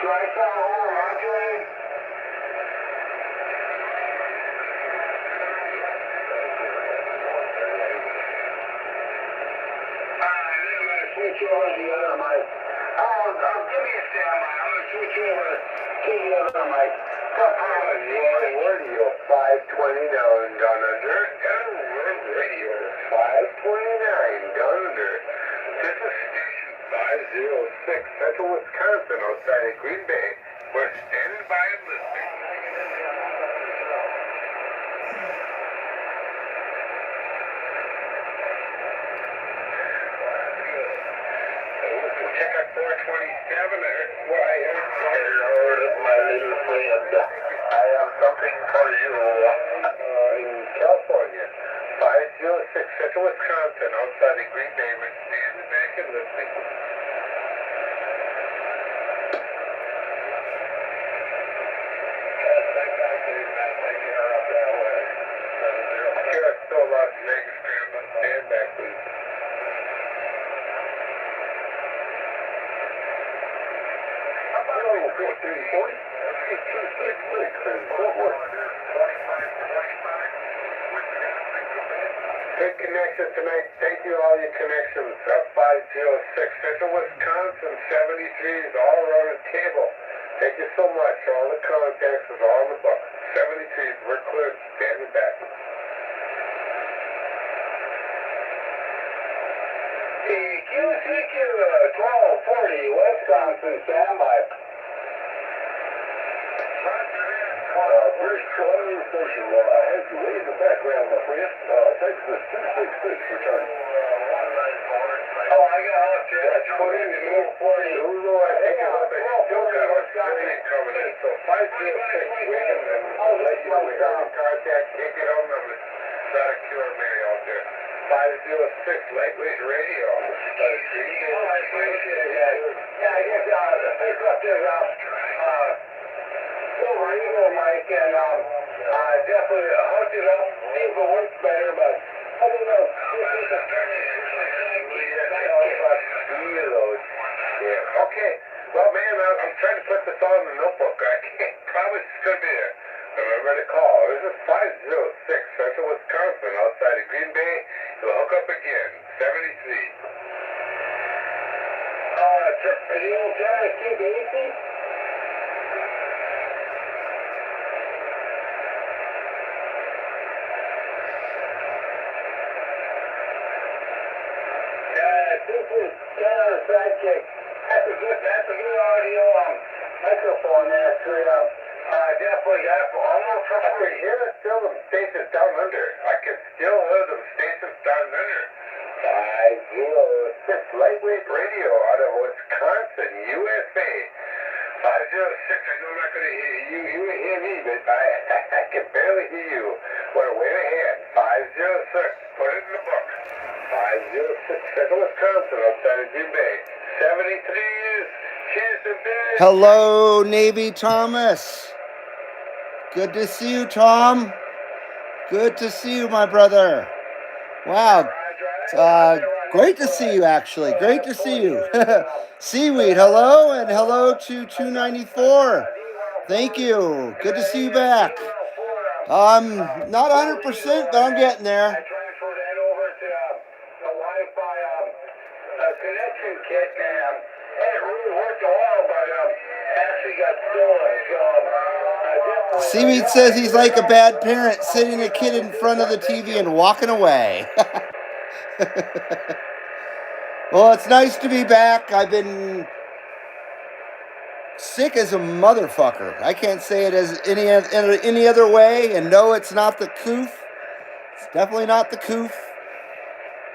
Switch over to the other mic. Give me a standby. I'm going to switch over to the other mic. Radio 529 down under. Radio 529 down under. This is station 506, Central Wisconsin, outside of Green Bay. We're standing by and listening. Check out 427 or why hello, my little friend. I have something for you in California. 506 Central Wisconsin, outside of Green Bay. We're standing back and listening. Here, still Las Vegas, Grandma. Stand back, please. Good connection tonight. Thank you all your connections. 506 Central Wisconsin 73 is all around the table. Thank you so much. All the contacts is all in the book. 73, we're clear. Standing back. QCQ 1240 Wisconsin standby. British Columbia Station. I have you way in the background, my friend. Texas 266 return. Oh, I got up there. That's 40. Who know I think about it? Still got Australia coming in. So 506 Wigan, and I'll let you know we have in contact. Can't get on numbers. Not a killer Mary out there. 506 Lightweight Radio. Yeah, I guess the face up there, over Eagle Mike, and definitely hook it up, see if it works better, but I don't know. Okay. Well, man, I'm trying to put this all in the notebook. I can't promise it's going to be there. Remember to call. This is 506 Central Wisconsin, outside of Green Bay. You'll hook up again. 73. Are you trying to keep easy? This is Tanner Sidekick. That's a good audio microphone there. Definitely almost I can hear still them stations down under. I can still hear them stations down under. 506 Lightweight Radio out of Wisconsin, USA. 506, I know I'm not going to hear you. You hear me, but I can barely hear you. We're way ahead. 506, put it in the book. 506 Central Wisconsin, outside of Green Bay. 73 is Cheers and Beers. Hello, Navy Thomas. Good to see you, Tom. Good to see you, my brother. Wow. Great to see you, actually. Great to see you. Seaweed, hello, and hello to 294. Thank you. Good to see you back. I'm not 100%, but I'm getting there. I transferred that over to the Wi-Fi connection kit, and it really worked a while, but actually got stolen. So Seaweed says he's like a bad parent, sitting a kid in front of the TV and walking away. Well, it's nice to be back. I've been sick as a motherfucker. I can't say it as any other way. And no, it's not the coof. It's definitely not the coof.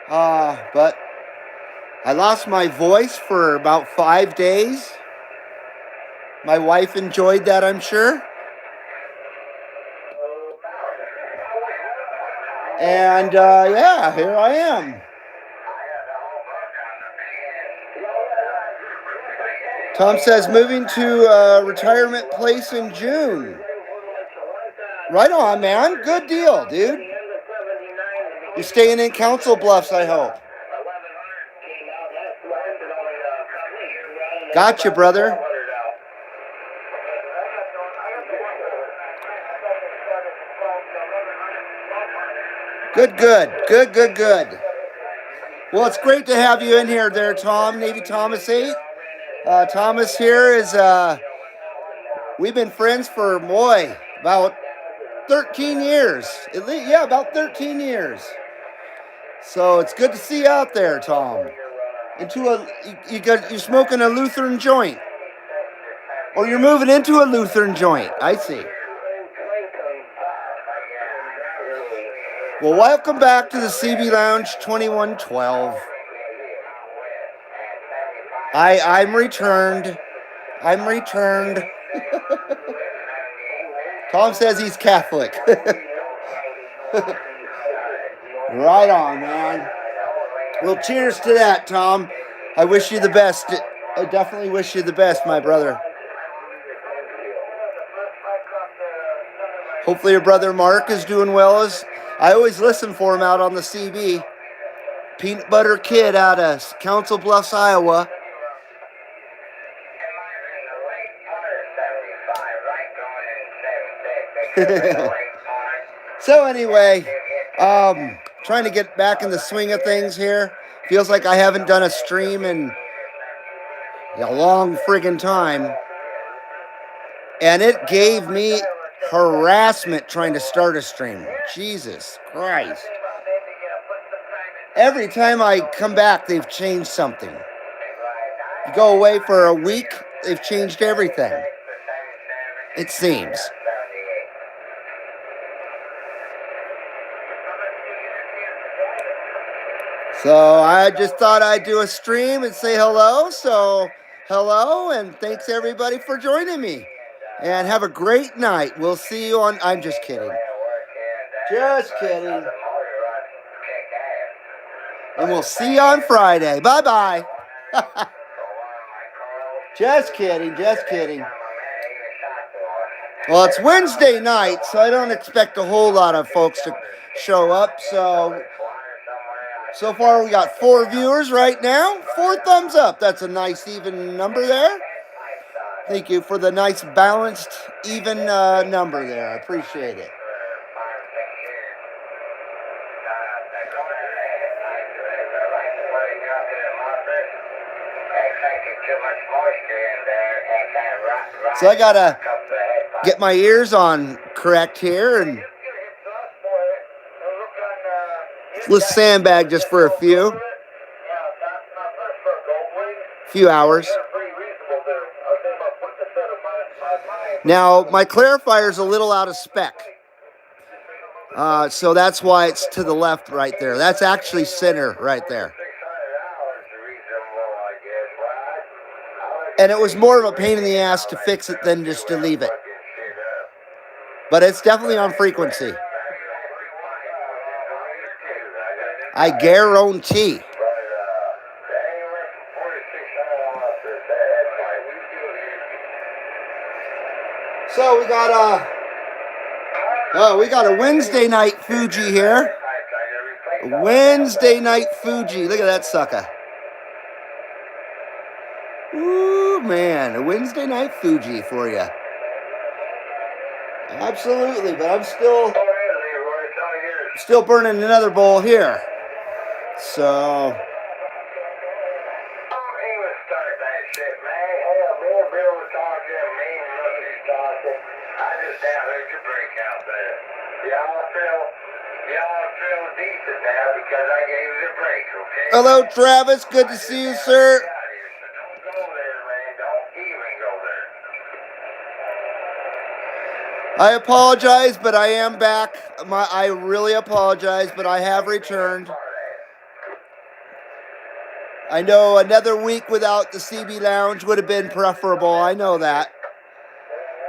But I lost my voice for about 5 days. My wife enjoyed that, I'm sure. And yeah, here I am. Tom says moving to a retirement place in June. Right on, man. Good deal, dude. You're staying in Council Bluffs, I hope. Gotcha, brother. Good, good, good, good, good. Well, it's great to have you in here there, Tom. Navy Thomas 8. Thomas here is, we've been friends for, boy, about 13 years. Yeah, about 13 years. So it's good to see you out there, Tom. You're smoking a Lutheran joint. Or you're moving into a Lutheran joint. I see. Well, welcome back to the CB Lounge 2112. I'm returned. I'm returned. Tom says he's Catholic. Right on, man. Well, cheers to that, Tom. I wish you the best. I definitely wish you the best, my brother. Hopefully your brother Mark is doing well. As I always listen for him out on the CB. Peanut Butter Kid out of Council Bluffs, Iowa. So anyway, trying to get back in the swing of things here. Feels like I haven't done a stream in a long friggin' time. And it gave me harassment trying to start a stream. Jesus Christ. Every time I come back, they've changed something. You go away for a week, they've changed everything. It seems. So I just thought I'd do a stream and say hello. So hello, and thanks everybody for joining me. And have a great night. We'll see you on... I'm just kidding. Just kidding. And we'll see you on Friday. Bye-bye. Just kidding, just kidding. Well, it's Wednesday night, so I don't expect a whole lot of folks to show up. So far we got 4 viewers right now. 4 thumbs up. That's a nice even number there. Thank you for the nice balanced even number there. I appreciate it. So I gotta get my ears on correct here, and let's sandbag just for a few hours. Now my clarifier's a little out of spec, so that's why it's to the left right there. That's actually center right there. And it was more of a pain in the ass to fix it than just to leave it. But it's definitely on frequency. I guarantee. So we got a Wednesday night Fuji here. Wednesday night Fuji. Look at that sucker. Ooh, man, a Wednesday night Fuji for you. Absolutely, but I'm still burning another bowl here. So hello, Travis. Good to see you, sir. I apologize, but I am back. I really apologize, but I have returned. I know another week without the CB Lounge would have been preferable. I know that.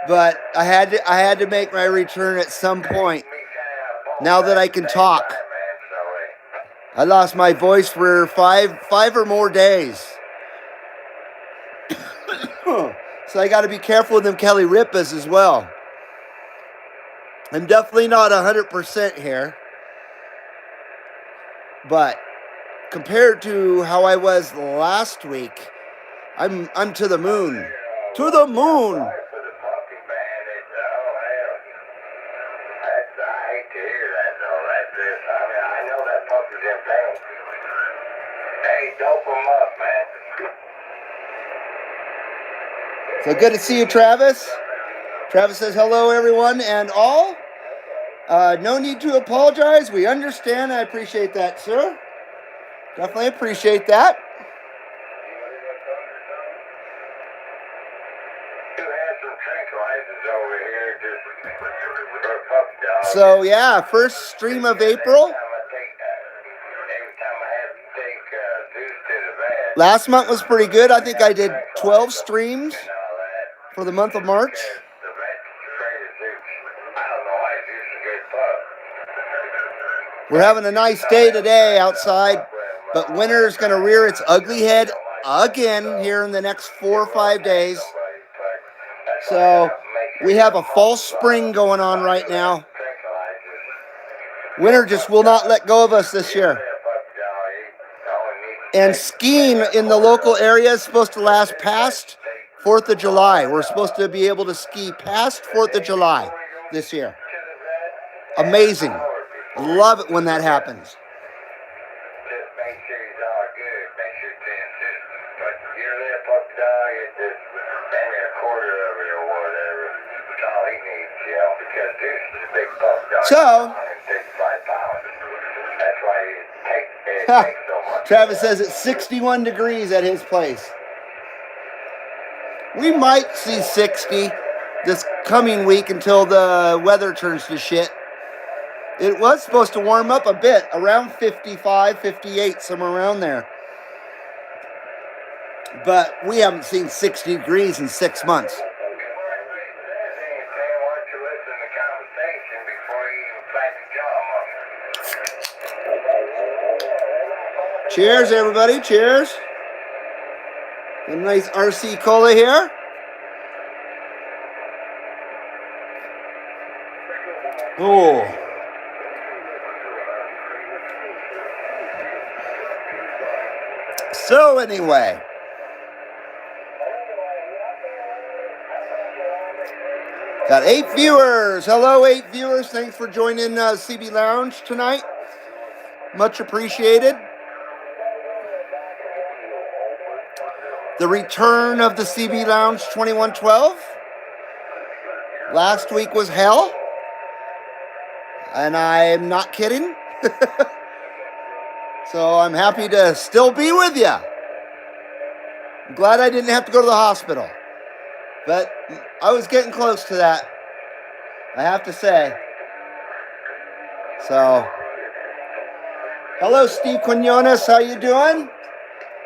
But I had to make my return at some point. Now that I can talk. I lost my voice for five or more days. So I got to be careful with them Kelly Ripas as well. I'm definitely not 100% here. But compared to how I was last week, I'm to the moon. To the moon. doctor's in pain. Hey, dope him up, man. So good to see you, Travis. Travis says hello, everyone and all. No need to apologize. We understand. I appreciate that, sir. Definitely appreciate that. You had some tranquilizers over here just for a pup dog. So yeah, first stream of April. Every time I have to take Zeus to the vet. Last month was pretty good. I think I did 12 streams And all that. for the month of March. The vet traded Zeus. I don't know why Zeus is a good pup. We're having a nice day today outside, but winter is going to rear its ugly head again here in the next 4 or 5 days. So we have a false spring going on right now. Winter just will not let go of us this year. And skiing in the local area is supposed to last past 4th of July. We're supposed to be able to ski past 4th of July this year. Amazing. Love it when that happens. Just make sure he's all good. Make sure it's consistent. But you're there, pup dog, it's just maybe a quarter of it or whatever. That's all he needs, you know, because Zeus is a big pup dog. So- 165 pounds. That's why it takes so much. Travis says it's 61 degrees at his place. We might see 60 this coming week until the weather turns to shit. It was supposed to warm up a bit, around 55, 58, somewhere around there. But we haven't seen 60 degrees in 6 months. Why don't you listen to the conversation before you even fight the jaw muscle? Cheers, everybody. Cheers. A nice RC Cola here. Oh. So anyway, got 8 viewers. Hello, 8 viewers. Thanks for joining CB Lounge tonight. Much appreciated. The return of the CB Lounge 2112. Last week was hell. And I'm not kidding. So I'm happy to still be with you. I'm glad I didn't have to go to the hospital. But I was getting close to that, I have to say. So, hello, Steve Quinones. How you doing?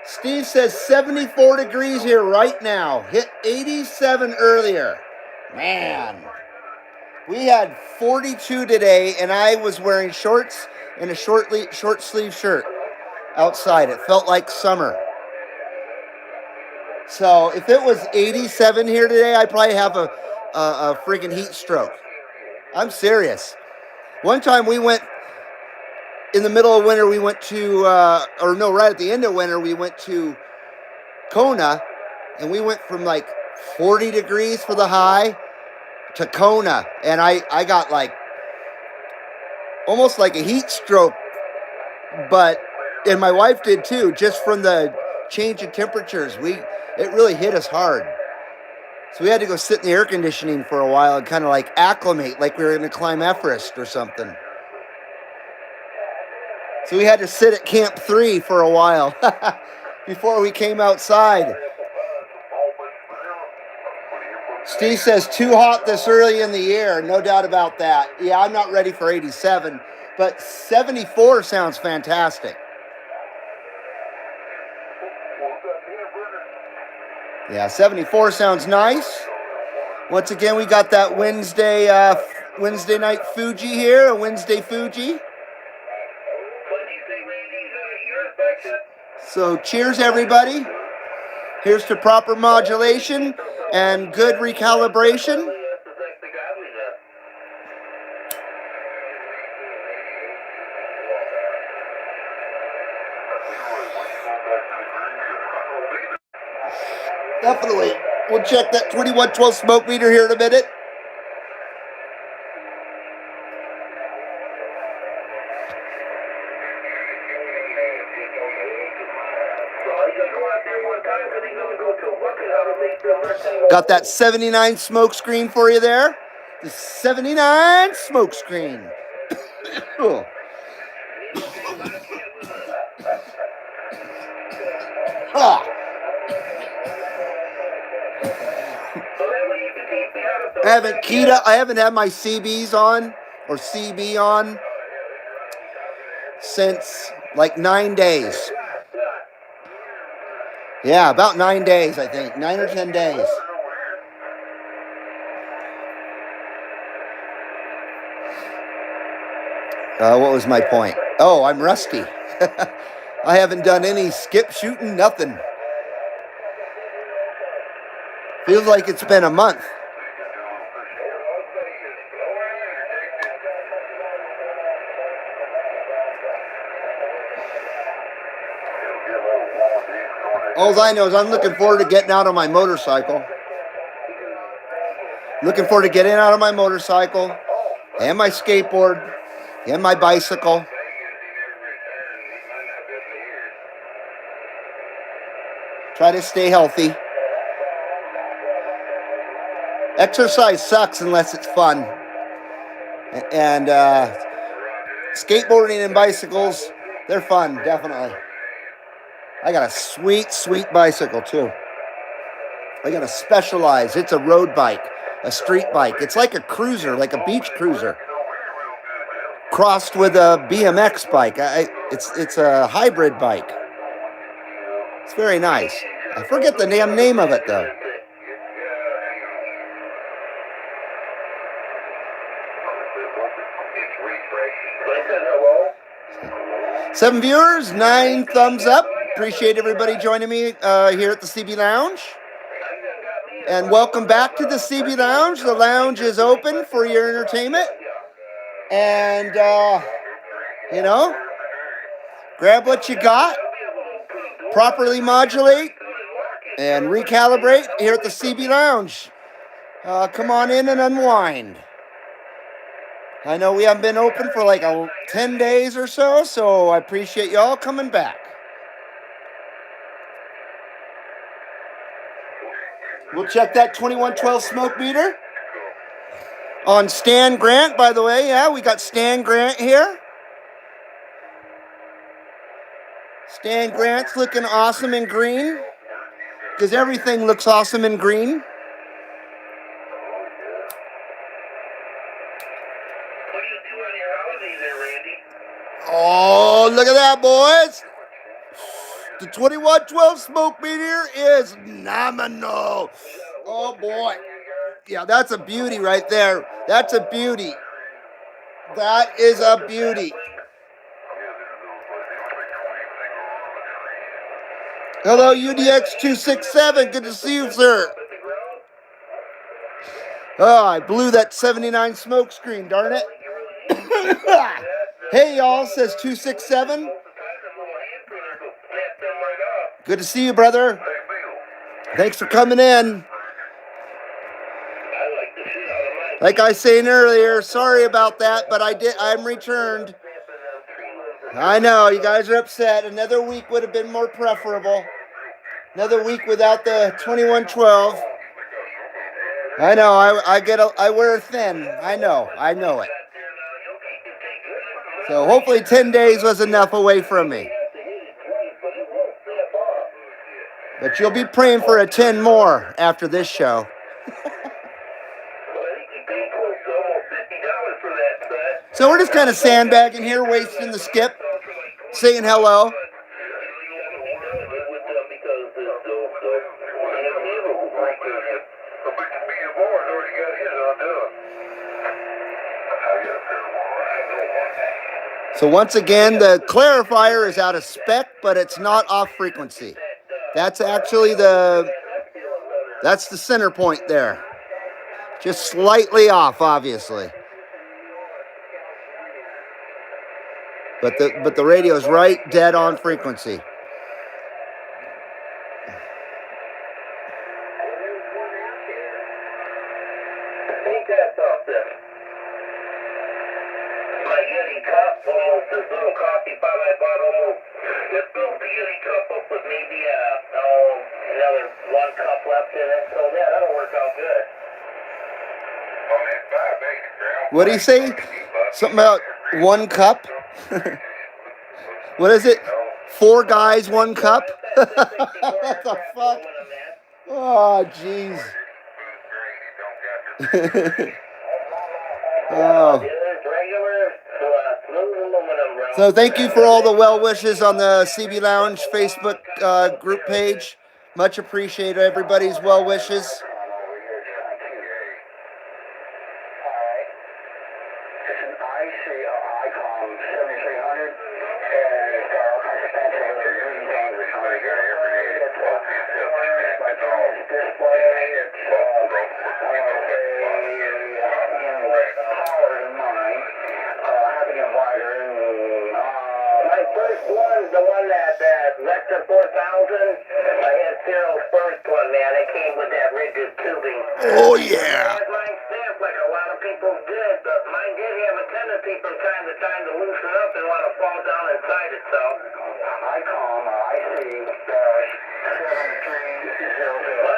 Steve says 74 degrees here right now. Hit 87 earlier. Man. We had 42 today, and I was wearing shorts and a short sleeve shirt outside. It felt like summer. So if it was 87 here today, I'd probably have a freaking heat stroke. I'm serious. One time we went, in the middle of winter, we went to, right at the end of winter, we went to Kona, and we went from like 40 degrees for the high to Kona, and I got like almost like a heat stroke, and my wife did too, just from the change in temperatures. It really hit us hard. So we had to go sit in the air conditioning for a while and kind of like acclimate, like we were going to climb Everest or something. So we had to sit at Camp 3 for a while before we came outside. Steve says, too hot this early in the year. No doubt about that. Yeah, I'm not ready for 87, but 74 sounds fantastic. Yeah, 74 sounds nice. Once again, we got that Wednesday night Fuji here, a Wednesday Fuji. So cheers, everybody. Here's to proper modulation and good recalibration. Definitely. We'll check that 2112 smoke meter here in a minute. Got that 79 smoke screen for you there. The 79 smoke screen. Cool. Ah. I haven't had my CBs on or CB on since like 9 days. Yeah, about 9 days, I think. 9 or 10 days. What was my point? Oh, I'm rusty. I haven't done any skip shooting, nothing. Feels like it's been a month. All I know is I'm looking forward to getting out on my motorcycle. Looking forward to getting out on my motorcycle and my skateboard and my bicycle. Try to stay healthy. Exercise sucks unless it's fun. And skateboarding and bicycles, they're fun, definitely. I got a sweet, sweet bicycle, too. I got a Specialized. It's a road bike, a street bike. It's like a cruiser, like a beach cruiser, crossed with a BMX bike. It's a hybrid bike. It's very nice. I forget the damn name of it, though. Seven viewers, 9 thumbs up. Appreciate everybody joining me here at the CB Lounge. And welcome back to the CB Lounge. The lounge is open for your entertainment. And, grab what you got, properly modulate, and recalibrate here at the CB Lounge. Come on in and unwind. I know we haven't been open for like 10 days or so I appreciate y'all coming back. We'll check that 2112 smoke meter on Stan Grant, by the way. Yeah, we got Stan Grant here. Stan Grant's looking awesome in green, because everything looks awesome in green. Oh, look at that, boys. The 2112 smoke meter is nominal. Oh, boy. Yeah, that's a beauty right there. That's a beauty. That is a beauty. Hello, UDX267. Good to see you, sir. Oh, I blew that 79 smoke screen, darn it. Hey, y'all, says 267. Good to see you, brother. Thanks for coming in. Like I was saying earlier, sorry about that, but I'm returned. I know, you guys are upset. Another week would have been more preferable. Another week without the 2112. I know, I wear thin. I know it. So hopefully 10 days was enough away from me. But you'll be praying for a 10 more after this show. So we're just kind of sandbagging here, wasting the skip, saying hello. So once again, the clarifier is out of spec, but it's not off frequency. That's actually that's the center point there. Just slightly off, obviously. But the radio is right dead on frequency. This little coffee bar I bought almost, this little Yeti cup up with maybe What do you say? Something about 1 cup? What is it? 4 guys, 1 cup? What the fuck? Oh, jeez. Oh. So thank you for all the well wishes on the CB Lounge Facebook group page. Much appreciated everybody's well wishes. Oh yeah. Like a lot of people did, but mine did have a tendency from time to time to loosen up and want to fall down inside itself.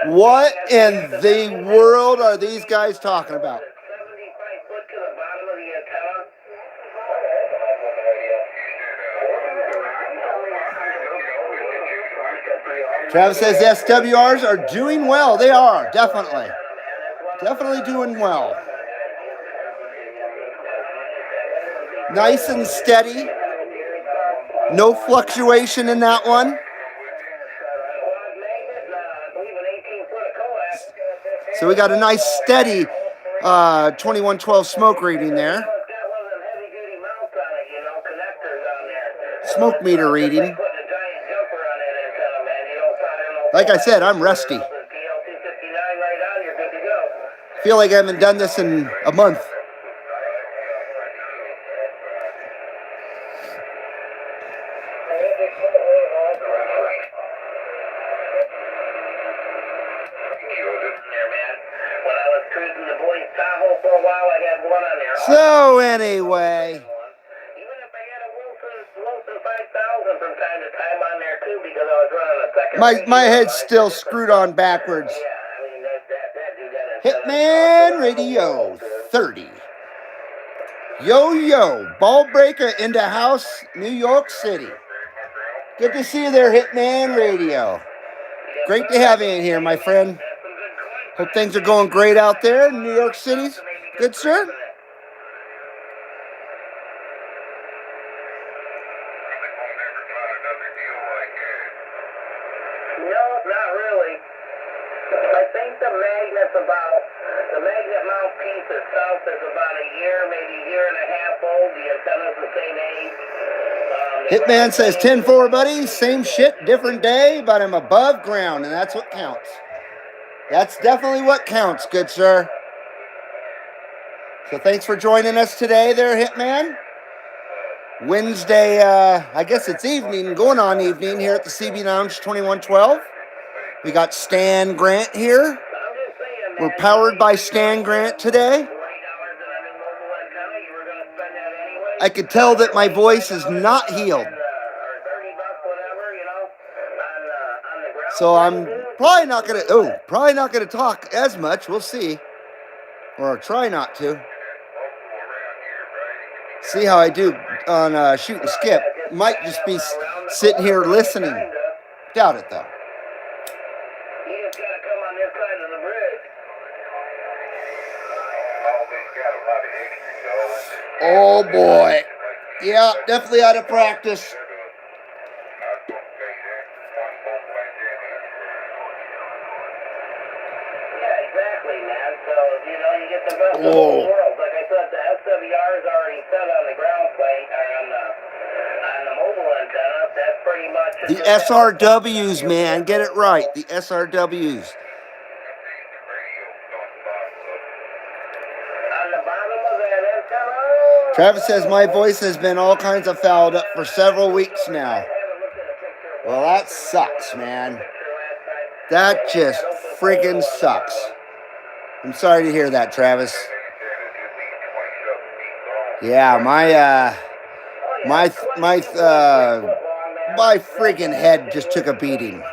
What in the world are these guys talking about? 75 foot to the bottom of the antenna. Travis says SWRs are doing well. They are, definitely. Definitely doing well. Nice and steady. No fluctuation in that one. So we got a nice steady 2112 smoke reading there. Smoke meter reading. Like I said, I'm rusty. Feel like I haven't done this in a month. So anyway, even if I had a Wilson 5000 from time to time on there too, because I was running a second. my head's still screwed on backwards. Yeah, I mean that Hitman Radio 30. Yo, Ball Breaker into house, New York City. Good to see you there, Hitman Radio. Great to have you in here, my friend. Hope things are going great out there in New York City. Good, sir? No, not really. I think the magnet mouthpiece itself is about a year, maybe a year and a half old. The antenna's the same age. Hitman says 10-4, buddy. Same shit, different day, but I'm above ground, and that's what counts. That's definitely what counts, good sir. So thanks for joining us today there, Hitman. Wednesday, I guess it's evening, going on evening here at the CB Lounge 2112. We got Stan Grant here. We're powered by Stan Grant today. I could tell that my voice is not healed. So I'm probably not gonna talk as much. We'll see. Or try not to. See how I do on shoot and skip. Might just be sitting here listening. Doubt it though. Oh boy. Yeah, definitely out of practice. You get the best of both worlds. Like I said, the SWR is already set on the ground plane, or on the mobile antenna. That's pretty much the SRWs, man. Get it right. The SRWs. On the bottom of that antenna. Travis says my voice has been all kinds of fouled up for several weeks now. Well, that sucks, man. That just friggin' sucks. I'm sorry to hear that, Travis. Yeah, my friggin' head just took a beating,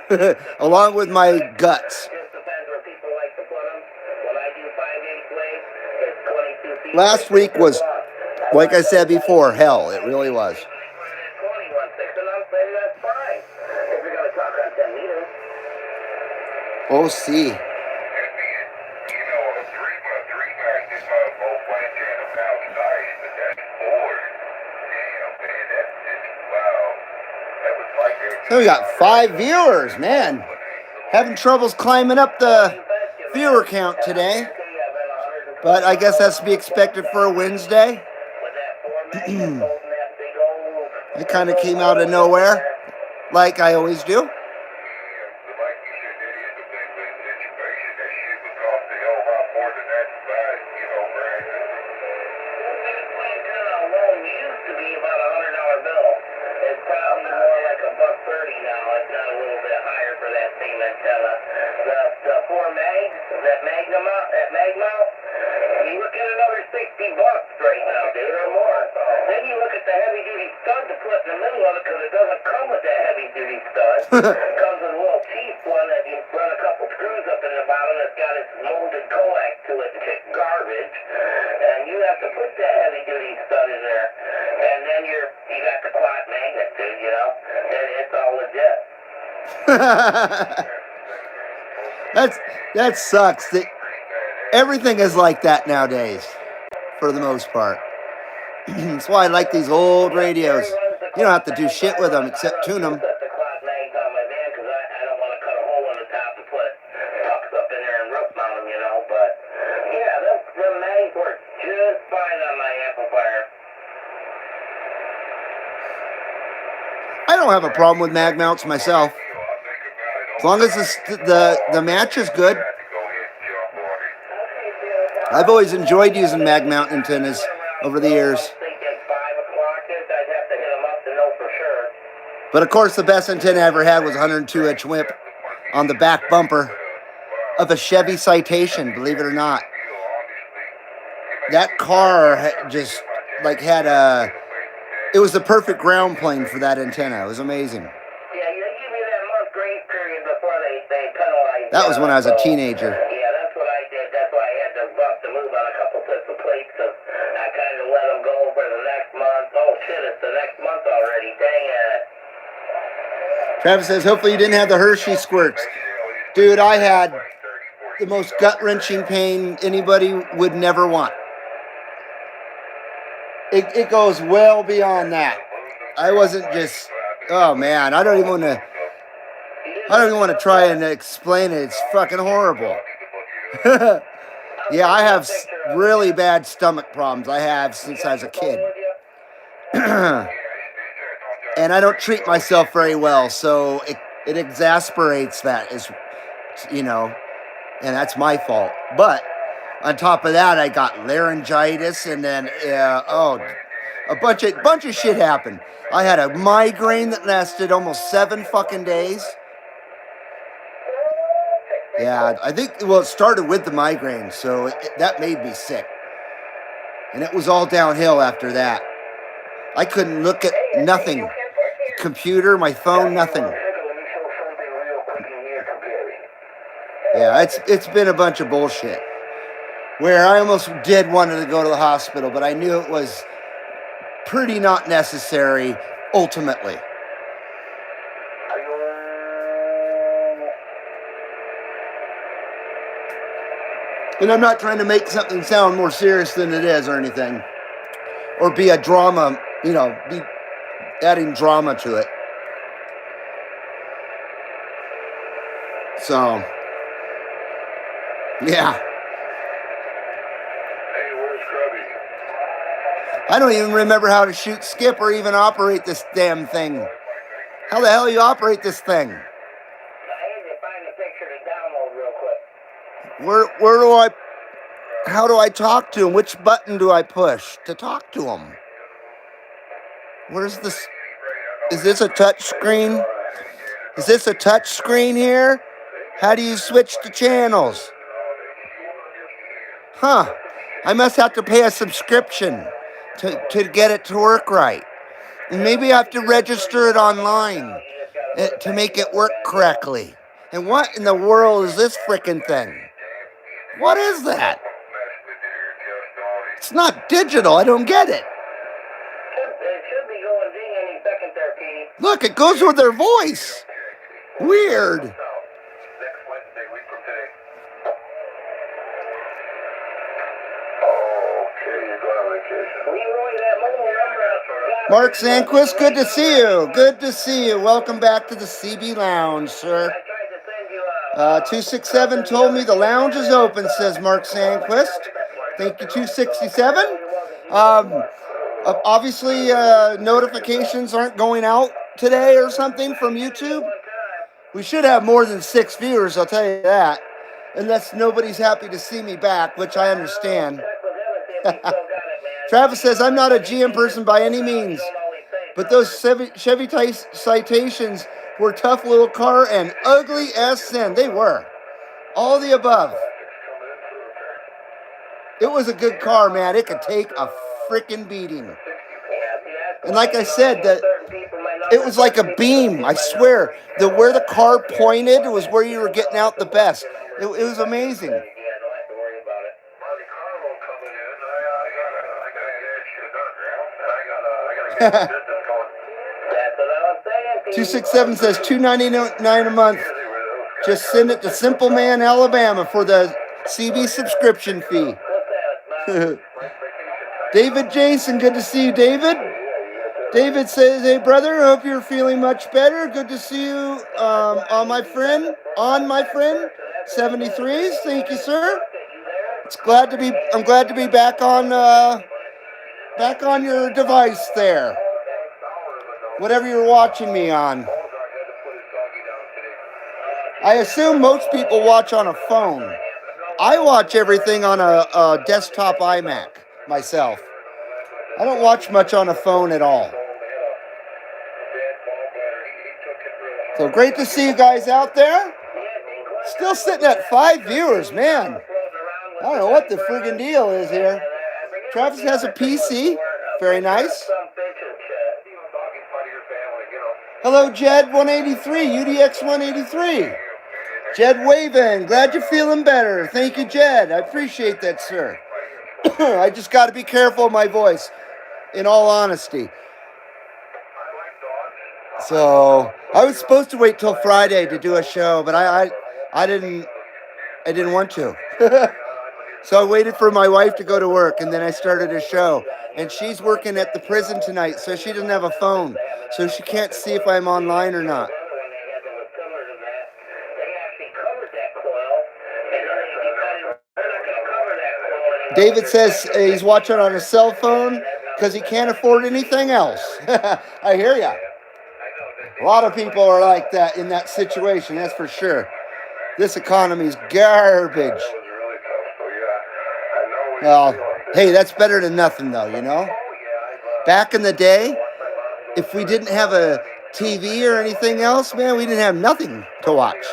along with my guts. Just depends where people like to put them. When I do 5/8 waves, it's 22 feet last week was, like I said before, hell. It really was. 21.6, and I'm saying that's fine. If you're going to talk on 10 meters. We'll see. You know, a three guys in my both plant and a pound nice, but that's four. Damn, man, that's just wow. That was like that. So we got 5 viewers, man. Having troubles climbing up the viewer count today. But I guess that's to be expected for a Wednesday. It kind of came out of nowhere, like I always do. It comes with a little teeth one that you run a couple screws up in the bottom that's got its molded coax to it, thick garbage. And you have to put that heavy duty stud in there. And then you got the quad magnet, dude, you know? And it's all legit. That sucks. Everything is like that nowadays, for the most part. That's why I like these old radios. You don't have to do shit with them except tune them. I don't have a problem with mag mounts myself. As long as the match is good. I've always enjoyed using mag mount antennas over the years. But of course, the best antenna I ever had was a 102-inch WIMP on the back bumper of a Chevy Citation, believe it or not. That car just like had a... It was the perfect ground plane for that antenna. It was amazing. Yeah, they give you that month grace period before they penalize. That was when I was a teenager. Yeah, that's what I did. That's why I had to bust a move on a couple sets of plates, because I kind of let them go for the next month. Oh, shit, it's the next month already. Dang it. Travis says, hopefully you didn't have the Hershey squirts. Dude, I had the most gut-wrenching pain anybody would never want. It goes well beyond that. I wasn't just, oh man, I don't even want to try and explain it. It's fucking horrible. Yeah, I have really bad stomach problems. I have since I was a kid. And I don't treat myself very well, so it exasperates that, and that's my fault. But on top of that, I got laryngitis, and then a bunch of shit happened. I had a migraine that lasted almost 7 fucking days. Yeah, I think it started with the migraine, so that made me sick, and it was all downhill after that. I couldn't look at nothing, computer, my phone, nothing. Yeah, it's been a bunch of bullshit. Where I almost did want to go to the hospital, but I knew it was pretty not necessary ultimately. And I'm not trying to make something sound more serious than it is or anything. Or be a drama, be adding drama to it. So, yeah. I don't even remember how to shoot skip or even operate this damn thing. How the hell you operate this thing? I need to find a picture to download real quick. How do I talk to him? Which button do I push to talk to him? Where's this? Is this a touch screen? Is this a touch screen here? How do you switch to channels? Huh. I must have to pay a subscription to get it to work right. And maybe I have to register it online to make it work correctly. And what in the world is this frickin' thing? What is that? It's not digital. I don't get it. It should be going ding any second there, Petey. Look, it goes with their voice. Weird. Next Wednesday, week from today. Okay, you're going on vacation. Leroy, that mobile number. Mark Sanquist, good to see you. Good to see you. Welcome back to the CB Lounge, sir. I tried to send you 267 told me the lounge is open, says Mark Sanquist. Thank you, 267. Obviously, notifications aren't going out today or something from YouTube. We should have more than 6 viewers, I'll tell you that. Unless nobody's happy to see me back, which I understand. Travis says, I'm not a GM person by any means, but those Chevy Citations were tough little car and ugly as sin. They were. All the above. It was a good car, man. It could take a freaking beating. And like I said, it was like a beam. I swear, where the car pointed was where you were getting out the best. It was amazing. Yeah, don't have to worry about it. Monte Carlo coming in. I gotta get shit done, man. I gotta get business going. That's what I was saying, Petey. 267 says $2.99 a month. Just send it to Simple Man, Alabama for the CB subscription fee. What's that, man? David Jason, good to see you, David. David says, hey, brother, hope you're feeling much better. Good to see you on my friend. 73s. Thank you, sir. I'm glad to be back on your device there. Whatever you're watching me on. I assume most people watch on a phone. I watch everything on a desktop iMac myself. I don't watch much on a phone at all. So great to see you guys out there. Still sitting at 5 viewers, man. I don't know what the friggin' deal is here. Travis has a PC. Very nice. Hello, Jed183, UDX183. Jed waving. Glad you're feeling better. Thank you, Jed. I appreciate that, sir. I just got to be careful of my voice, in all honesty. So I was supposed to wait till Friday to do a show, but I didn't want to. So I waited for my wife to go to work, and then I started a show. And she's working at the prison tonight, so she doesn't have a phone, so she can't see if I'm online or not. David says he's watching on a cell phone because he can't afford anything else. I hear ya. A lot of people are like that in that situation, that's for sure. This economy's garbage. Well, hey, that's better than nothing, though, you know? Back in the day, if we didn't have a TV or anything else, man, we didn't have nothing to watch.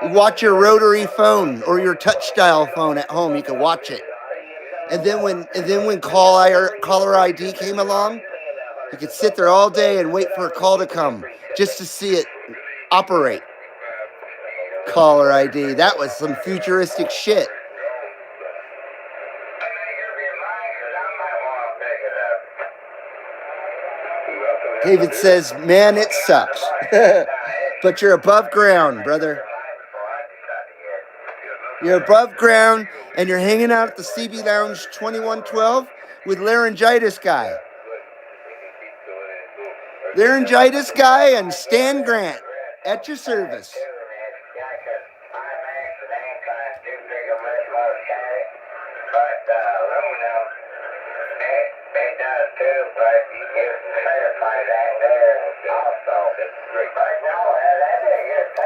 You watch your rotary phone or your touch-style phone at home, you could watch it. And then when caller ID came along, you could sit there all day and wait for a call to come just to see it operate. Caller ID, that was some futuristic shit. David says, man, it sucks. But you're above ground, brother. You're above ground, and you're hanging out at the CB Lounge 2112 with Laryngitis Guy. Laryngitis Guy and Stan Grant at your service.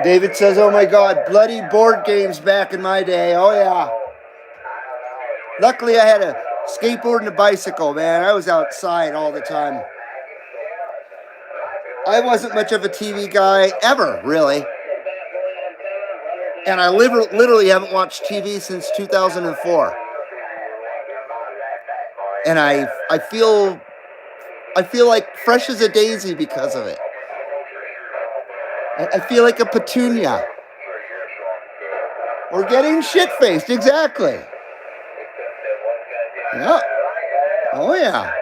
David says, oh my God, bloody board games back in my day. Oh yeah. Luckily I had a skateboard and a bicycle, man. I was outside all the time. I wasn't much of a TV guy ever, really. And I literally haven't watched TV since 2004. And I feel like fresh as a daisy because of it. I feel like a petunia. Or getting shit-faced, exactly. Yeah. Oh, yeah.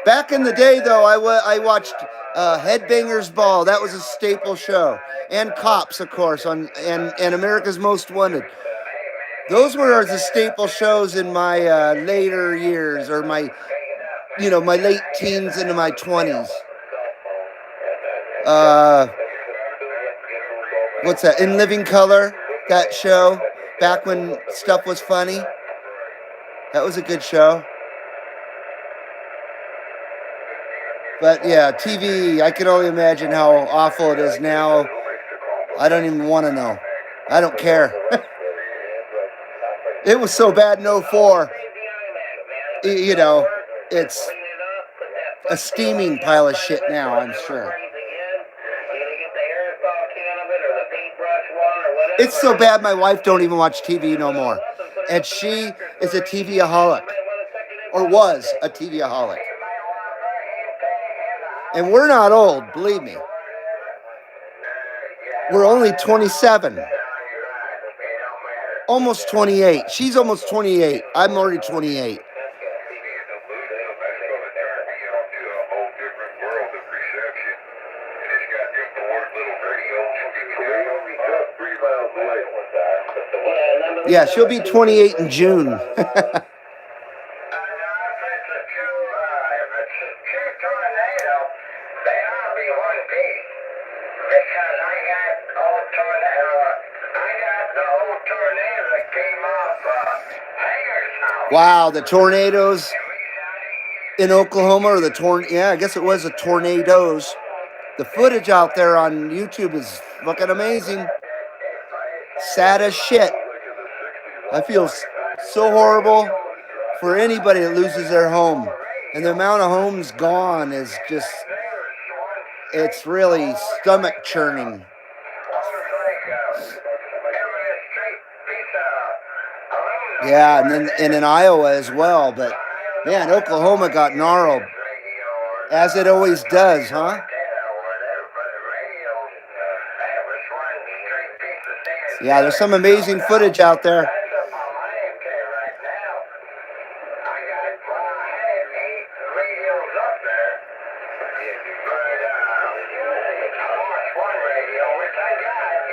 Back in the day, though, I watched Headbangers Ball. That was a staple show. And Cops, of course, and America's Most Wanted. Those were the staple shows in my later years, or my late teens into my 20s. What's that? In Living Color, that show, back when stuff was funny. That was a good show. But yeah, TV, I can only imagine how awful it is now. I don't even want to know. I don't care. It was so bad in 04. It's a steaming pile of shit now, I'm sure. It's so bad my wife don't even watch TV no more. And she is a TV-aholic. Or was a TV-aholic. And we're not old, believe me. We're only 27. Almost 28. She's almost 28. I'm already 28. Yeah, she'll be 28 in June. Wow, the tornadoes in Oklahoma, or I guess it was the tornadoes. The footage out there on YouTube is fucking amazing. Sad as shit. I feel so horrible for anybody that loses their home. And the amount of homes gone is just, it's really stomach churning. Yeah, and in Iowa as well. But man, Oklahoma got gnarled, as it always does, huh? Yeah, there's some amazing footage out there.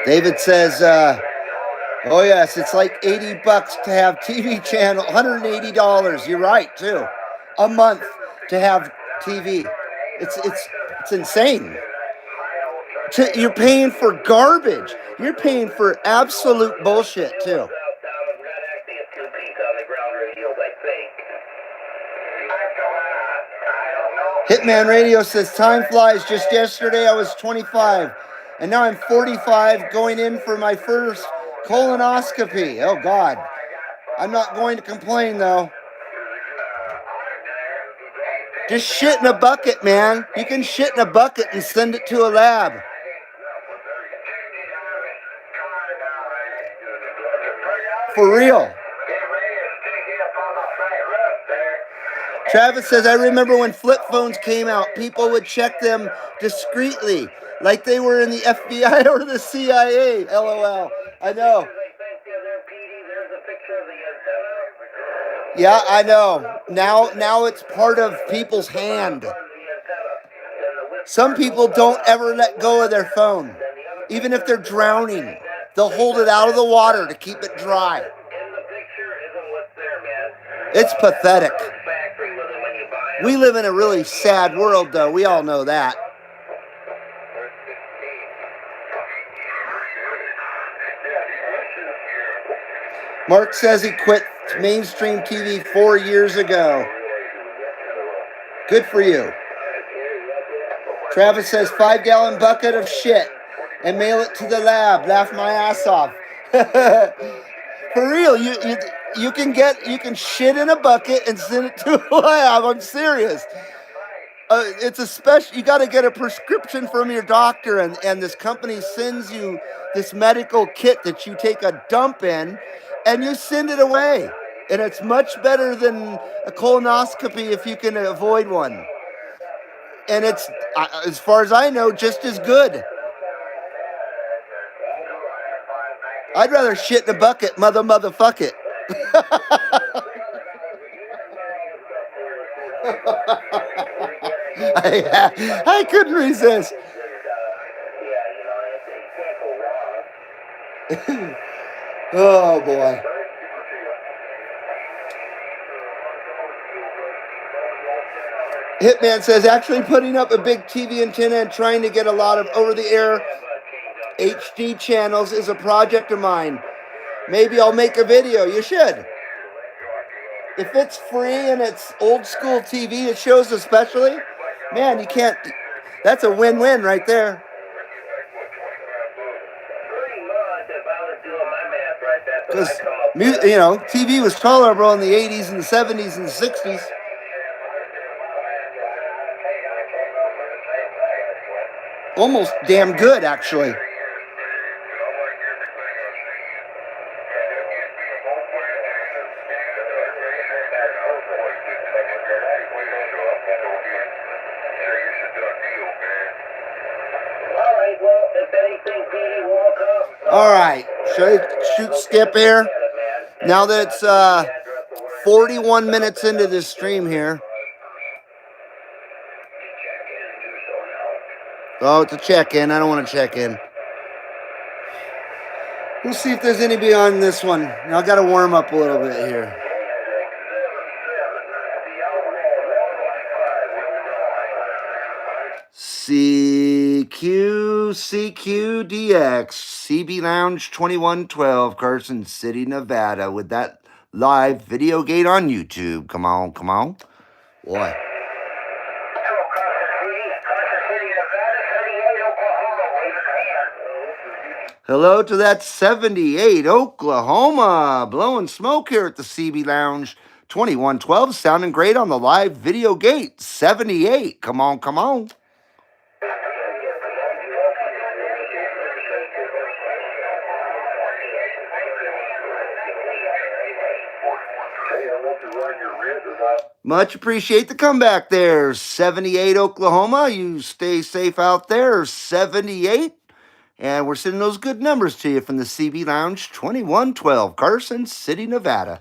David says, oh yes, it's like $80 to have TV channel, $180. You're right too, a month to have TV. It's insane. You're paying for garbage. You're paying for absolute bullshit too. Hitman Radio says, time flies. Just yesterday I was 25, and now I'm 45, going in for my first colonoscopy. Oh, God. I'm not going to complain, though. Just shit in a bucket, man. You can shit in a bucket and send it to a lab. For real. Travis says, I remember when flip phones came out, people would check them discreetly, like they were in the FBI or the CIA. LOL. I know. Yeah, I know. Now it's part of people's hand. Some people don't ever let go of their phone. Even if they're drowning, they'll hold it out of the water to keep it dry. It's pathetic. We live in a really sad world, though. We all know that. Mark says he quit mainstream TV 4 years ago. Good for you. Travis says 5-gallon bucket of shit and mail it to the lab. Laugh my ass off. For real, you can shit in a bucket and send it to a lab. I'm serious. It's a special. You got to get a prescription from your doctor, and this company sends you this medical kit that you take a dump in, and you send it away. And it's much better than a colonoscopy if you can avoid one. And it's, as far as I know, just as good. I'd rather shit in a bucket, motherfuck it. I couldn't resist. Oh boy. Hitman says actually putting up a big TV antenna and trying to get a lot of over-the-air HD channels is a project of mine. Maybe I'll make a video. You should. If it's free and it's old school TV, it shows especially, man, you can't, that's a win-win right there. Because, you know, TV was tolerable in the 80s and the 70s and the 60s. Almost damn good, actually. All right, should I shoot skip here? Now that it's 41 minutes into this stream here. Oh, it's a check-in. I don't want to check in. We'll see if there's anybody on this one. Now I got to warm up a little bit here. CQDX, CB Lounge 2112, Carson City, Nevada, with that live video gate on YouTube. Come on, come on. Boy. Hello to that 78 Oklahoma, blowing smoke here at the CB Lounge 2112, sounding great on the live video gate 78. Come on, come on. Much appreciate the comeback there, 78 Oklahoma. You stay safe out there, 78. And we're sending those good numbers to you from the CB Lounge 2112, Carson City, Nevada.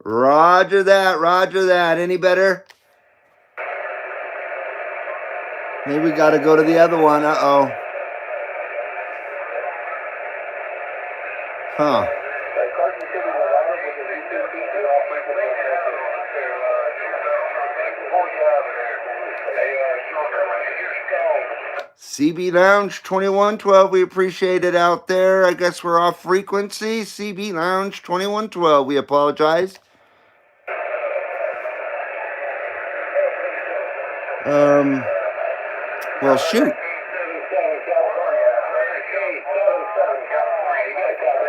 Roger that, roger that. Any better? Maybe we got to go to the other one. Uh-oh. Huh. CB Lounge 2112, we appreciate it out there. I guess we're off frequency. CB Lounge 2112, we apologize. Well, shoot.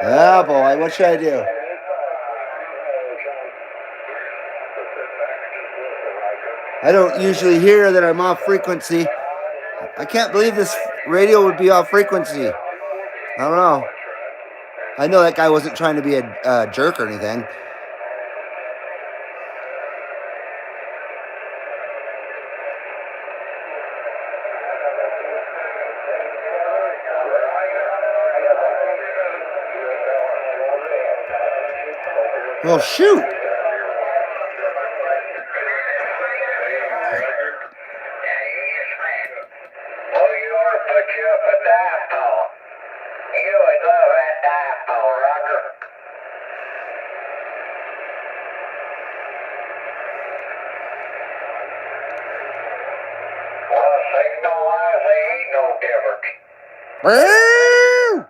Ah, boy, what should I do? I don't usually hear that I'm off frequency. I can't believe this radio would be off frequency. I don't know. I know that guy wasn't trying to be a jerk or anything. Well, shoot. Woo!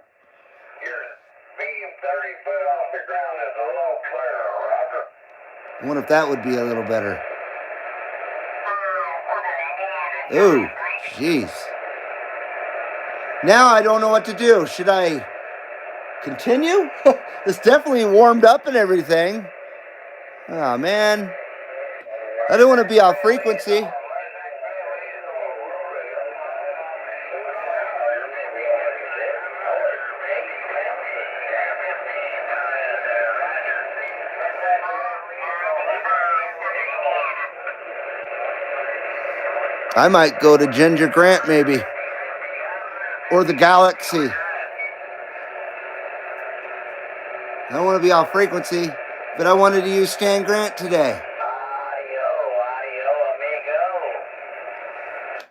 I wonder if that would be a little better. Ooh, jeez. Now I don't know what to do. Should I continue? It's definitely warmed up and everything. Oh, man. I don't want to be off frequency. I might go to Ginger Grant maybe. Or the Galaxy. I don't want to be off frequency, but I wanted to use Stan Grant today.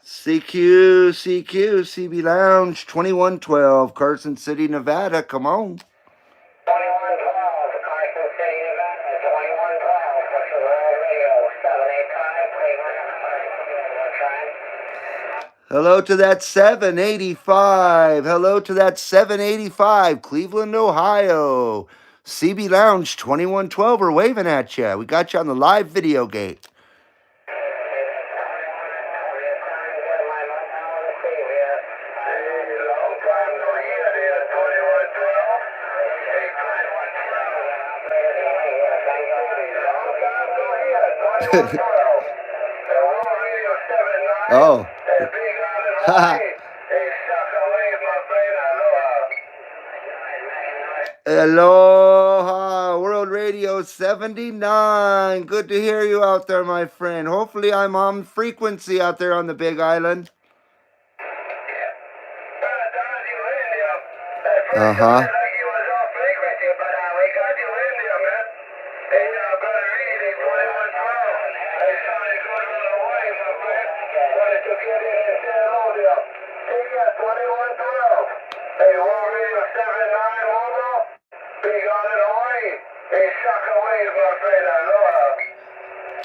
CQ, CB Lounge, 2112, Carson City, Nevada. Come on. 2112, Carson City, Nevada, 2112, what's the World Radio, 785, Hello to that 785. Hello to that 785, Cleveland, Ohio. CB Lounge 2112, we're waving at you. We got you on the live video gate. Oh. Aloha, World Radio 79. Good to hear you out there, my friend. Hopefully I'm on frequency out there on the Big Island. Uh-huh.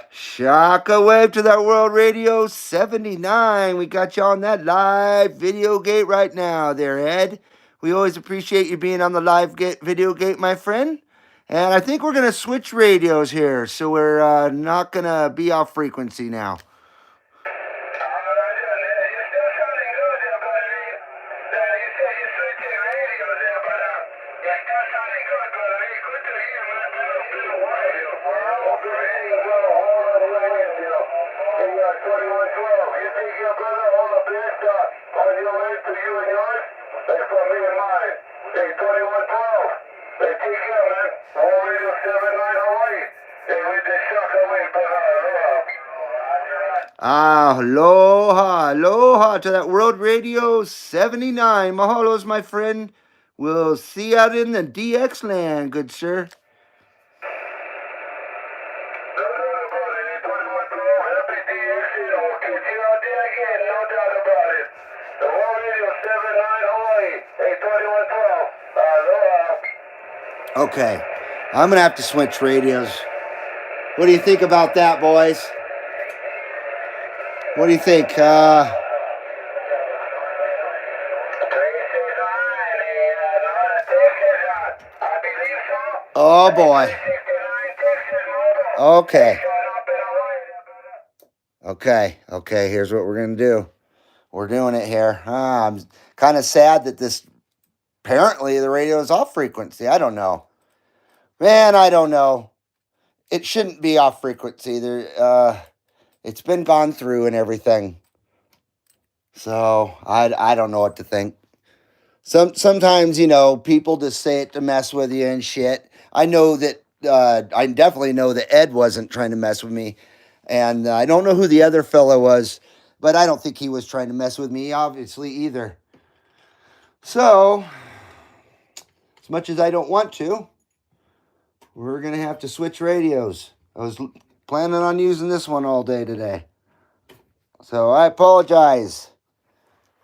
Shaka wave to that World Radio 79. We got you on that live video gate right now there, Ed. We always appreciate you being on the live video gate, my friend. And I think we're going to switch radios here, so we're not going to be off frequency now. Aloha, aloha to that World Radio 79. Mahalos, my friend. We'll see you out in the DX land, good sir. Okay, I'm going to have to switch radios. What do you think about that, boys? What do you think? Oh, boy. Okay. Okay, here's what we're going to do. We're doing it here. I'm kind of sad that this, apparently the radio is off frequency. I don't know. Man, I don't know. It shouldn't be off frequency. It's been gone through and everything. So, I don't know what to think. Sometimes, you know, people just say it to mess with you and shit. I know that, I definitely know that Ed wasn't trying to mess with me. And I don't know who the other fella was, but I don't think he was trying to mess with me, obviously, either. So, as much as I don't want to, we're going to have to switch radios. I was planning on using this one all day today. So, I apologize.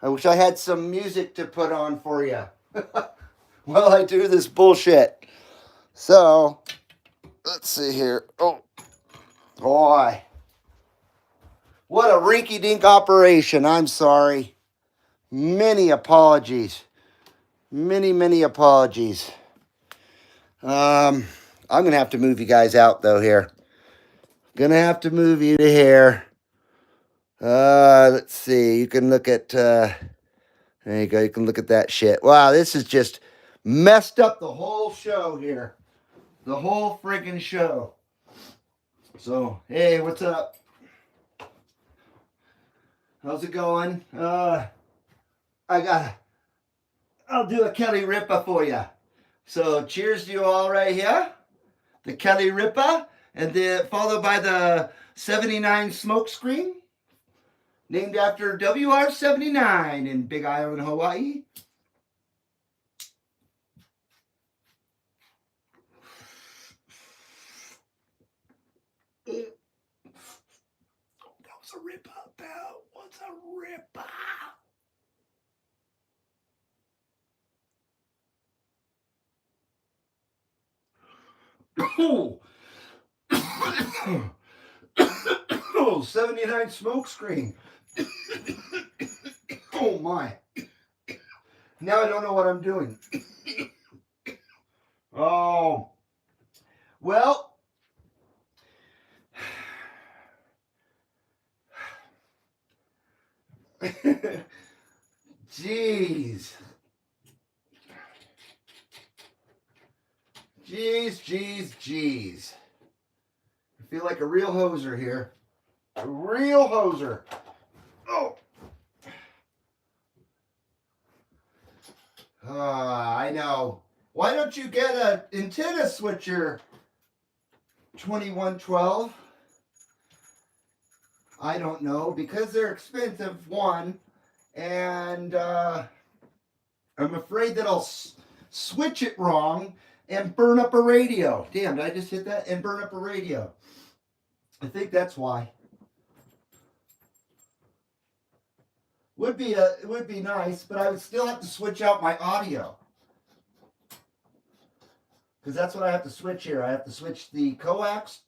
I wish I had some music to put on for you while I do this bullshit. So, let's see here. Oh, boy. What a rinky-dink operation. I'm sorry. Many apologies. Many apologies. I'm going to have to move you guys out, though, here. Going to have to move you to here. Let's see. You can look at, there you go. You can look at that shit. Wow, this is just messed up the whole show here. The whole friggin' show. So, hey, what's up? How's it going? I'll do a Kelly Ripa for you. So, cheers to you all right here. The Kelly Ripa, and then followed by the 79 smoke screen. named after WR-79 in Big Island, Hawaii. That was a rip-up, pal. What's a rip-up? Oh, 79 smokescreen. Oh my. Now I don't know what I'm doing. Oh. Well. Jeez. Jeez. I feel like a real hoser here. A real hoser. Oh. I know. Why don't you get an antenna switcher, 2112? I don't know, because they're expensive, one, and I'm afraid that I'll switch it wrong and burn up a radio. Damn, did I just hit that? And burn up a radio. I think that's why. It would be nice, but I would still have to switch out my audio. Because that's what I have to switch here. I have to switch the coax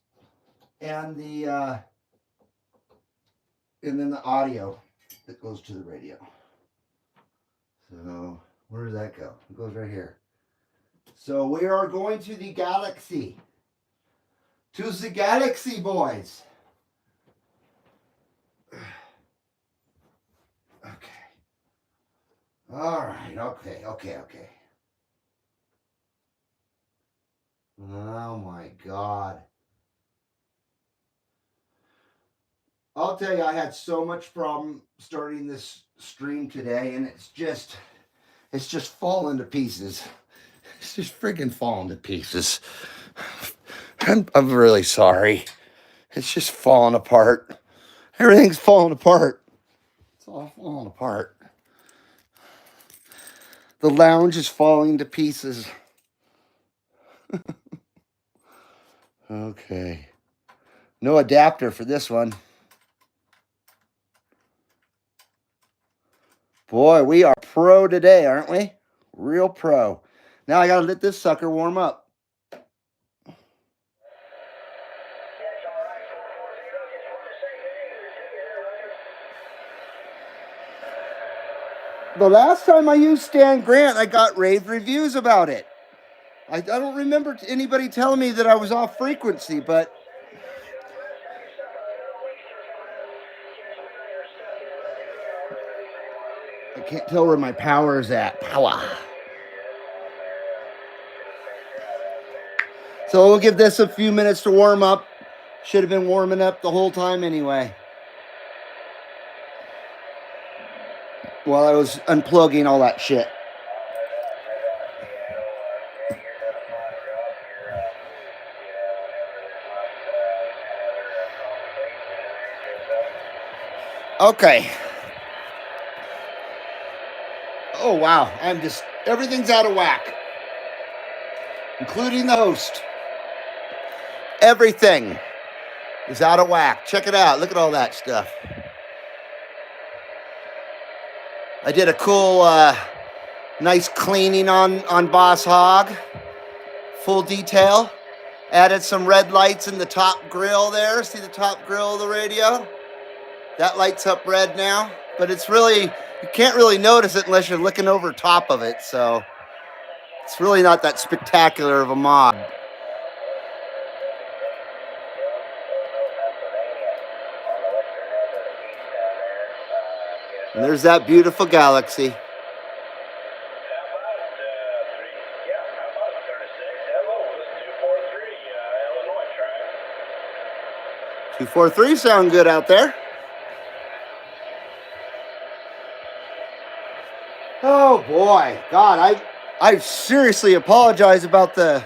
and then the audio that goes to the radio. So where does that go? It goes right here. So we are going to the galaxy. To the galaxy, boys. Okay. All right. Okay. Oh my God. I'll tell you, I had so much problem starting this stream today, and it's just falling to pieces. It's just friggin' falling to pieces. I'm really sorry. It's just falling apart. Everything's falling apart. It's all falling apart. The lounge is falling to pieces. Okay. No adapter for this one. Boy, we are pro today, aren't we? Real pro. Now I gotta let this sucker warm up. The last time I used Stan Grant, I got rave reviews about it. I don't remember anybody telling me that I was off frequency, but I can't tell where my power is at. Power. So we'll give this a few minutes to warm up. Should have been warming up the whole time anyway. While I was unplugging all that shit. Okay. Oh, wow. Everything's out of whack. Including the host. Everything is out of whack. Check it out. Look at all that stuff. I did a cool, nice cleaning on Boss Hog. Full detail. Added some red lights in the top grill there. See the top grill of the radio? That lights up red now. But it's really, you can't really notice it unless you're looking over top of it. So it's really not that spectacular of a mod. And there's that beautiful galaxy. 243 sound good out there. Oh boy, God, I seriously apologize about the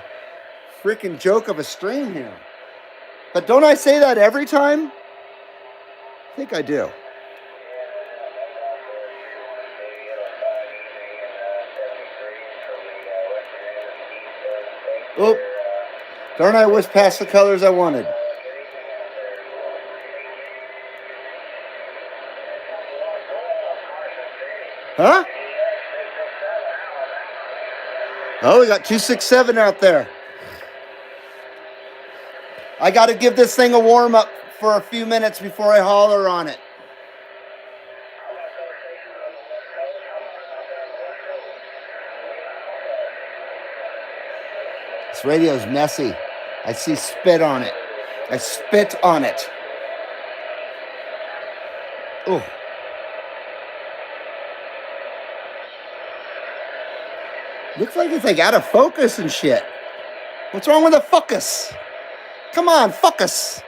freaking joke of a stream here. But don't I say that every time? I think I do. Darn, I was past the colors I wanted. Huh? Oh, we got 267 out there. I got to give this thing a warm up for a few minutes before I holler on it. This radio's messy. I see spit on it. I spit on it. Oh. Looks like it's like out of focus and shit. What's wrong with the focus? Come on, focus.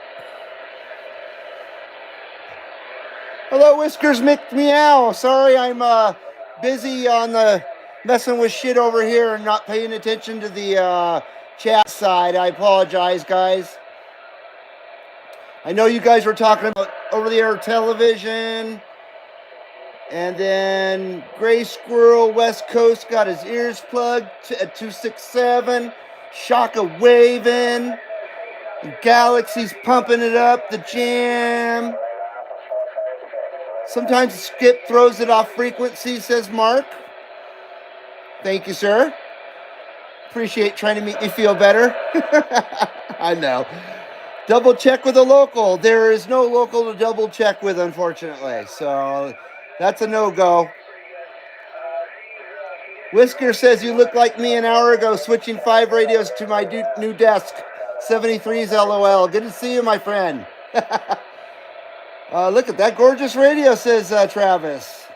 Hello, Whiskers McMeow. Sorry, I'm busy on the messing with shit over here and not paying attention to the chat side. I apologize, guys. I know you guys were talking about over-the-air television. And then Gray Squirrel West Coast got his ears plugged at 267. Shaka waving. Galaxy's pumping it up. The Jam. Sometimes Skip throws it off frequency, says Mark. Thank you, sir. Appreciate trying to make me feel better. I know. Double check with a local. There is no local to double check with, unfortunately. So that's a no-go. Whisker says you look like me an hour ago switching 5 radios to my new desk. 73's LOL. Good to see you, my friend. Look at that gorgeous radio, says Travis.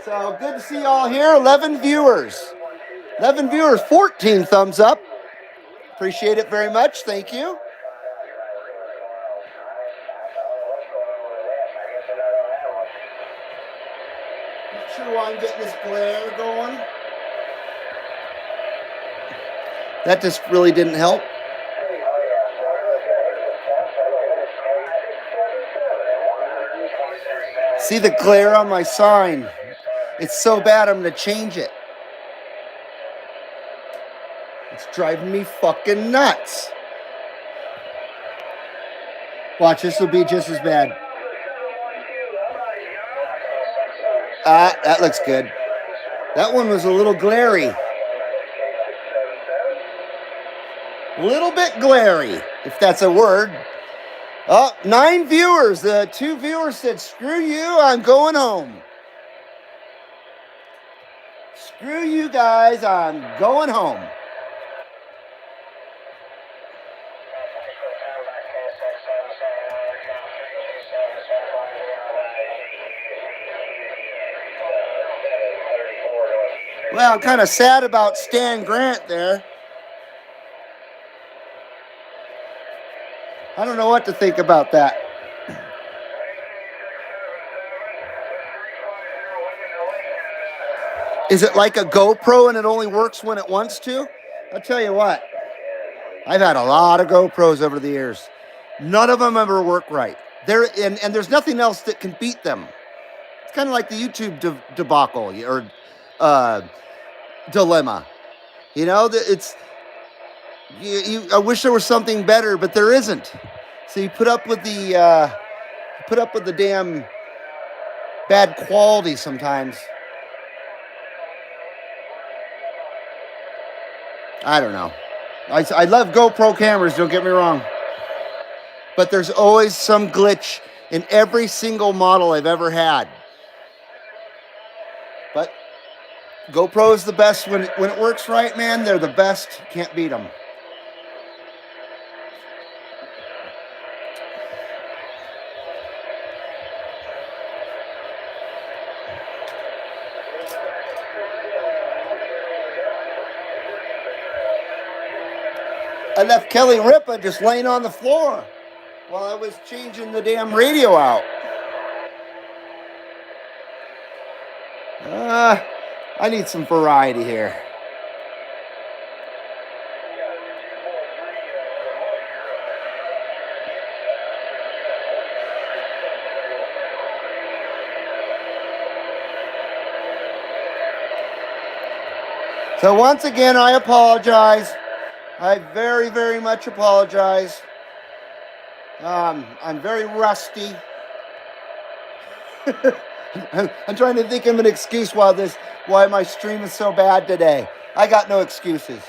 So good to see you all here. 11 viewers. 11 viewers, 14 thumbs up. Appreciate it very much. Thank you. Not sure why I'm getting this glare going. That just really didn't help. See the glare on my sign? It's so bad I'm going to change it. It's driving me fucking nuts. Watch, this will be just as bad. That looks good. That one was a little glary. A little bit glary, if that's a word. Oh, 9 viewers. The 2 viewers said, screw you, I'm going home. Screw you guys, I'm going home. Well, I'm kind of sad about Stan Grant there. I don't know what to think about that. Is it like a GoPro and it only works when it wants to? I'll tell you what. I've had a lot of GoPros over the years. None of them ever work right. And there's nothing else that can beat them. It's kind of like the YouTube debacle or dilemma. You know, it's I wish there was something better, but there isn't. So you put up with the damn bad quality sometimes. I don't know. I love GoPro cameras, don't get me wrong. But there's always some glitch in every single model I've ever had. But GoPro is the best when it works right, man. They're the best. Can't beat them. I left Kelly Ripa just laying on the floor while I was changing the damn radio out. I need some variety here. So once again, I apologize. I very, very much apologize. I'm very rusty. I'm trying to think of an excuse why my stream is so bad today. I got no excuses.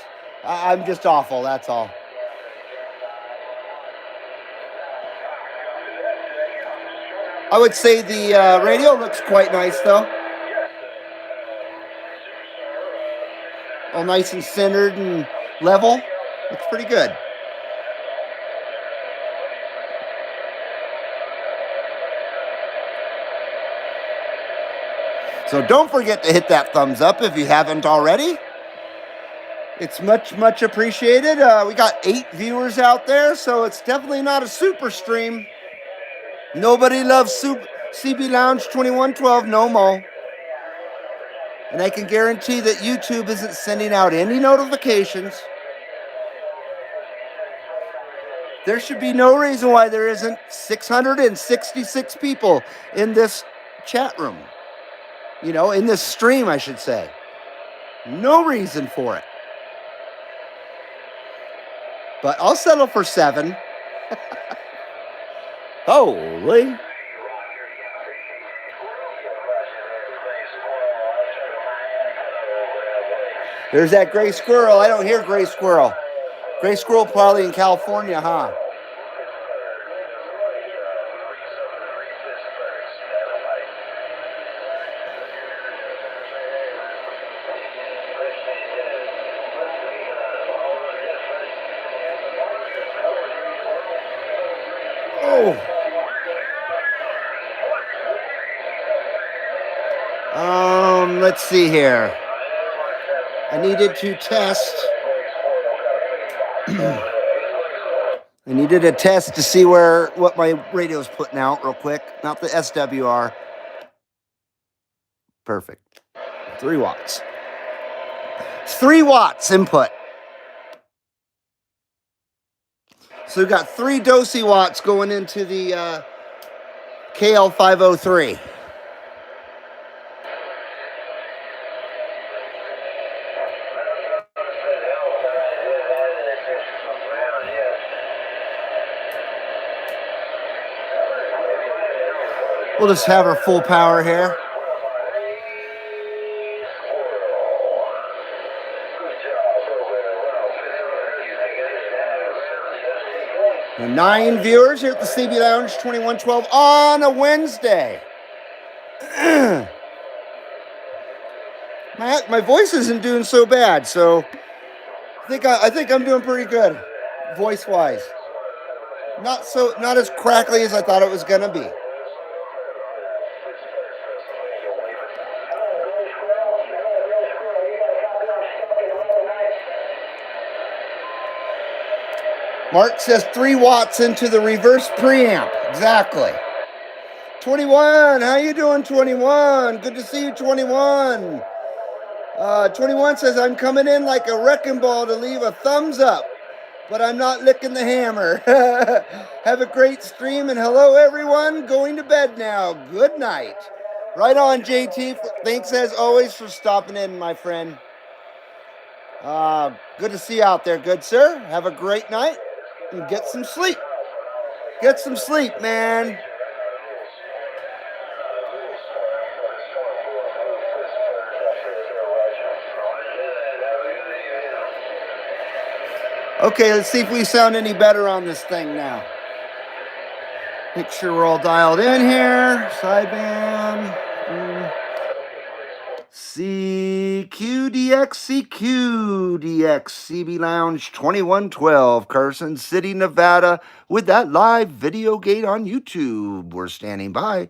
I'm just awful, that's all. I would say the radio looks quite nice, though. All nice and centered and level. Looks pretty good. So don't forget to hit that thumbs up if you haven't already. It's much, much appreciated. We got 8 viewers out there, so it's definitely not a super stream. Nobody loves CB Lounge 2112 no more. And I can guarantee that YouTube isn't sending out any notifications. There should be no reason why there isn't 666 people in this chat room. You know, in this stream, I should say. No reason for it. But I'll settle for 7. Holy. There's that gray squirrel. I don't hear gray squirrel. Gray squirrel probably in California, huh? Let's see here. I needed to test. I needed a test to see what my radio's putting out real quick. Not the SWR. Perfect. 3 watts. 3 watts input. So we've got 3 dosy watts going into the KL503. We'll just have her full power here. And 9 viewers here at the CB Lounge 2112 on a Wednesday. My voice isn't doing so bad, so I think I'm doing pretty good, voice-wise. Not as crackly as I thought it was gonna be. Mark says 3 watts into the reverse preamp. Exactly. 21, how you doing, 21? Good to see you, 21. 21 says, I'm coming in like a wrecking ball to leave a thumbs up, but I'm not licking the hammer. Have a great stream, and hello, everyone. Going to bed now. Good night. Right on, JT. Thanks, as always, for stopping in, my friend. Good to see you out there, good sir. Have a great night, and get some sleep. Get some sleep, man. Okay, let's see if we sound any better on this thing now. Make sure we're all dialed in here. Sideband. CQDX, CB Lounge 2112, Carson City, Nevada, with that live video gate on YouTube. We're standing by.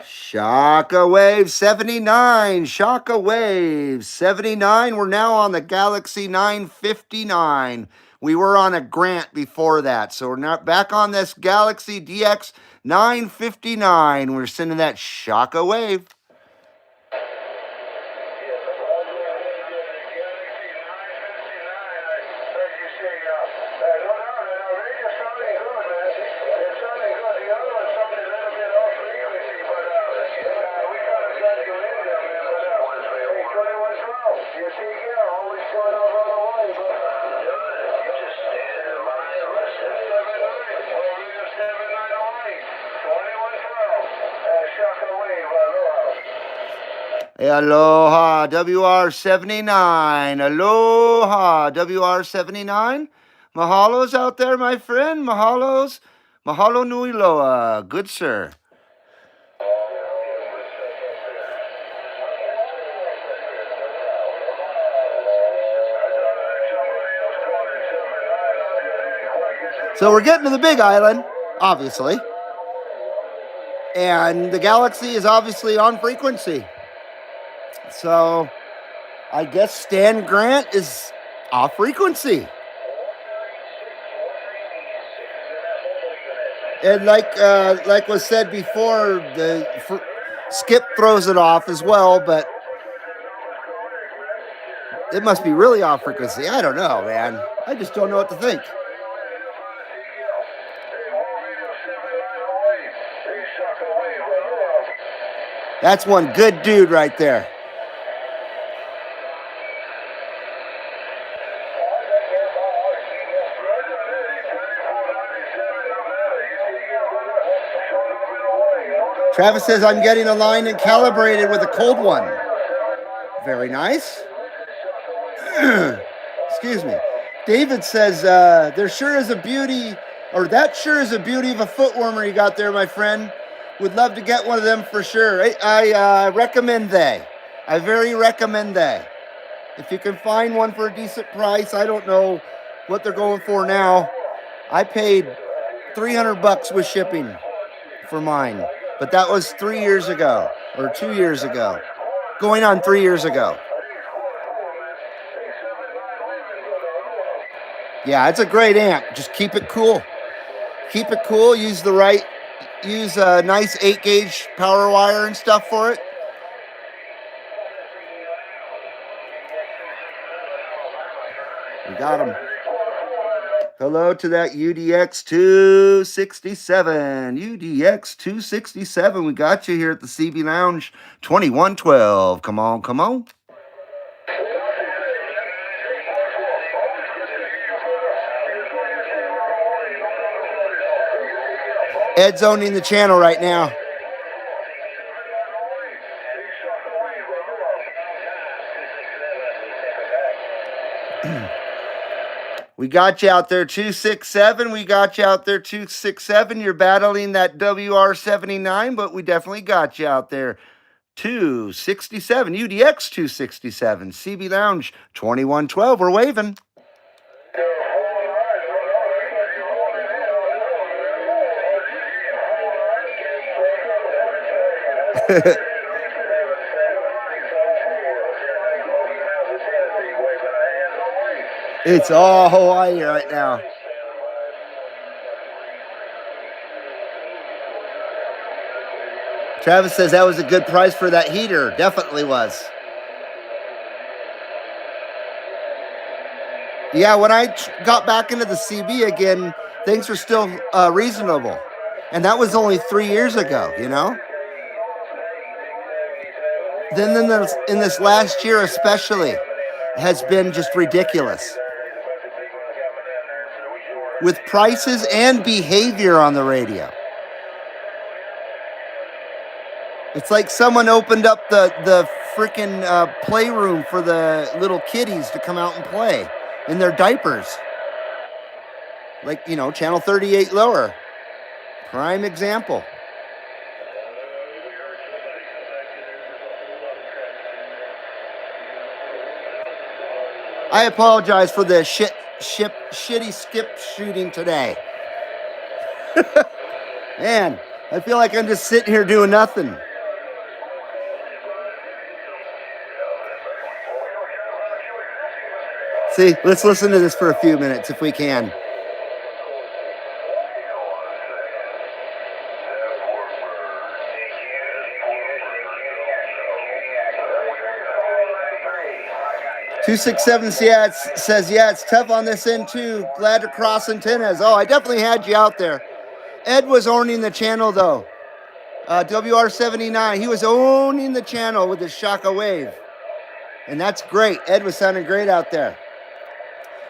Shockwave 79, Shockwave 79. We're now on the Galaxy 959. We were on a Grant before that, so we're not back on this Galaxy DX 959. We're sending that Shockwave. Aloha, WR79. Aloha, WR79. Mahalos out there, my friend. Mahalos. Mahalo nui loa. Good, sir. So we're getting to the Big Island, obviously. And the Galaxy is obviously on frequency. So I guess Stan Grant is off frequency. And like was said before, Skip throws it off as well, but it must be really off frequency. I don't know, man. I just don't know what to think. That's one good dude right there. Travis says, I'm getting aligned and calibrated with a cold one. Very nice. Excuse me. David says, there sure is a beauty, or that sure is a beauty of a foot warmer you got there, my friend. Would love to get one of them for sure. I recommend they. I very recommend they. If you can find one for a decent price, I don't know what they're going for now. I paid $300 with shipping for mine, but that was 3 years ago or 2 years ago, going on 3 years ago. Yeah, it's a great amp. Just keep it cool. Keep it cool. Use a nice 8-gauge power wire and stuff for it. We got him. Hello to that UDX 267. UDX 267. We got you here at the CB Lounge 2112. Come on, come on. Ed's owning the channel right now. We got you out there, 267. We got you out there, 267. You're battling that WR79, but we definitely got you out there. 267, UDX 267, CB Lounge 2112. We're waving. It's all Hawaii right now. Travis says that was a good price for that heater. Definitely was. Yeah, when I got back into the CB again, things were still reasonable. And that was only 3 years ago, you know? Then in this last year especially, has been just ridiculous. With prices and behavior on the radio. It's like someone opened up the freaking playroom for the little kiddies to come out and play in their diapers. Like, you know, channel 38 lower. Prime example. I apologize for the shitty skip shooting today. Man, I feel like I'm just sitting here doing nothing. See, let's listen to this for a few minutes if we can. $267 says, yeah, it's tough on this end too. Glad to cross antennas. Oh, I definitely had you out there. Ed was owning the channel though. WR79, he was owning the channel with his Shaka Wave. And that's great. Ed was sounding great out there.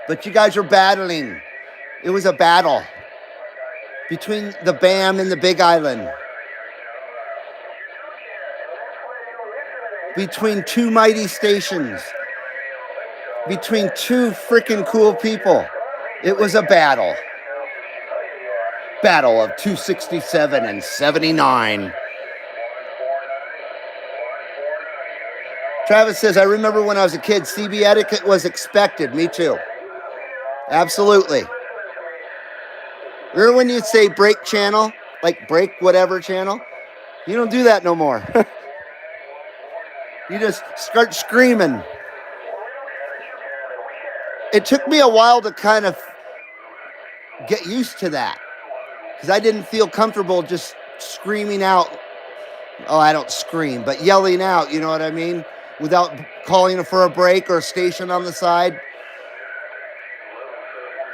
But you guys were battling. It was a battle between the BAM and the Big Island. between two mighty stations, between two freaking cool people. It was a battle. Battle of 267 and 79. Travis says, I remember when I was a kid, CB etiquette was expected. Me too. Absolutely. Remember when you'd say break channel? Like break whatever channel? You don't do that no more. You just start screaming. It took me a while to kind of get used to that, because I didn't feel comfortable just screaming out. Oh, I don't scream, but yelling out, you know what I mean? Without calling for a break or a station on the side.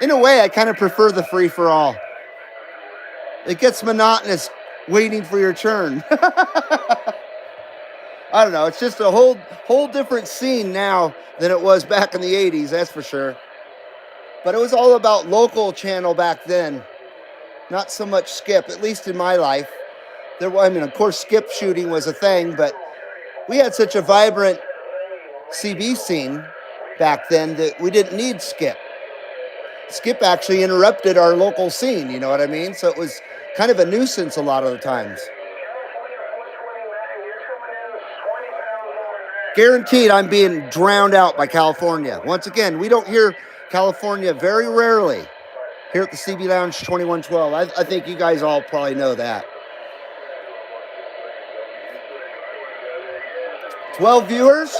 In a way, I kind of prefer the free-for-all. It gets monotonous waiting for your turn. I don't know. It's just a whole different scene now than it was back in the 80s, that's for sure. But it was all about local channel back then. Not so much skip, at least in my life. Of course, skip shooting was a thing, but we had such a vibrant CB scene back then that we didn't need skip. Skip actually interrupted our local scene, you know what I mean? So it was kind of a nuisance a lot of the times. Guaranteed I'm being drowned out by California. Once again, we don't hear California very rarely here at the CB Lounge 2112. I think you guys all probably know that. 12 viewers.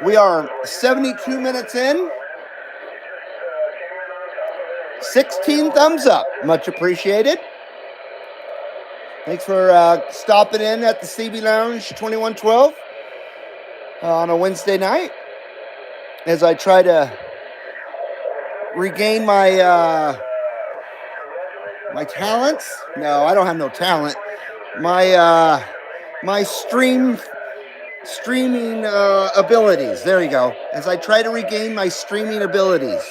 We are 72 minutes in. 16 thumbs up. Much appreciated. Thanks for stopping in at the CB Lounge 2112 on a Wednesday night as I try to regain my my talents. No, I don't have no talent. My streaming abilities. There you go. As I try to regain my streaming abilities.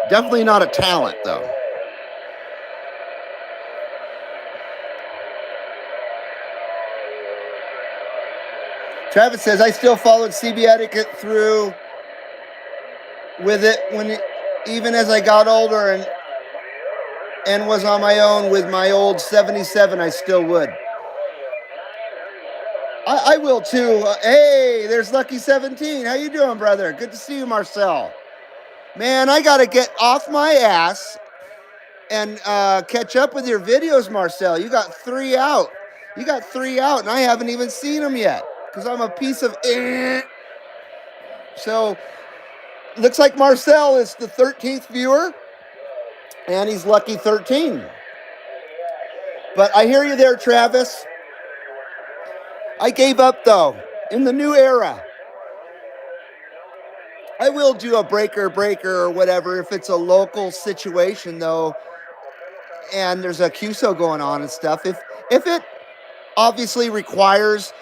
Definitely not a talent, though. Travis says, I still followed CB etiquette through with it even as I got older and was on my own with my old 77, I still would. I will too. Hey, there's Lucky 17. How you doing, brother? Good to see you, Marcel. Man, I got to get off my ass and catch up with your videos, Marcel. You got 3 out. You got 3 out, and I haven't even seen them yet because I'm a piece of So, looks like Marcel is the 13th viewer, and he's lucky 13. But I hear you there, Travis. I gave up, though, in the new era. I will do a breaker or whatever if it's a local situation, though, and there's a QSO going on and stuff. If it obviously requires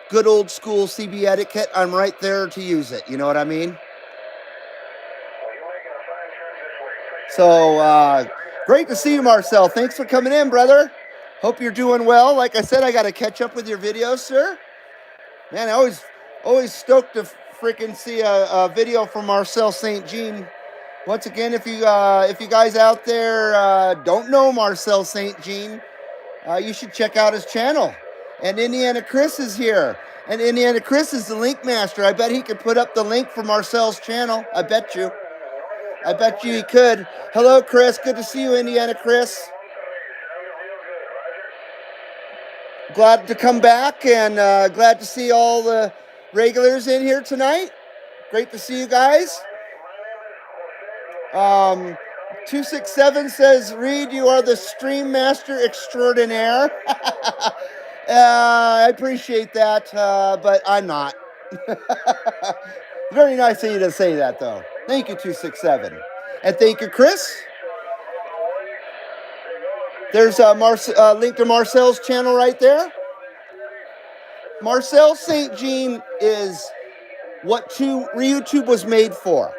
good old school CB etiquette, I'm right there to use it. You know what I mean? So, great to see you, Marcel. Thanks for coming in, brother. Hope you're doing well. Like I said, I got to catch up with your videos, sir. Man, I always stoked to freaking see a video from Marcel St. Jean. Once again, if you guys out there don't know Marcel St. Jean, you should check out his channel. And Indiana Chris is here. And Indiana Chris is the link master. I bet he could put up the link for Marcel's channel. I bet you he could. Hello, Chris. Good to see you, Indiana Chris. Glad to come back and glad to see all the regulars in here tonight. Great to see you guys. 267 says, Reed, you are the stream master extraordinaire. I appreciate that, but I'm not. Very nice of you to say that, though. Thank you, 267. And thank you, Chris. There's a link to Marcel's channel right there. Marcel St. Jean is what YouTube was made for.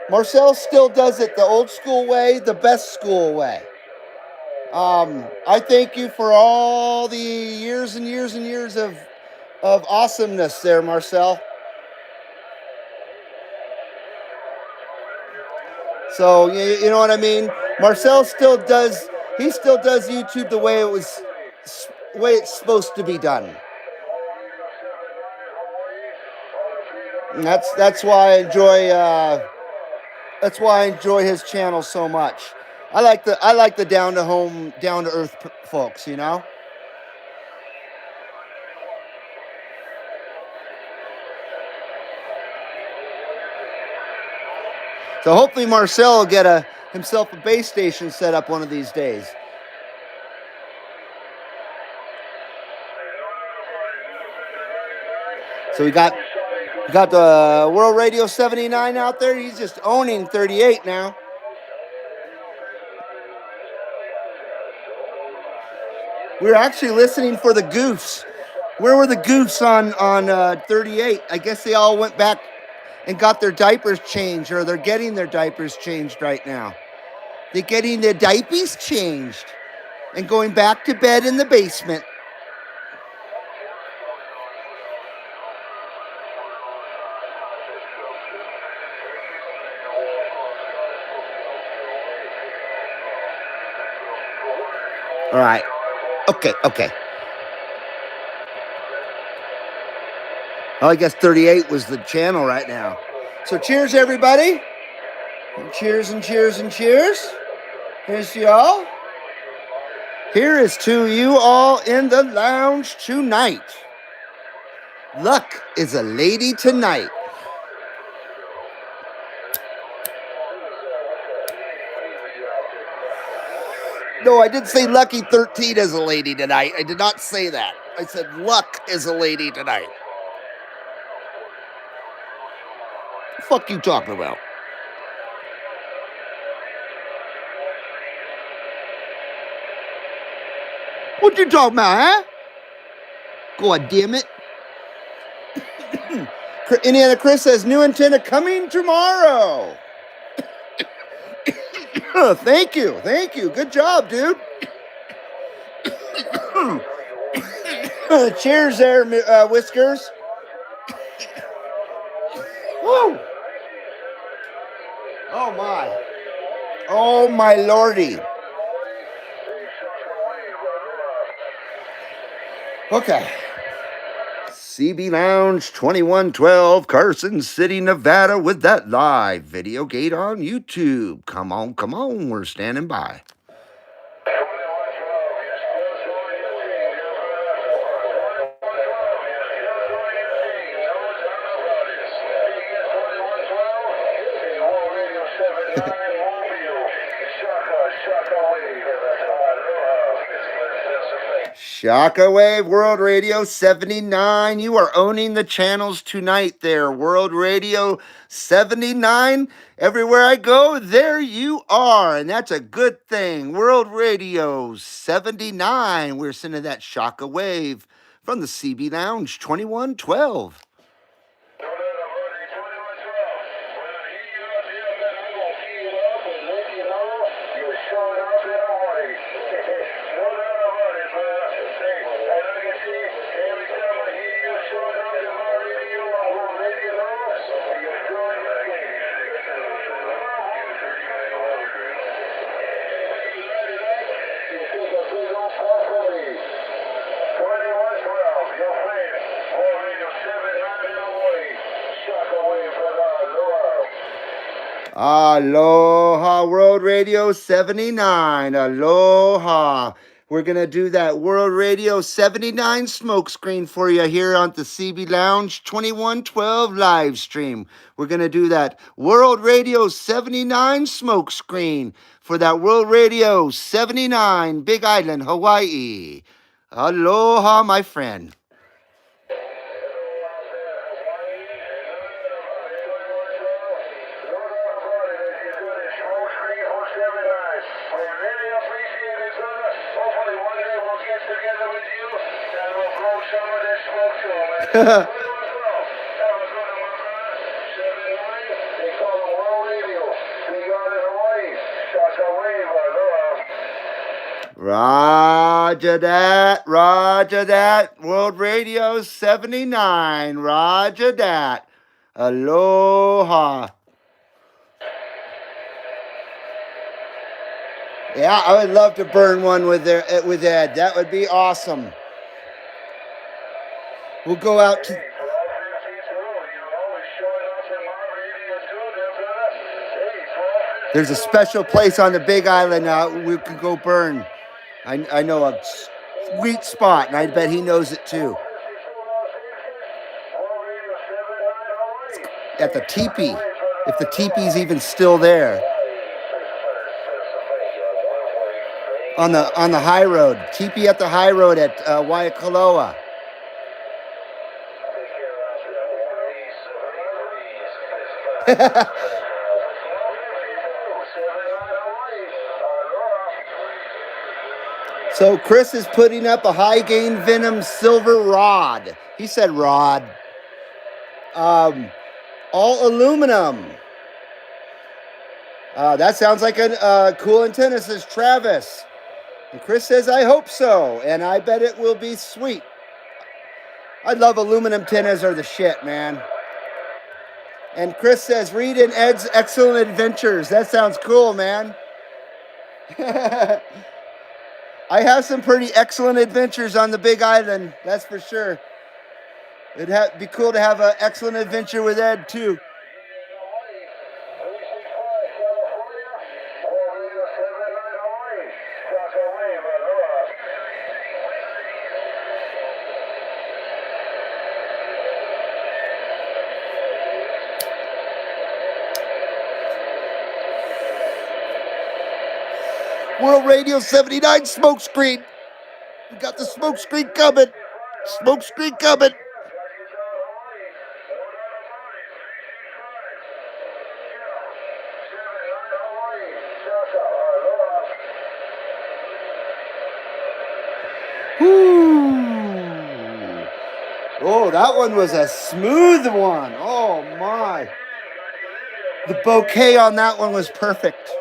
Marcel still does it the old school way, the best school way. I thank you for all the years and years and years of of awesomeness there, Marcel. So you know what I mean? Marcel still does YouTube the way it's supposed to be done. And that's why I enjoy his channel so much. I like the down to earth folks, you know. So hopefully Marcel will get himself a base station set up one of these days. So we got the World Radio 79 out there. He's just owning 38 now. We're actually listening for the goofs. Where were the goofs on 38? I guess they all went back and got their diapers changed, or they're getting their diapers changed right now. They're getting their diapers changed and going back to bed in the basement. All right. Okay. Well, I guess 38 was the channel right now. So cheers, everybody. Cheers and cheers and cheers. Here's to y'all. Here is to you all in the lounge tonight. Luck is a lady tonight. No, I did say Lucky 13 is a lady tonight. I did not say that. I said Luck is a lady tonight. What the fuck you talking about? What you talking about, huh? God damn it. Indiana Chris says, new antenna coming tomorrow. Thank you. Good job, dude. Cheers there, Whiskers. Woo. Oh my lordy. Okay. CB Lounge 2112, Carson City, Nevada, with that live video gate on YouTube. Come on, we're standing by. Shockwave World Radio 79. You are owning the channels tonight there. World Radio 79. Everywhere I go, there you are. And that's a good thing. World Radio 79. We're sending that Shockwave from the CB Lounge 2112. Aloha World Radio 79. Aloha. We're going to do that World Radio 79 smoke screen for you here on the CB Lounge 2112 live stream. We're going to do that World Radio 79 smoke screen for that World Radio 79 Big Island, Hawaii. Aloha, my friend. Roger that. Roger that. World Radio 79. Roger that. Aloha. Yeah, I would love to burn one with Ed. That would be awesome. We'll go out to. There's a special place on the Big Island we could go burn. I know a sweet spot, and I bet he knows it too. At the teepee, if the teepee's even still there. On the high road, teepee at the high road at Waikoloa. So Chris is putting up a high gain venom silver rod. He said rod. All aluminum. That sounds like a cool antenna, says Travis. And Chris says, I hope so. And I bet it will be sweet. I love aluminum antennas are the shit, man. And Chris says, read in Ed's Excellent Adventures. That sounds cool, man. I have some pretty excellent adventures on the Big Island. That's for sure. It'd be cool to have an excellent adventure with Ed, too. World Radio 79 smoke screen. We got the smoke screen coming. Smoke screen coming. Woo. Oh, that one was a smooth one. Oh, my. The bouquet on that one was perfect.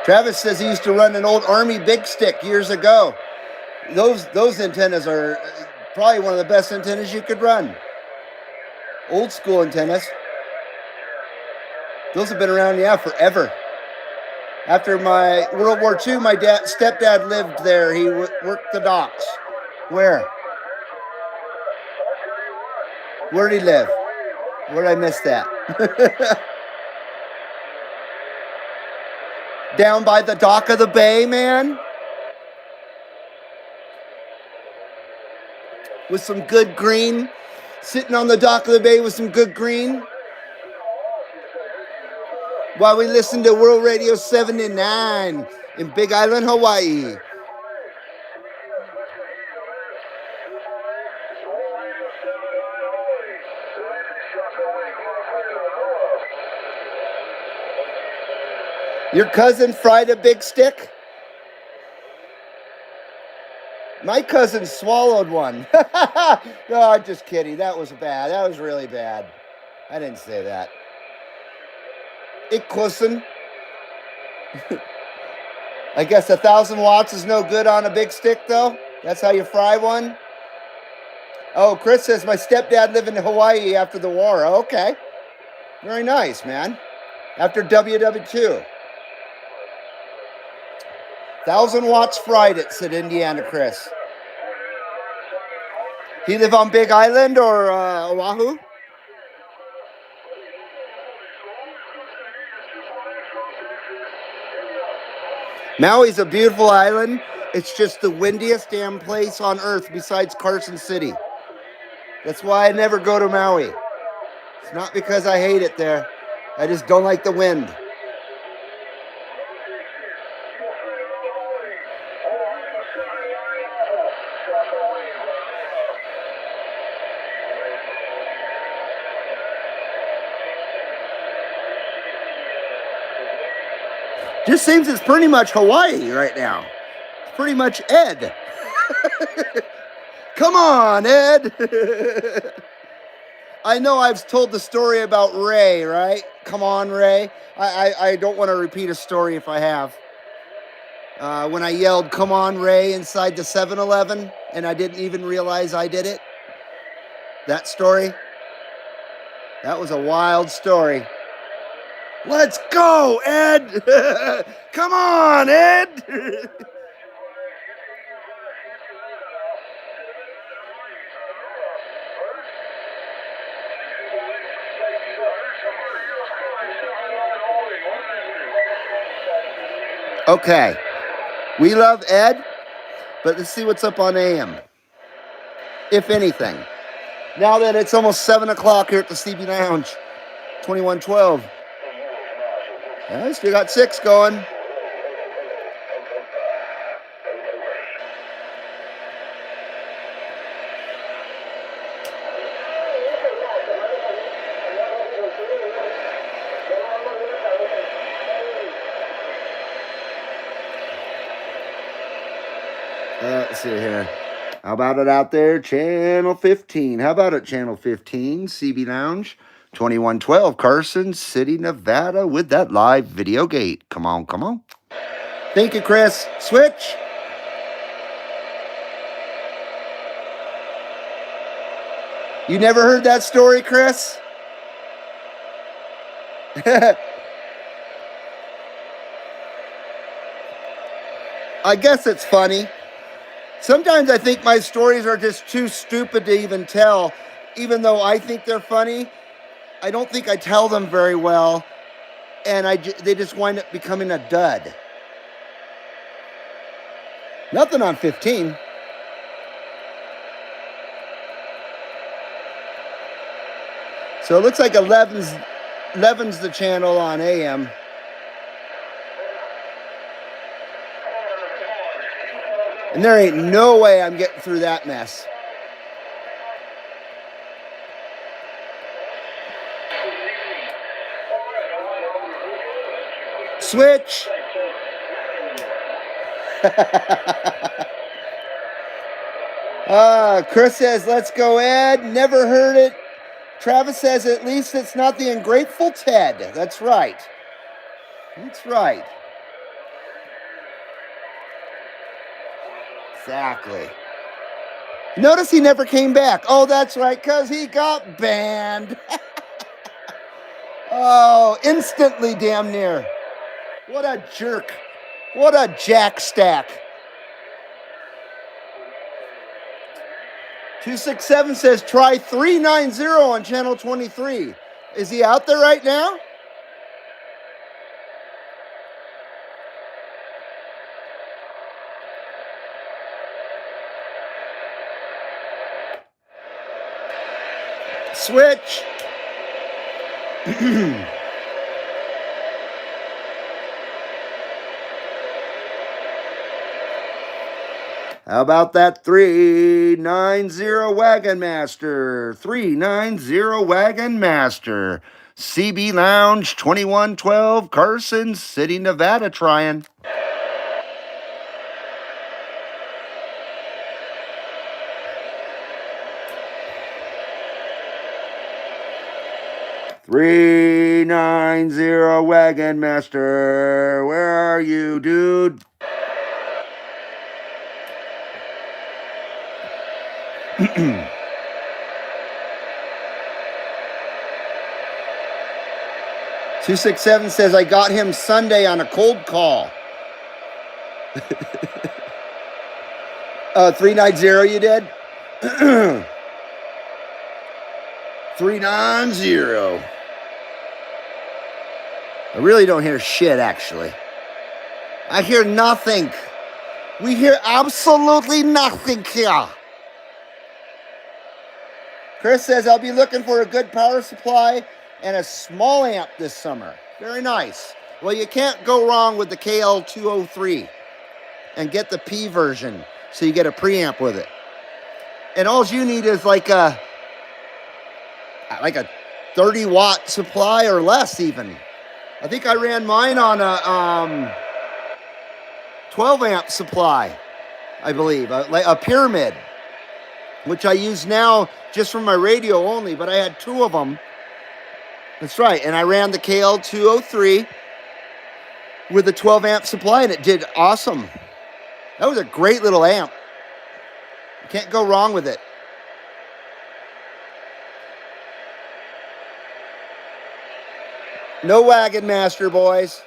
Travis says he used to run an old Army Big Stick years ago. Those antennas are probably one of the best antennas you could run. Old school antennas. Those have been around, forever. After my World War II, my stepdad lived there. He worked the docks. Where? Where did he live? Where did I miss that? Down by the dock of the bay, man. With some good green. Sitting on the dock of the bay with some good green. While we listen to World Radio 79 in Big Island, Hawaii. Your cousin fried a big stick? My cousin swallowed one. No, I'm just kidding. That was bad. That was really bad. I didn't say that. Ikussen. I guess 1,000 watts is no good on a big stick, though? That's how you fry one? Oh, Chris says my stepdad lived in Hawaii after the war. Okay. Very nice, man. After WW2. 1,000 watts fried it, said Indiana Chris. He live on Big Island or Oahu? Maui's a beautiful island. It's just the windiest damn place on earth besides Carson City. That's why I never go to Maui. It's not because I hate it there. I just don't like the wind. Just seems it's pretty much Hawaii right now. It's pretty much Ed. Come on, Ed. I know I've told the story about Ray, right? Come on, Ray. I don't want to repeat a story if I have. When I yelled, "Come on, Ray," inside the 7-Eleven, and I didn't even realize I did it. That story. That was a wild story. Let's go, Ed! Come on, Ed! Okay. We love Ed, but let's see what's up on AM. If anything. Now that it's almost 7 o'clock here at the CB Lounge, 2112. I still got 6 going. Let's see here. How about it out there? Channel 15. How about it, Channel 15? CB Lounge, 2112, Carson City, Nevada, with that live video gate. Come on, come on. Thank you, Chris. Switch. You never heard that story, Chris? I guess it's funny. Sometimes I think my stories are just too stupid to even tell. Even though I think they're funny, I don't think I tell them very well, and they just wind up becoming a dud. Nothing on 15. So it looks like 11's the channel on AM. And there ain't no way I'm getting through that mess. Switch. Chris says, let's go, Ed. Never heard it. Travis says, at least it's not the ungrateful Ted. That's right. That's right. Exactly. Notice he never came back. Oh, that's right, because he got banned. Oh, instantly damn near. What a jerk. What a jack stack. 267 says, try 390 on channel 23. Is he out there right now? Switch. How about that 390 Wagon Master? 390 Wagon Master. CB Lounge 2112, Carson City, Nevada, trying. $390 Wagon Master. Where are you, dude? $267 says, I got him Sunday on a cold call. 390 you did? 390. I really don't hear shit, actually. I hear nothing. We hear absolutely nothing here. Chris says, I'll be looking for a good power supply and a small amp this summer. Very nice. Well, you can't go wrong with the KL203 and get the P version so you get a preamp with it. And all you need is like a 30 watt supply or less even. I think I ran mine on a 12 amp supply, I believe, a pyramid, which I use now just from my radio only, but I had 2 of them. That's right. And I ran the KL203 with a 12 amp supply, and it did awesome. That was a great little amp. You can't go wrong with it. No Wagon Master, boys.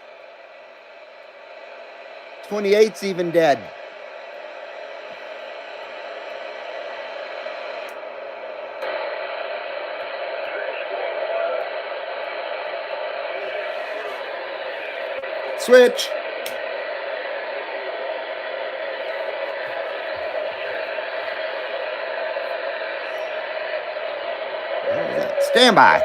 28's even dead. Switch. Stand by.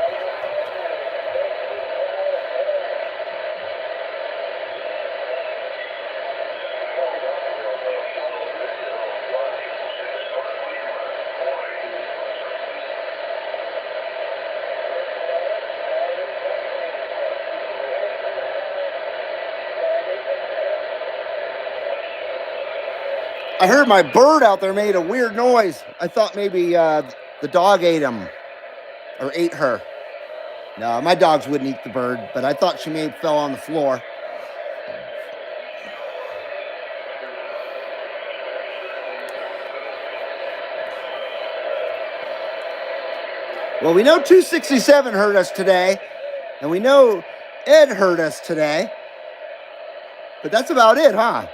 I heard my bird out there made a weird noise. I thought maybe the dog ate him or ate her. No, my dogs wouldn't eat the bird, but I thought she may have fell on the floor. Well, we know 267 heard us today, and we know Ed heard us today, but that's about it, huh?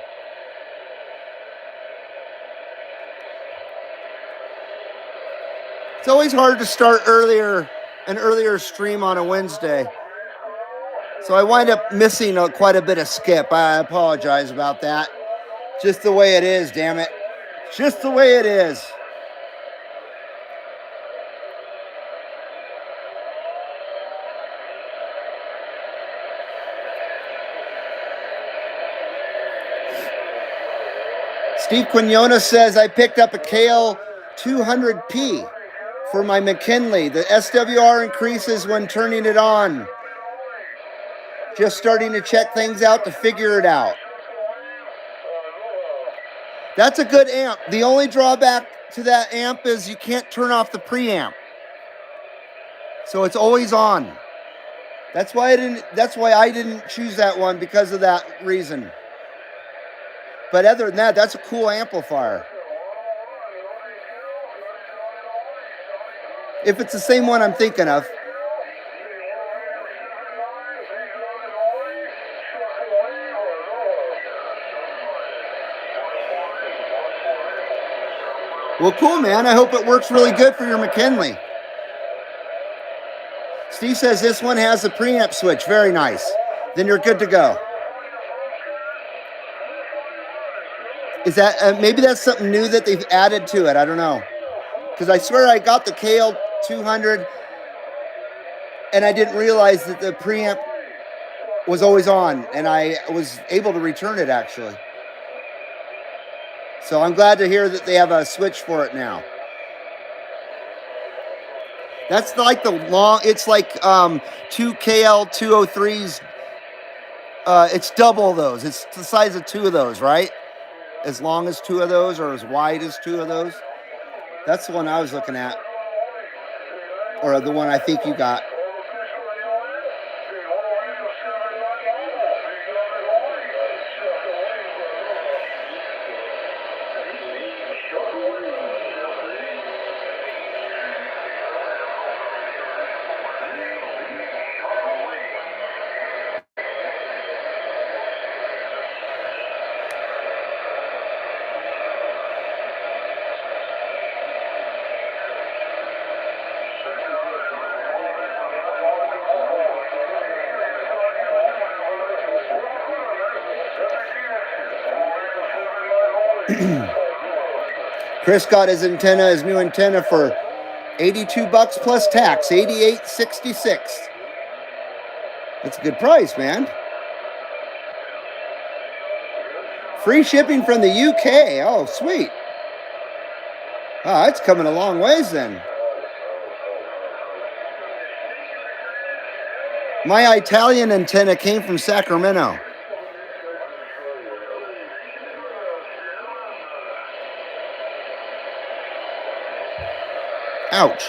It's always hard to start an earlier stream on a Wednesday. So I wind up missing quite a bit of skip. I apologize about that. Just the way it is, damn it. Just the way it is. Steve Quinones says, I picked up a KL 200P for my McKinley. The SWR increases when turning it on. Just starting to check things out to figure it out. That's a good amp. The only drawback to that amp is you can't turn off the preamp. So it's always on. That's why I didn't choose that one, because of that reason. But other than that, that's a cool amplifier. If it's the same one I'm thinking of. Well, cool, man. I hope it works really good for your McKinley. Steve says this one has a preamp switch. Very nice. Then you're good to go. Is that maybe that's something new that they've added to it? I don't know. Because I swear I got the KL 200 and I didn't realize that the preamp was always on, and I was able to return it actually. So I'm glad to hear that they have a switch for it now. That's like it's like 2 KL 203s. It's double those. It's the size of 2 of those, right? As long as 2 of those, or as wide as 2 of those. That's the one I was looking at. Or the one I think you got. Chris got his new antenna for $82 plus tax, $88.66. That's a good price, man. Free shipping from the UK. Oh, sweet. Oh, that's coming a long ways then. My Italian antenna came from Sacramento. Ouch.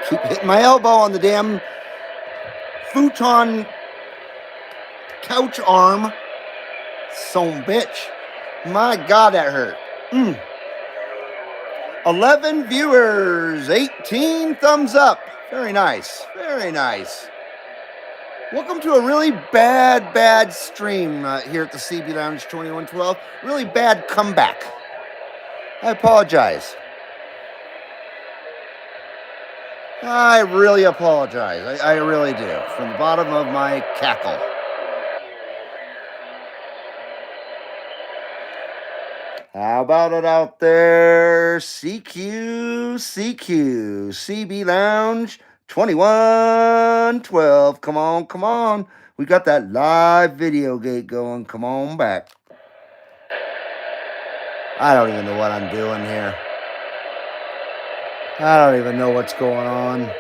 Keep hitting my elbow on the damn futon couch arm. Son bitch. My God, that hurt. 11 viewers, 18 thumbs up. Very nice. Very nice. Welcome to a really bad stream here at the CB Lounge 2112. Really bad comeback. I apologize. I really apologize. I really do. From the bottom of my cackle. How about it out there? CB Lounge 2112. Come on, come on. We got that live video gate going. Come on back. I don't even know what I'm doing here. I don't even know what's going on.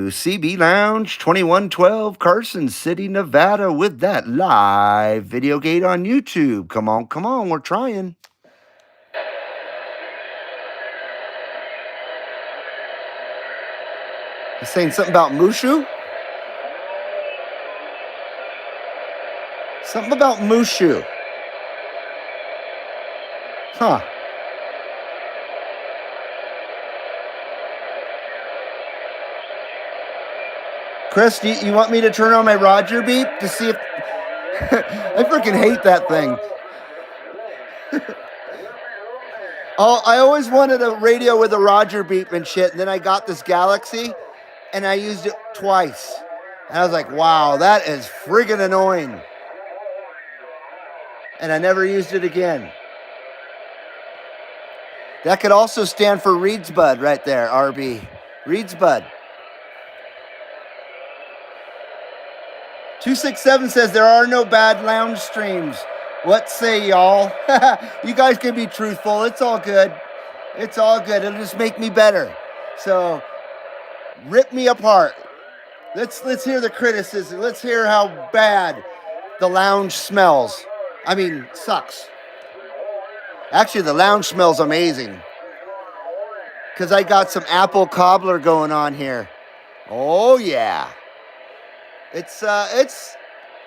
CB Lounge 2112, Carson City, Nevada, with that live video gate on YouTube. Come on, come on, we're trying. You saying something about Mushu? Something about Mushu. Huh. Chris, do you want me to turn on my Roger beep to see if... I freaking hate that thing. Oh, I always wanted a radio with a Roger beep and shit, and then I got this Galaxy, and I used it twice. And I was like, wow, that is friggin' annoying. And I never used it again. That could also stand for Reed's Bud right there, RB. Reed's Bud. 267 says there are no bad lounge streams. What say y'all? You guys can be truthful. It's all good. It's all good. It'll just make me better. So rip me apart. Let's hear the criticism. Let's hear how bad the lounge smells. I mean, sucks. Actually, the lounge smells amazing. Because I got some apple cobbler going on here. Oh, yeah. It's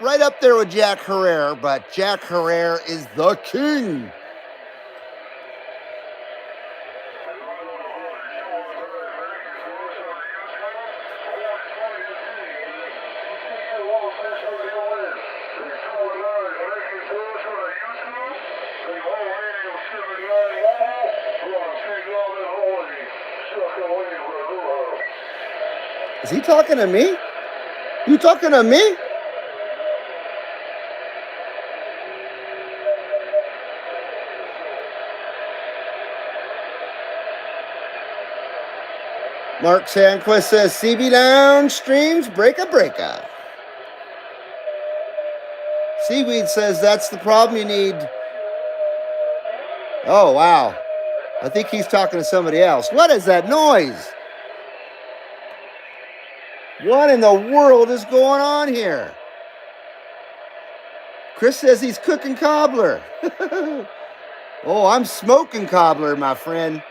right up there with Jack Herrera, but Jack Herrera is the king. Is he talking to me? You talking to me? Mark Sandquist says, CB Lounge streams, breaka. Seaweed says, that's the problem you need. Oh, wow. I think he's talking to somebody else. What is that noise? What in the world is going on here? Chris says he's cooking cobbler. Oh, I'm smoking cobbler, my friend.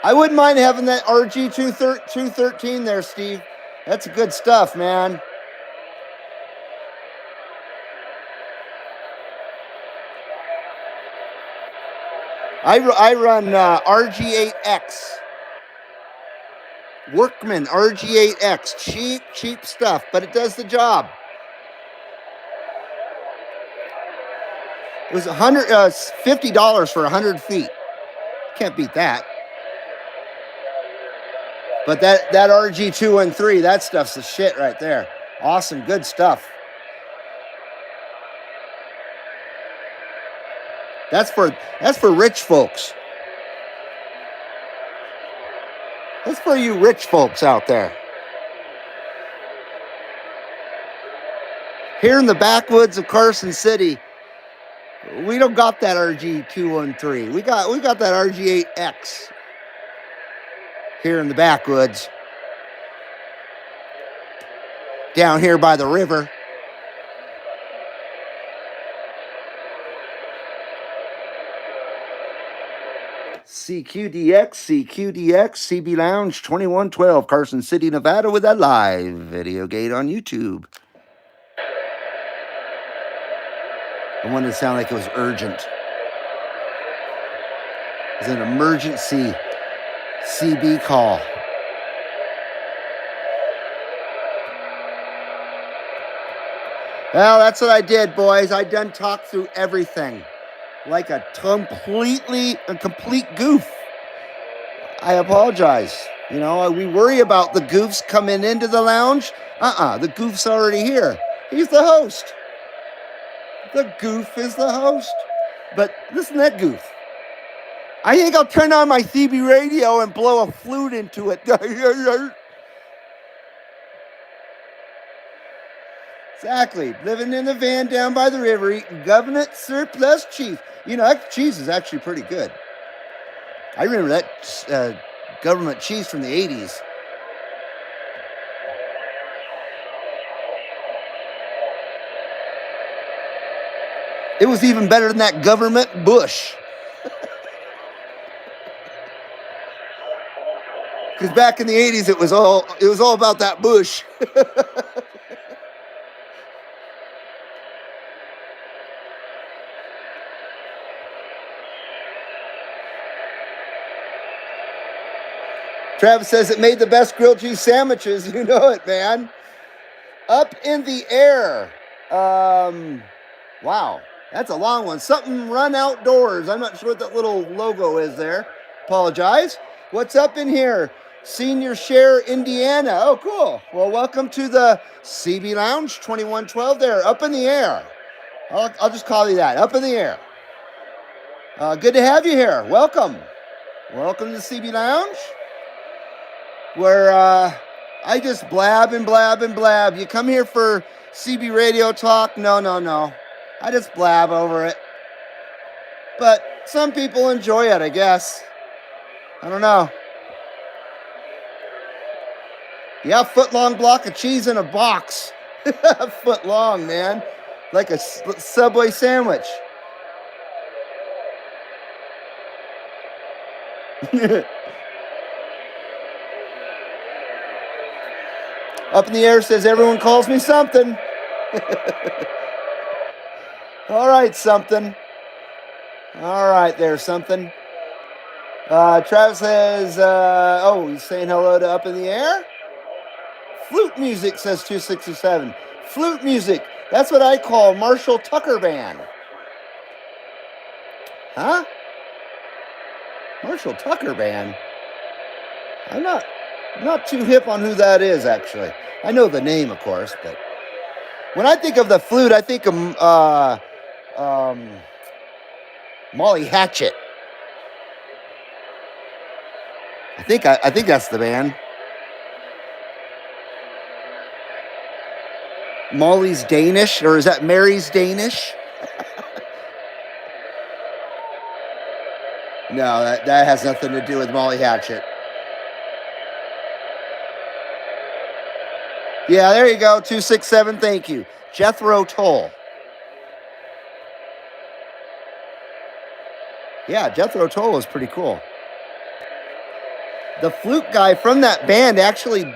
I wouldn't mind having that RG 213 there, Steve. That's good stuff, man. I run RG8X. Workman RG8X. Cheap stuff, but it does the job. It was $50 for 100 feet. Can't beat that. But that RG213, that stuff's the shit right there. Awesome, good stuff. That's for rich folks. This is for you rich folks out there. Here in the backwoods of Carson City, we don't got that RG213. We got that RG8X here in the backwoods. Down here by the river. CQDX, CB Lounge 2112, Carson City, Nevada, with that live video gate on YouTube. I wanted to sound like it was urgent. It was an emergency CB call. Well, that's what I did, boys. I done talked through everything. Like a complete goof. I apologize. You know, we worry about the goofs coming into the lounge. The goof's already here. He's the host. The goof is the host. But listen to that goof. I think I'll turn on my CB radio and blow a flute into it. Exactly. Living in a van down by the river, eating government surplus cheese. You know, that cheese is actually pretty good. I remember that government cheese from the 80s. It was even better than that government Bush. Because back in the 80s, it was all about that Bush. Travis says it made the best grilled cheese sandwiches. You know it, man. Up in the air. Wow. That's a long one. Something run outdoors. I'm not sure what that little logo is there. Apologize. What's up in here? Senior Share, Indiana. Oh, cool. Well, welcome to the CB Lounge 2112 there. Up in the air. I'll just call you that. Up in the air. Good to have you here. Welcome. Welcome to the CB Lounge, where I just blab and blab and blab. You come here for CB radio talk? No. I just blab over it. But some people enjoy it, I guess. I don't know. Yeah, foot-long block of cheese in a box. Foot long, man. Like a Subway sandwich. Up in the air says everyone calls me something. All right, something. All right, there's something. Travis says, he's saying hello to Up in the Air. Flute music, says 267. Flute music. That's what I call Marshall Tucker Band. Huh? Marshall Tucker Band? I'm not too hip on who that is, actually. I know the name, of course, but when I think of the flute, I think of Molly Hatchet. I think that's the band. Molly's Danish, or is that Mary's Danish? No, that has nothing to do with Molly Hatchet. Yeah, there you go, 267, thank you. Jethro Tull. Yeah, Jethro Tull is pretty cool. The flute guy from that band actually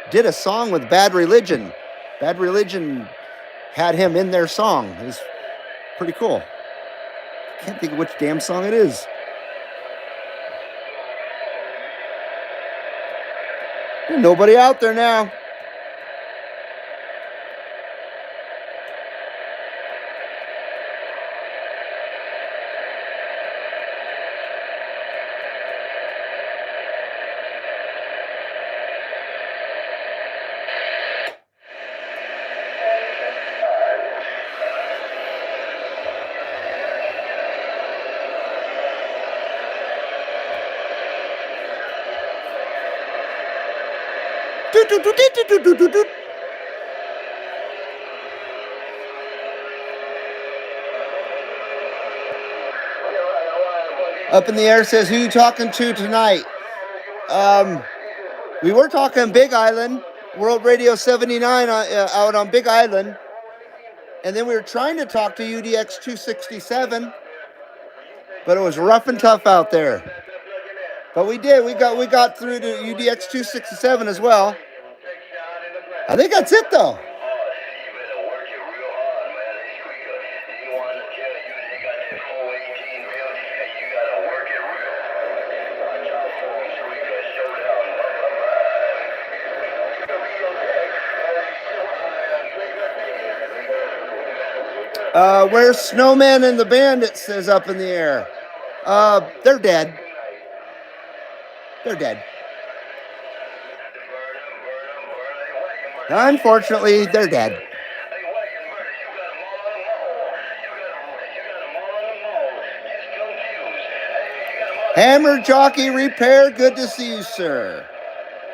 did a song with Bad Religion. Bad Religion had him in their song. It was pretty cool. I can't think of which damn song it is. There's nobody out there now. Doot, doot, doot, doot, doot, doot, doot, doot. Up in the air says, who you talking to tonight? We were talking Big Island, World Radio 79 out on Big Island. And then we were trying to talk to UDX 267, but it was rough and tough out there. But we did. We got through to UDX 267 as well. I think that's it though. Where's Snowman and the Bandit says up in the air. They're dead. They're dead. Unfortunately, they're dead. Hammer Jockey Repair, good to see you, sir.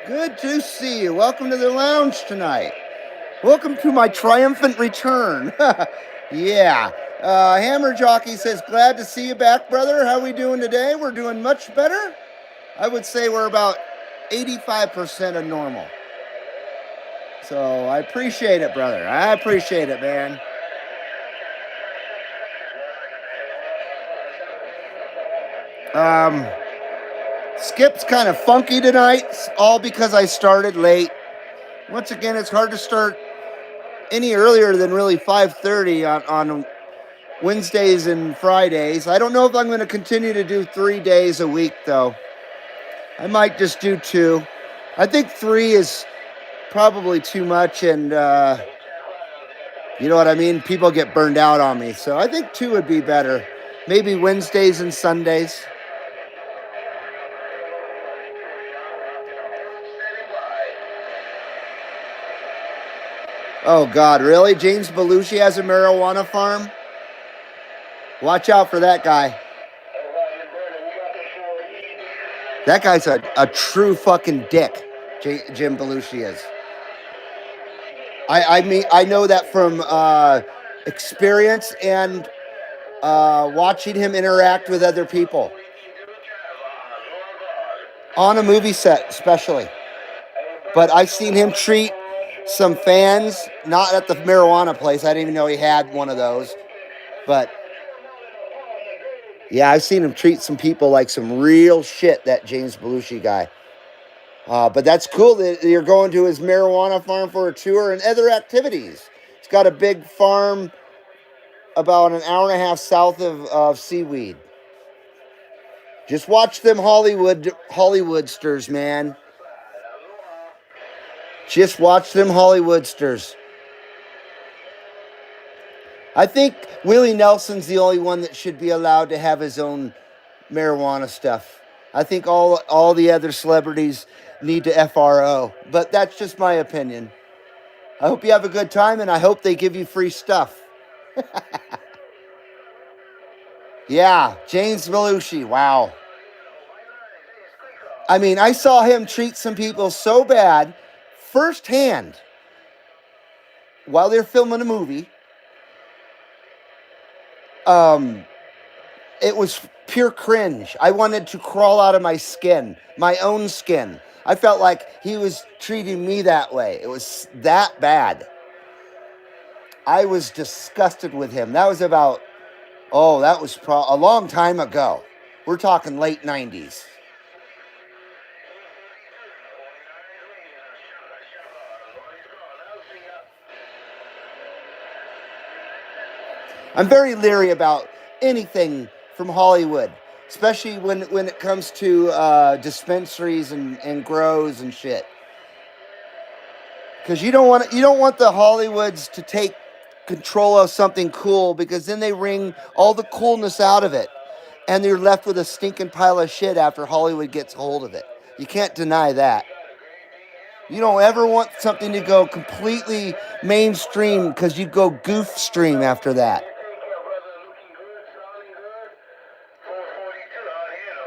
Good to see you. Welcome to the lounge tonight. Welcome to my triumphant return. Yeah. Hammer Jockey says, glad to see you back, brother. How we doing today? We're doing much better. I would say we're about 85% of normal. So I appreciate it, brother. I appreciate it, man. Skip's kind of funky tonight, all because I started late. Once again, it's hard to start any earlier than really 5:30 on Wednesdays and Fridays. I don't know if I'm going to continue to do 3 days a week, though. I might just do 2. I think 3 is probably too much, and you know what I mean? People get burned out on me. So I think 2 would be better. Maybe Wednesdays and Sundays. Oh, God, really? James Belushi has a marijuana farm? Watch out for that guy. That guy's a true fucking dick, Jim Belushi is. I mean, I know that from experience and watching him interact with other people. On a movie set, especially. But I've seen him treat some fans, not at the marijuana place. I didn't even know he had one of those. But yeah, I've seen him treat some people like some real shit, that James Belushi guy. But that's cool that you're going to his marijuana farm for a tour and other activities. He's got a big farm about an hour and a half south of Seaweed. Just watch them Hollywoodsters, man. Just watch them Hollywoodsters. I think Willie Nelson's the only one that should be allowed to have his own marijuana stuff. I think all the other celebrities need to FRO. But that's just my opinion. I hope you have a good time, and I hope they give you free stuff. Yeah, James Belushi, wow. I mean, I saw him treat some people so bad firsthand while they're filming a movie. It was pure cringe. I wanted to crawl out of my skin, my own skin. I felt like he was treating me that way. It was that bad. I was disgusted with him. That was about, that was a long time ago. We're talking late 90s. I'm very leery about anything from Hollywood, especially when it comes to dispensaries and grows and shit. Because you don't want the Hollywoods to take control of something cool, because then they wring all the coolness out of it, and you're left with a stinking pile of shit after Hollywood gets hold of it. You can't deny that. You don't ever want something to go completely mainstream, because you go goof stream after that.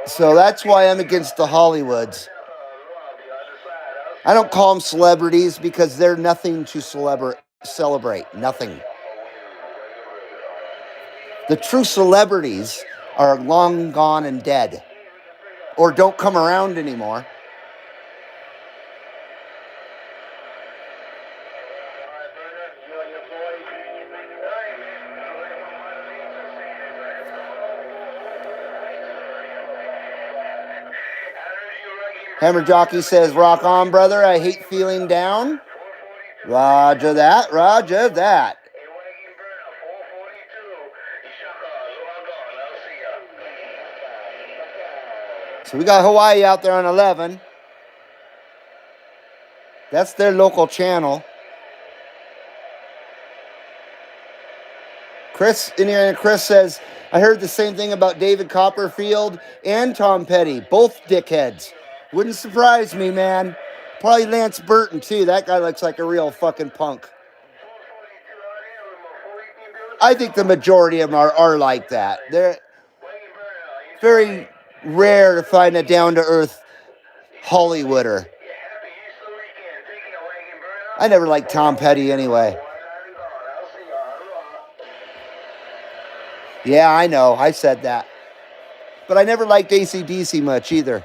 So that's why I'm against the Hollywoods. I don't call them celebrities because they're nothing to celebrate. Nothing. The true celebrities are long gone and dead, or don't come around anymore. Hammer Jockey says, rock on, brother. I hate feeling down. Roger that. Roger that. So we got Hawaii out there on 11. That's their local channel. Chris says, I heard the same thing about David Copperfield and Tom Petty. Both dickheads. Wouldn't surprise me, man. Probably Lance Burton, too. That guy looks like a real fucking punk. I think the majority of them are like that. They're very rare to find a down-to-earth Hollywooder. I never liked Tom Petty anyway. Yeah, I know. I said that. But I never liked AC/DC much either.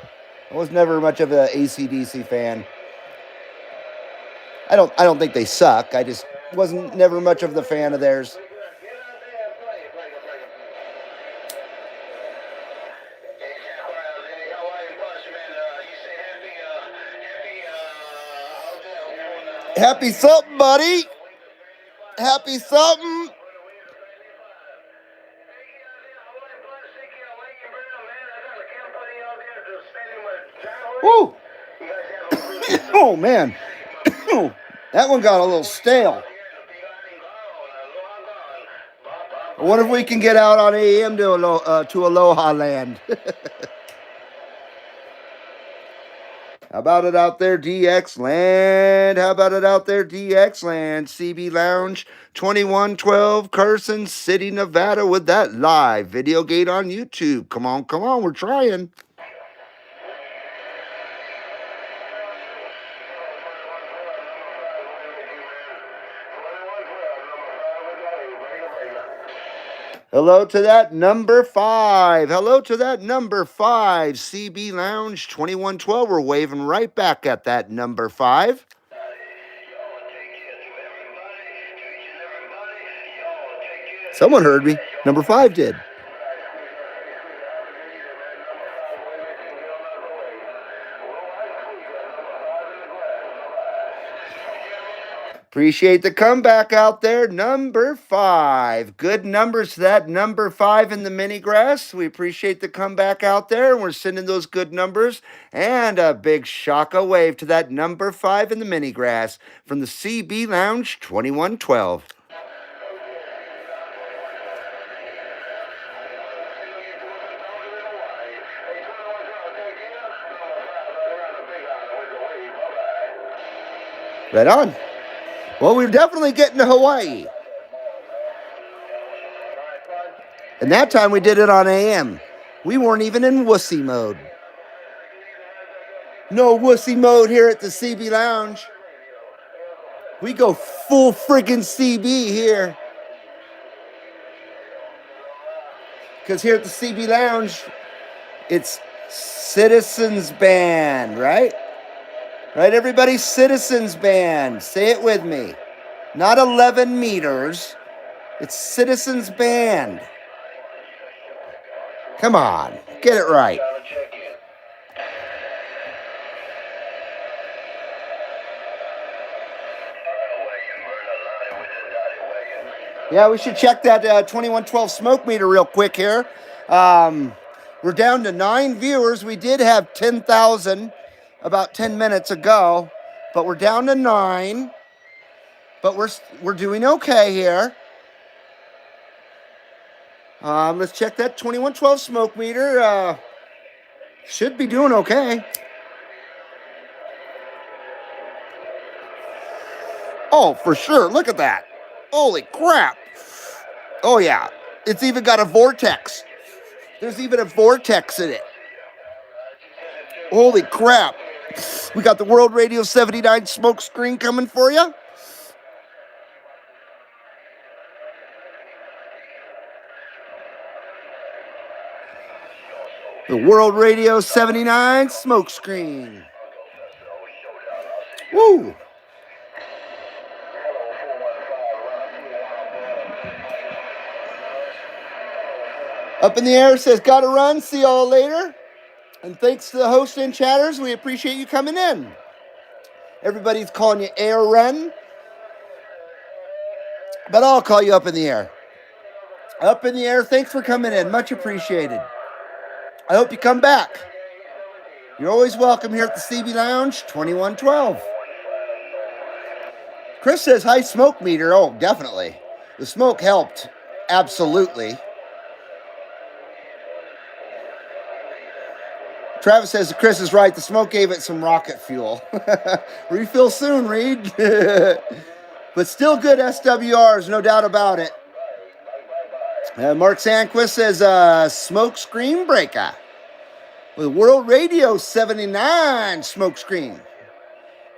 I was never much of an AC/DC fan. I don't think they suck. I just wasn't never much of the fan of theirs. Happy something, buddy. Happy something. Woo! Oh, man. That one got a little stale. I wonder if we can get out on AM to Aloha Land. How about it out there, DX Land? How about it out there, DX Land? CB Lounge 2112, Carson City, Nevada, with that live video gate on YouTube. Come on, we're trying. Hello to that number 5. Hello to that number 5. CB Lounge 2112. We're waving right back at that number 5. Someone heard me. Number 5 did. Appreciate the comeback out there. Number 5. Good numbers to that number 5 in the mini grass. We appreciate the comeback out there. And we're sending those good numbers. And a big shaka wave to that number 5 in the mini grass from the CB Lounge 2112. Right on. Well, we're definitely getting to Hawaii. And that time we did it on AM. We weren't even in wussy mode. No wussy mode here at the CB Lounge. We go full friggin' CB here. Because here at the CB Lounge, it's Citizens Band, right? Right, everybody? Citizens Band. Say it with me. Not 11 meters. It's Citizens Band. Come on. Get it right. Yeah, we should check that 2112 smoke meter real quick here. We're down to 9 viewers. We did have 10,000 about 10 minutes ago, but we're down to 9. But we're doing okay here. Let's check that 2112 smoke meter. Should be doing okay. Oh, for sure. Look at that. Holy crap. Oh, yeah. It's even got a vortex. There's even a vortex in it. Holy crap. We got the World Radio 79 smoke screen coming for you. The World Radio 79 smoke screen. Woo! Up in the air says, gotta run. See y'all later. And thanks to the host and chatters. We appreciate you coming in. Everybody's calling you Air Run. But I'll call you Up in the Air. Up in the Air, thanks for coming in. Much appreciated. I hope you come back. You're always welcome here at the CB Lounge, 2112. Chris says, high smoke meter. Oh, definitely. The smoke helped. Absolutely. Travis says, Chris is right. The smoke gave it some rocket fuel. Refill soon, Reed. But still good SWRs, no doubt about it. Mark Sandquist says, smoke screen breaker. With World Radio 79 smoke screen.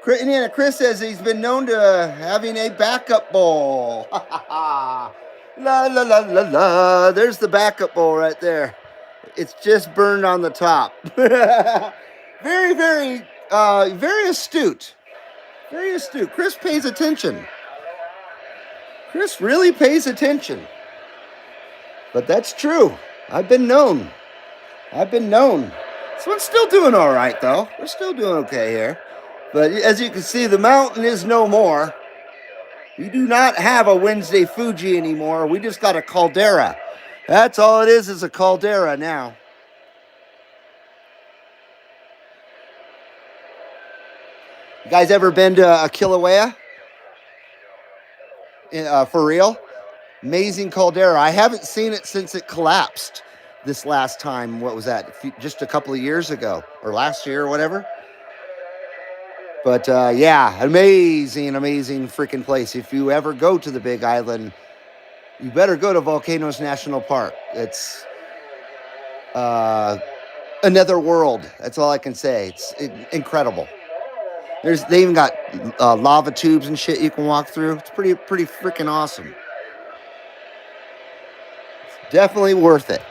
Indiana Chris says he's been known to having a backup bowl. La la la la la. There's the backup bowl right there. It's just burned on the top. Very, very astute. Very astute. Chris pays attention. Chris really pays attention. But that's true. I've been known. This one's still doing all right, though. We're still doing okay here. But as you can see, the mountain is no more. We do not have a Wednesday Fuji anymore. We just got a caldera. That's all it is a caldera now. You guys ever been to a Kilauea? For real? Amazing caldera. I haven't seen it since it collapsed this last time. What was that? Just a couple of years ago or last year or whatever. But yeah, amazing freaking place. If you ever go to the Big Island, you better go to Volcanoes National Park. It's another world. That's all I can say. It's incredible. They even got lava tubes and shit you can walk through. It's pretty freaking awesome. It's definitely worth it.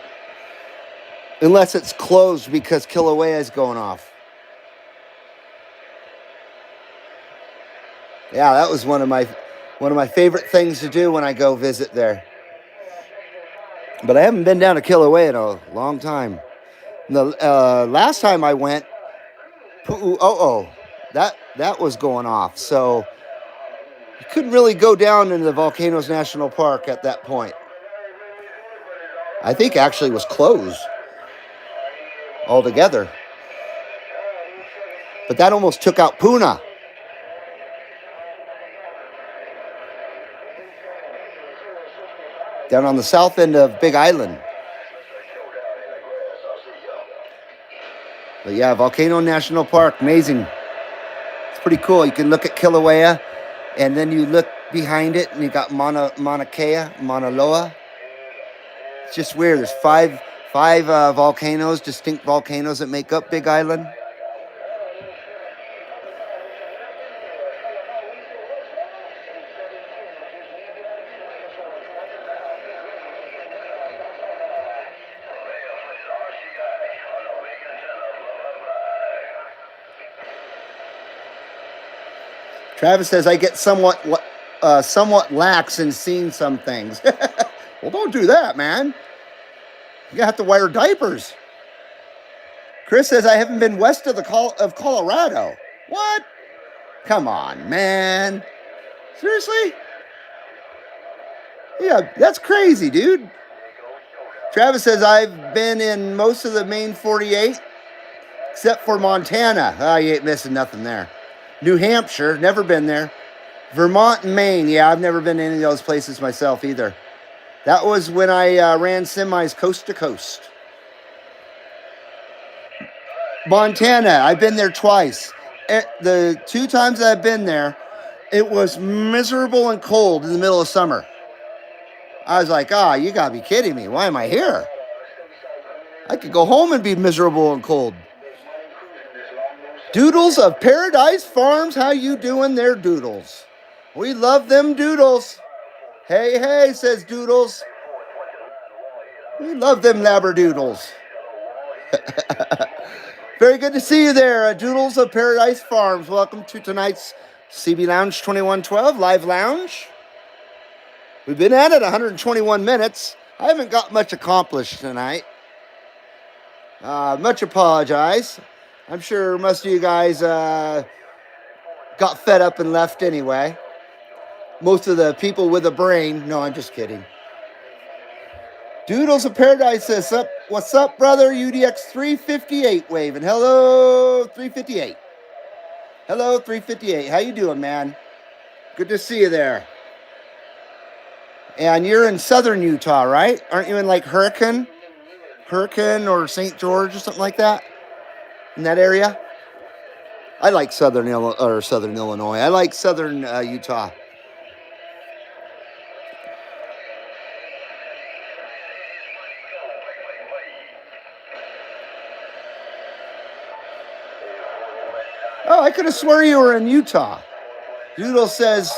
Unless it's closed because Kilauea is going off. Yeah, that was one of my favorite things to do when I go visit there. But I haven't been down to Kilauea in a long time. The last time I went, that was going off. So you couldn't really go down into the Volcanoes National Park at that point. I think actually it was closed altogether. But that almost took out Puna. Down on the south end of Big Island. But yeah, Volcano National Park, amazing. It's pretty cool. You can look at Kilauea, and then you look behind it, and you got Mauna Loa. It's just weird. There's five volcanoes, distinct volcanoes that make up Big Island. Travis says, I get somewhat lax in seeing some things. Well, don't do that, man. You have to wear diapers. Chris says, I haven't been west of Colorado. What? Come on, man. Seriously? Yeah, that's crazy, dude. Travis says, I've been in most of the main 48, except for Montana. Oh, you ain't missing nothing there. New Hampshire, never been there. Vermont and Maine, yeah, I've never been to any of those places myself either. That was when I ran semis coast to coast. Montana, I've been there twice. The 2 times I've been there, it was miserable and cold in the middle of summer. I was like, you gotta be kidding me. Why am I here? I could go home and be miserable and cold. Doodles of Paradise Farms, how you doing there, Doodles? We love them Doodles. Hey, hey, says Doodles. We love them Labradoodles. Very good to see you there, Doodles of Paradise Farms. Welcome to tonight's CB Lounge 2112 live lounge. We've been at it 121 minutes. I haven't got much accomplished tonight. Much apologize. I'm sure most of you guys got fed up and left anyway. Most of the people with a brain. No, I'm just kidding. Doodles of Paradise says, what's up, brother? UDX 358 waving. Hello, 358. Hello, 358. How you doing, man? Good to see you there. And you're in southern Utah, right? Aren't you in like Hurricane or St. George or something like that? In that area? I like southern Illinois. I like southern Utah. Oh, I could have swore you were in Utah. Doodle says,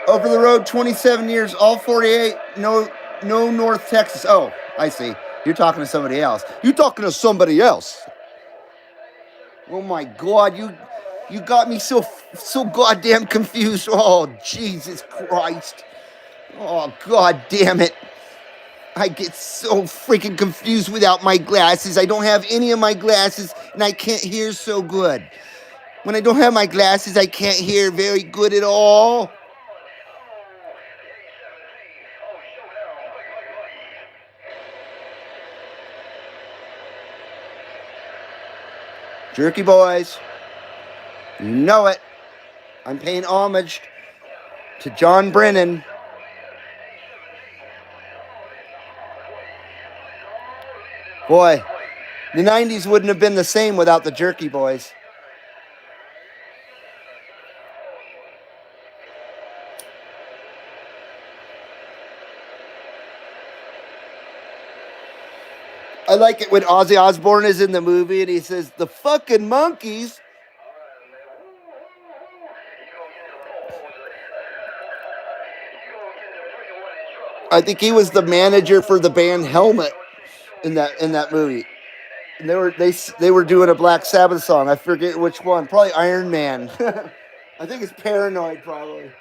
over the road 27 years, all 48, no North Texas. Oh, I see. You're talking to somebody else. You're talking to somebody else. Oh my God, you got me so goddamn confused. Oh, Jesus Christ. Oh, God damn it. I get so freaking confused without my glasses. I don't have any of my glasses, and I can't hear so good. When I don't have my glasses, I can't hear very good at all. Jerky boys, you know it. I'm paying homage to John Brennan. Boy, the 90s wouldn't have been the same without the Jerky boys. I like it when Ozzy Osbourne is in the movie and he says, the fucking monkeys. I think he was the manager for the band Helmet in that movie. And they were doing a Black Sabbath song. I forget which one. Probably Iron Man. I think it's Paranoid, probably.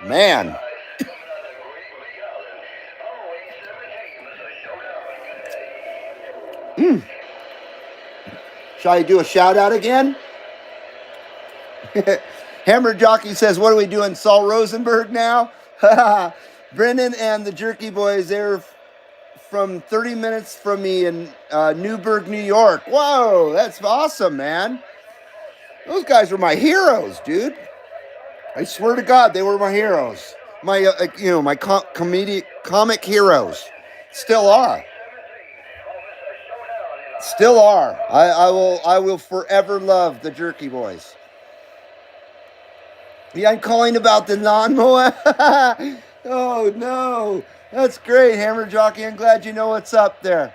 Man. Shall I do a shout out again? Hammer Jockey says, what are we doing? Saul Rosenberg now? Brennan and the Jerky Boys, they're from 30 minutes from me in Newburgh, New York. Whoa, that's awesome, man. Those guys were my heroes, dude. I swear to God, they were my heroes. My, my comic heroes. Still are. Still are. I will forever love the Jerky Boys. Yeah, I'm calling about the lawnmower. Oh no, that's great, Hammer Jockey. I'm glad you know what's up there.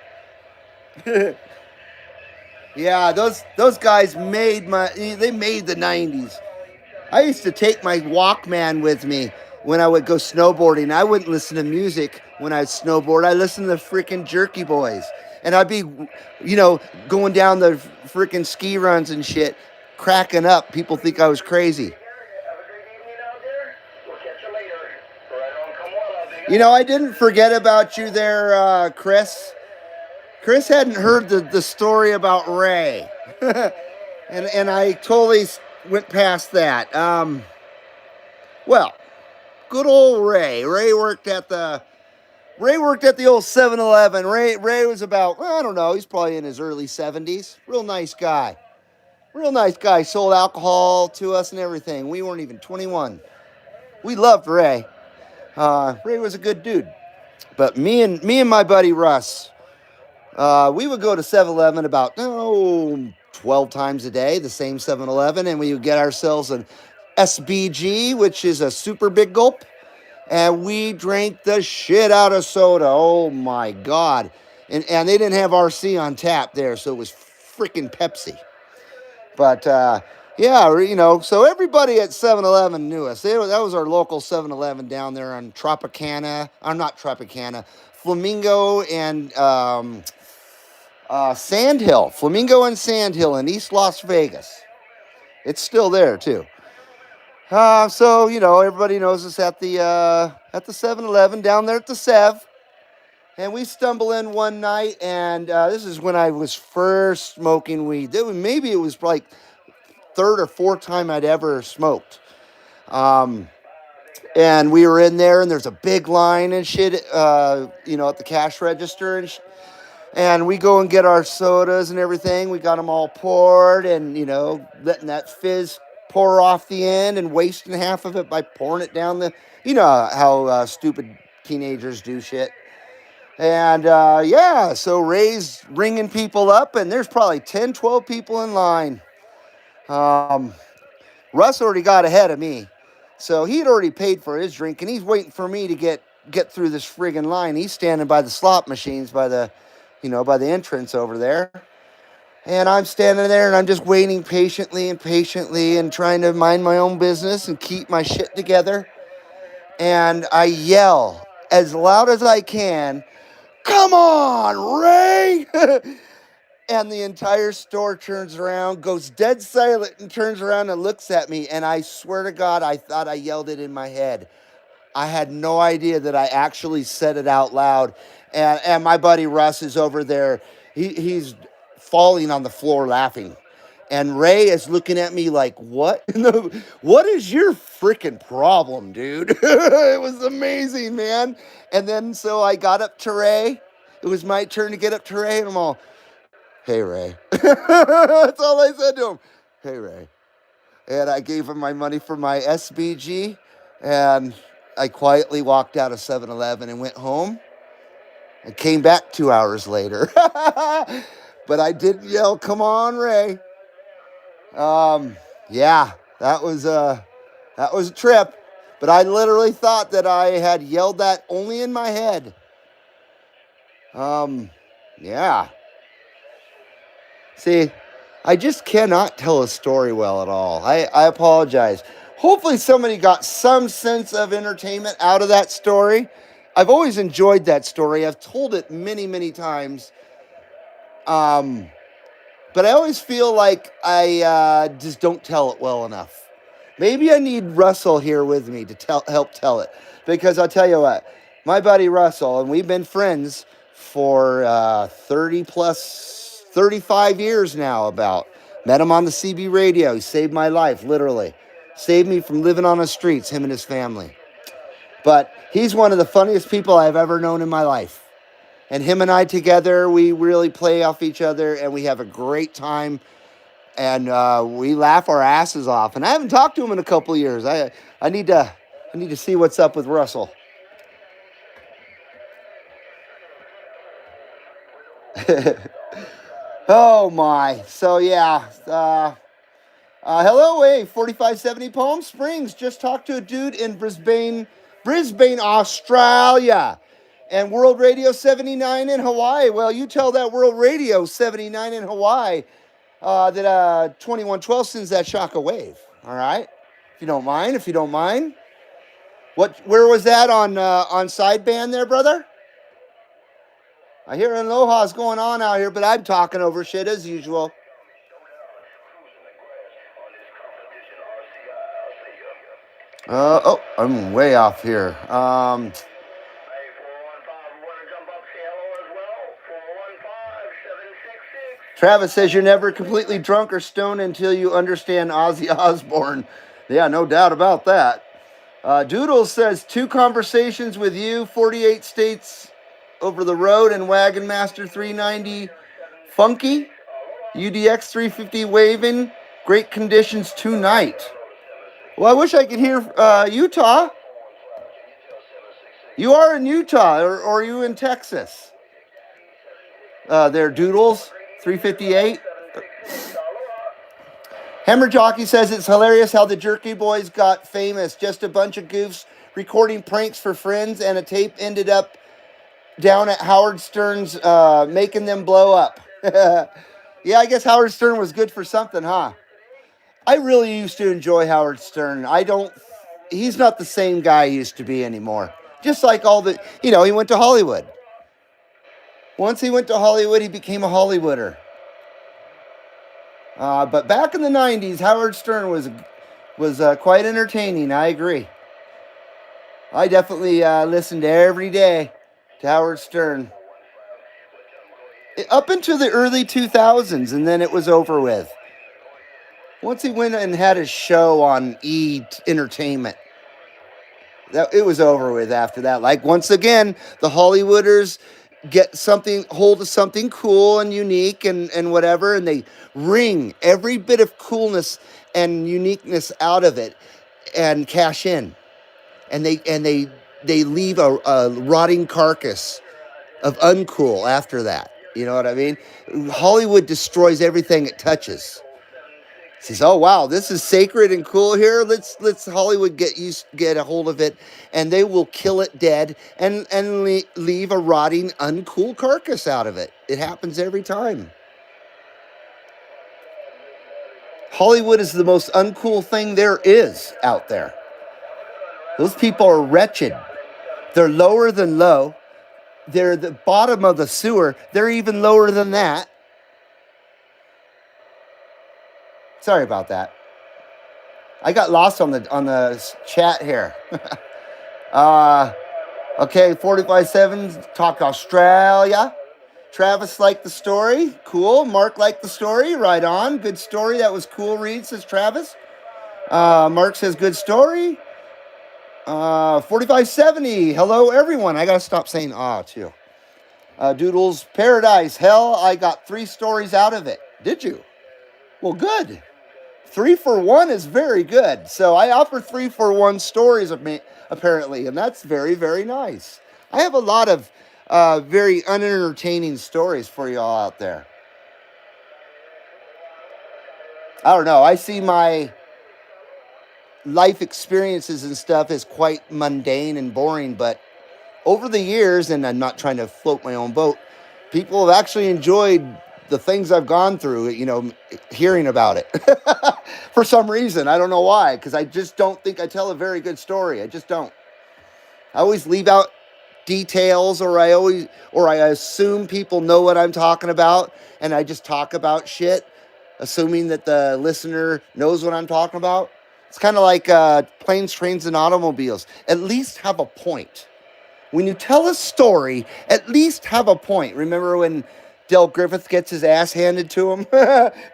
Yeah, those guys made the 90s. I used to take my Walkman with me when I would go snowboarding. I wouldn't listen to music when I'd snowboard. I listened to the freaking Jerky Boys. And I'd be, going down the freaking ski runs and shit, cracking up. People think I was crazy. I didn't forget about you there, Chris. Chris hadn't heard the story about Ray. and I totally went past that. Well, good old Ray. Ray worked at the old 7-Eleven. Ray was about, I don't know, he's probably in his early 70s. Real nice guy. Sold alcohol to us and everything. We weren't even 21. We loved Ray. Ray was a good dude. But me and my buddy Russ, we would go to 7-Eleven about 12 times a day, the same 7-Eleven, and we would get ourselves an SBG, which is a super big gulp, and we drank the shit out of soda. Oh my God. And they didn't have RC on tap there, so it was freaking Pepsi. But yeah, so everybody at 7-Eleven knew us. That was our local 7-Eleven down there on Tropicana. I'm not Tropicana, Flamingo and Sandhill. Flamingo and Sandhill in East Las Vegas. It's still there too. So everybody knows us at the 7-Eleven down there at the Sev. And we stumble in one night, and this is when I was first smoking weed. Maybe it was like third or fourth time I'd ever smoked. And we were in there, and there's a big line and shit, at the cash register. And we go and get our sodas and everything. We got them all poured and, letting that fizz pour off the end and wasting half of it by pouring it down the, how stupid teenagers do shit. And, so Ray's ringing people up, and there's probably 10, 12 people in line. Russ already got ahead of me. So he'd already paid for his drink, and he's waiting for me to get through this friggin' line. He's standing by the slot machines by the entrance over there. And I'm standing there, and I'm just waiting patiently and trying to mind my own business and keep my shit together. And I yell as loud as I can, "Come on, Ray!" And the entire store turns around, goes dead silent, and turns around and looks at me. And I swear to God, I thought I yelled it in my head. I had no idea that I actually said it out loud. And my buddy Russ is over there. He's falling on the floor laughing. And Ray is looking at me like, what? What is your freaking problem, dude? It was amazing, man. And then so I got up to Ray. It was my turn to get up to Ray, and I'm all, "Hey, Ray." That's all I said to him. "Hey, Ray." And I gave him my money for my SBG, and I quietly walked out of 7-Eleven and went home. I came back 2 hours later. But I didn't yell, "Come on, Ray." Yeah, that was a trip. But I literally thought that I had yelled that only in my head. Yeah. See, I just cannot tell a story well at all. I apologize. Hopefully somebody got some sense of entertainment out of that story. I've always enjoyed that story. I've told it many, many times. But I always feel like I just don't tell it well enough. Maybe I need Russell here with me to help tell it. Because I'll tell you what, my buddy Russell, and we've been friends for 35 years now about. Met him on the CB radio. He saved my life, literally. Saved me from living on the streets, him and his family. But he's one of the funniest people I've ever known in my life. And him and I together, we really play off each other, and we have a great time. And we laugh our asses off. And I haven't talked to him in a couple of years. I need to see what's up with Russell. Oh my. So yeah. Hello, 4570 Palm Springs. Just talked to a dude in Brisbane, Australia. And World Radio 79 in Hawaii. Well, you tell that World Radio 79 in Hawaii that 2112 sends that Shaka wave. All right? If you don't mind. Where was that on sideband there, brother? I hear an aloha's going on out here, but I'm talking over shit as usual. I'm way off here. Travis says you're never completely drunk or stoned until you understand Ozzy Osbourne. Yeah, no doubt about that. Doodles says 2 conversations with you, 48 states over the road, and Wagon Master 390 funky, UDX 350 waving, great conditions tonight. Well, I wish I could hear Utah. You are in Utah, or are you in Texas? There, Doodles 358. Hammer Jockey says it's hilarious how the Jerky Boys got famous. Just a bunch of goofs recording pranks for friends, and a tape ended up down at Howard Stern's, making them blow up. Yeah, I guess Howard Stern was good for something, huh? I really used to enjoy Howard Stern. He's not the same guy he used to be anymore. Just like he went to Hollywood. Once he went to Hollywood, he became a Hollywooder. But back in the 90s, Howard Stern was quite entertaining. I agree. I definitely listened every day to Howard Stern. Up into the early 2000s, and then it was over with. Once he went and had his show on Entertainment, it was over with after that. Like, once again, the Hollywooders hold of something cool and unique and whatever, and they wring every bit of coolness and uniqueness out of it and cash in. And they leave a rotting carcass of uncool after that. You know what I mean? Hollywood destroys everything it touches. Says, "Oh wow, this is sacred and cool here. Let's Hollywood get a hold of it, and they will kill it dead and leave a rotting, uncool carcass out of it. It happens every time. Hollywood is the most uncool thing there is out there. Those people are wretched. They're lower than low. They're the bottom of the sewer. They're even lower than that." Sorry about that. I got lost on the chat here. Okay, 45-7, talk Australia. Travis liked the story. Cool. Mark liked the story. Right on. Good story. That was cool read, says Travis. Mark says good story. 4570. Hello, everyone. I got to stop saying too. Doodles Paradise. Hell, I got 3 stories out of it. Did you? Well, good. 3 for 1 is very good. So I offer 3 for 1 stories of me, apparently, and that's very, very nice. I have a lot of very unentertaining stories for y'all out there. I don't know. I see my life experiences and stuff as quite mundane and boring, but over the years, and I'm not trying to float my own boat, people have actually enjoyed the things I've gone through, hearing about it. For some reason. I don't know why, because I just don't think I tell a very good story. I just don't. I always leave out details, or I assume people know what I'm talking about, and I just talk about shit, assuming that the listener knows what I'm talking about. It's kind of like planes, trains, and automobiles. At least have a point. When you tell a story, at least have a point. Remember when Del Griffith gets his ass handed to him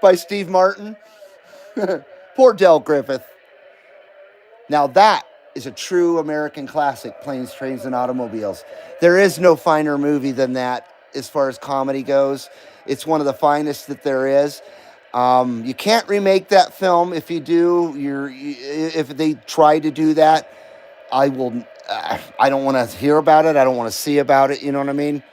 by Steve Martin? Poor Del Griffith. Now that is a true American classic, Planes, Trains, and Automobiles. There is no finer movie than that as far as comedy goes. It's one of the finest that there is. You can't remake that film. If you do, if they try to do that, I don't want to hear about it. I don't want to see about it. You know what I mean?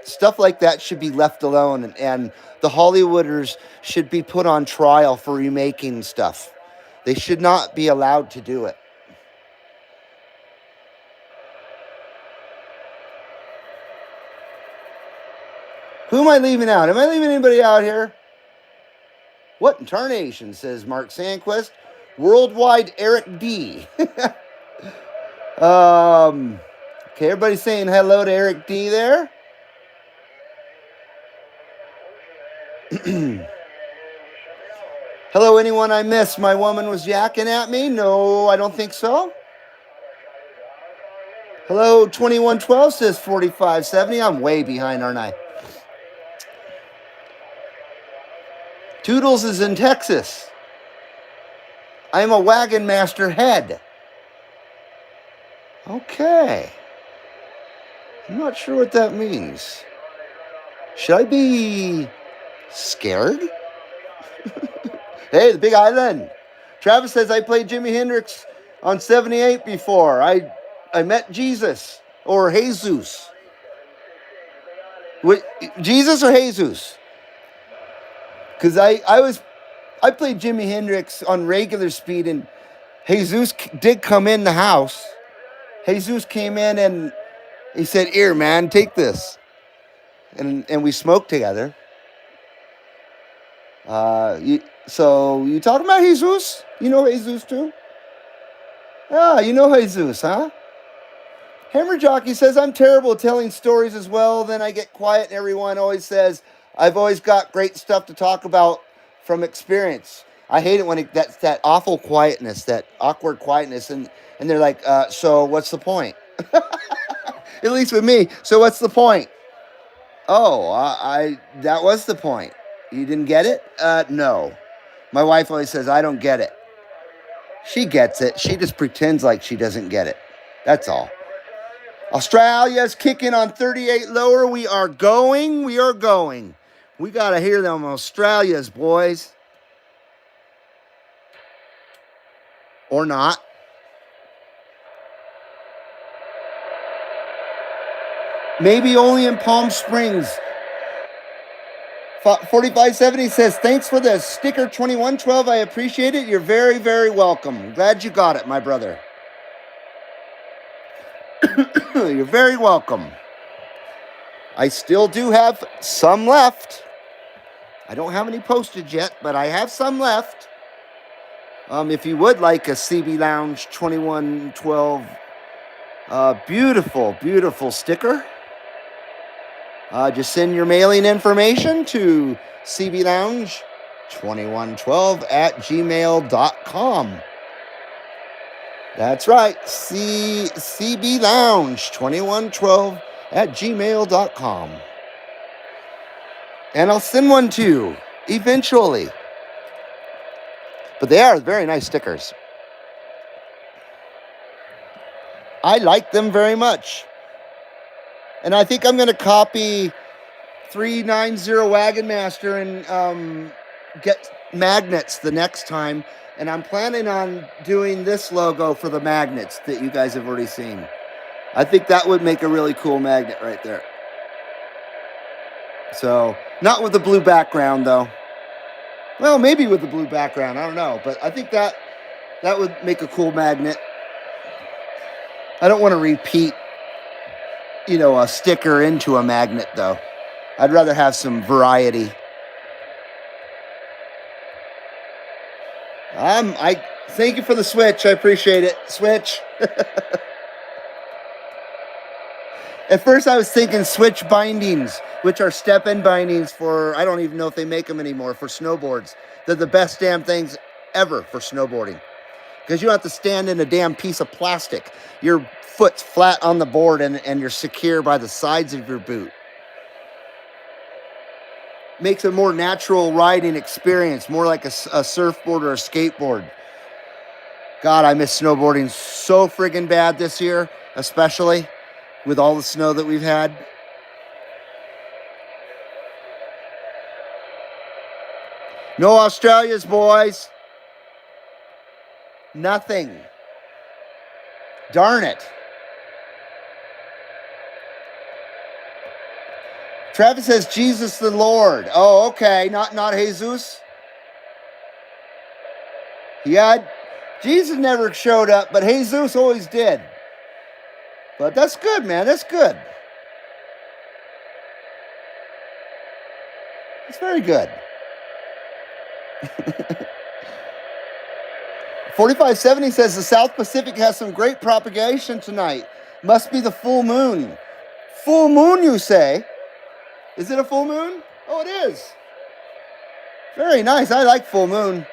Stuff like that should be left alone, and the Hollywooders should be put on trial for remaking stuff. They should not be allowed to do it. Who am I leaving out? Am I leaving anybody out here? What in tarnation, says Mark Sandquist. Worldwide Eric D. Okay, everybody saying hello to Eric D there. Hello, anyone I missed? My woman was yakking at me? No, I don't think so. Hello, 2112 says 4570. I'm way behind, aren't I? Toodles is in Texas. I'm a wagon master head. Okay. I'm not sure what that means. Should I be scared? Hey, the Big Island. Travis says I played Jimi Hendrix on 78 before. I met Jesus or Jesus. Jesus or Jesus? Because I played Jimi Hendrix on regular speed, and Jesus did come in the house. Jesus came in He said, "Here, man, take this." And we smoked together. So you talking about Jesus? You know Jesus too? Ah, you know Jesus, huh? Hammer Jockey says, I'm terrible at telling stories as well. Then I get quiet and everyone always says, I've always got great stuff to talk about from experience. I hate it when that's that awful quietness, that awkward quietness. And they're like, so what's the point? At least with me. So what's the point? Oh, that was the point. You didn't get it? No. My wife always says, I don't get it. She gets it. She just pretends like she doesn't get it. That's all. Australia's kicking on 38 lower. We are going. We got to hear them Australia's, boys. Or not. Maybe only in Palm Springs. 4570 says, thanks for the sticker 2112. I appreciate it. You're very, very welcome. Glad you got it, my brother. You're very welcome. I still do have some left. I don't have any postage yet, but I have some left. If you would like a CB Lounge 2112 beautiful, beautiful sticker, just send your mailing information to cblounge2112@gmail.com. That's right, cblounge2112@gmail.com. And I'll send one to you eventually. But they are very nice stickers. I like them very much. And I think I'm going to copy 390 Wagon Master and get magnets the next time. And I'm planning on doing this logo for the magnets that you guys have already seen. I think that would make a really cool magnet right there. So, not with the blue background, though. Well, maybe with the blue background. I don't know. But I think that would make a cool magnet. I don't want to repeat, a sticker into a magnet, though. I'd rather have some variety. I thank you for the switch. I appreciate it. Switch. At first, I was thinking switch bindings, which are step-in bindings for, I don't even know if they make them anymore, for snowboards. They're the best damn things ever for snowboarding. Because you don't have to stand in a damn piece of plastic. Your foot's flat on the board and you're secure by the sides of your boot. Makes a more natural riding experience, more like a surfboard or a skateboard. God, I miss snowboarding so friggin' bad this year, especially with all the snow that we've had. No Australias, boys. Nothing. Darn it. Travis says Jesus the Lord. Oh, okay. Not Jesus. Yeah, Jesus never showed up, but Jesus always did. But that's good, man. That's good. It's very good. 4570 says the South Pacific has some great propagation tonight. Must be the full moon. Full moon, you say? Is it a full moon? Oh, it is. Very nice. I like full moon.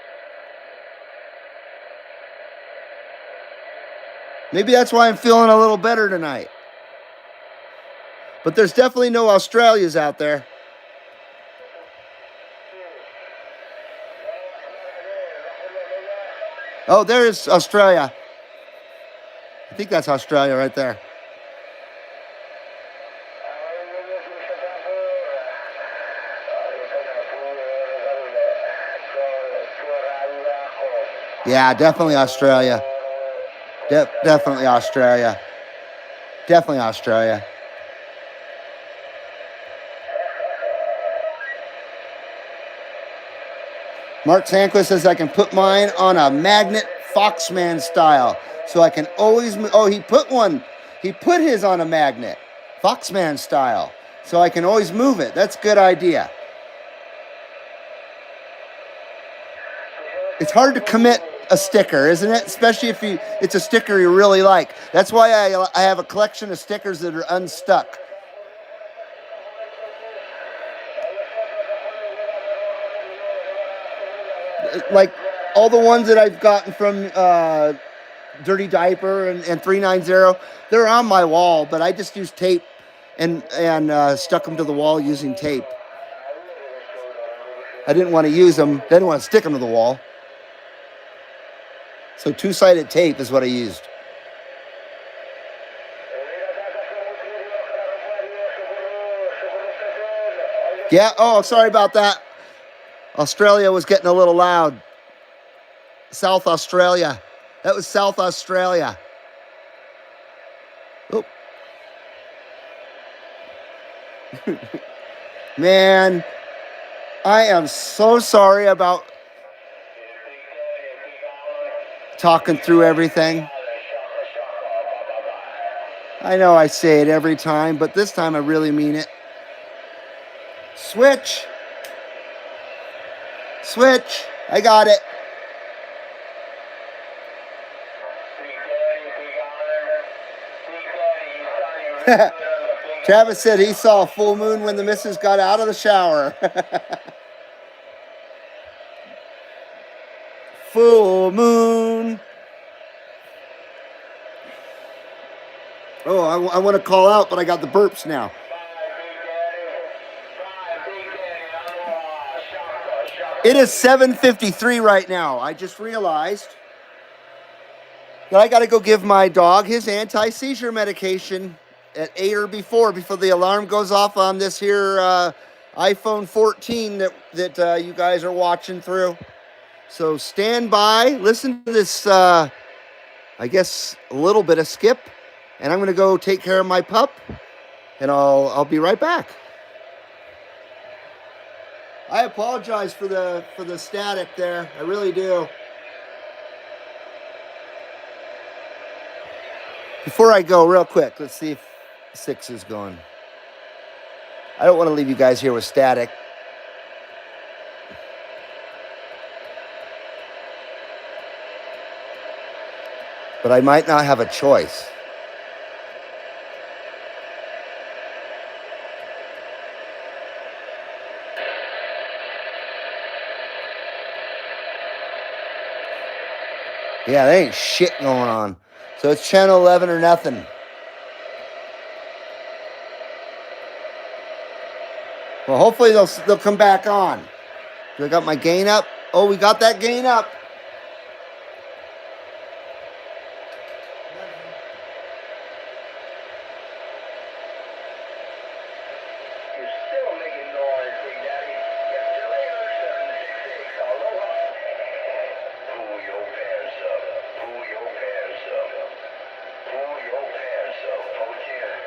Maybe that's why I'm feeling a little better tonight. But there's definitely no Australias out there. Oh, there's Australia. I think that's Australia right there. Yeah, definitely Australia. Definitely Australia. Definitely Australia. Mark Sanquist says I can put mine on a magnet Foxman style. So I can always move. Oh, he put one. He put his on a magnet. Foxman style. So I can always move it. That's a good idea. It's hard to commit a sticker, isn't it? Especially if it's a sticker you really like. That's why I have a collection of stickers that are unstuck. Like all the ones that I've gotten from Dirty Diaper and 390, they're on my wall, but I just use tape and stuck them to the wall using tape. I didn't want to use them. I didn't want to stick them to the wall. So two-sided tape is what I used. Yeah, oh, sorry about that. Australia was getting a little loud. South Australia. That was South Australia. Oh. Man, I am so sorry about talking through everything. I know I say it every time, but this time I really mean it. Switch. Switch. I got it. Travis said he saw a full moon when the missus got out of the shower. Full moon. Oh, I want to call out, but I got the burps now. It is 7:53 right now. I just realized that I got to go give my dog his anti-seizure medication at 8 or before the alarm goes off on this here iPhone 14 that you guys are watching through. So stand by, listen to this, I guess, a little bit of skip, and I'm going to go take care of my pup, and I'll be right back. I apologize for the static there. I really do. Before I go, real quick, let's see if 6 is going. I don't want to leave you guys here with static. But I might not have a choice. Yeah, there ain't shit going on. So it's channel 11 or nothing. Well, hopefully they'll come back on. I got my gain up. Oh, we got that gain up. You're still making noise, Big Daddy. Catch you later, 766. Aloha. Pull your pants up. Pull your pants up. Pull your pants up. Oh, yeah.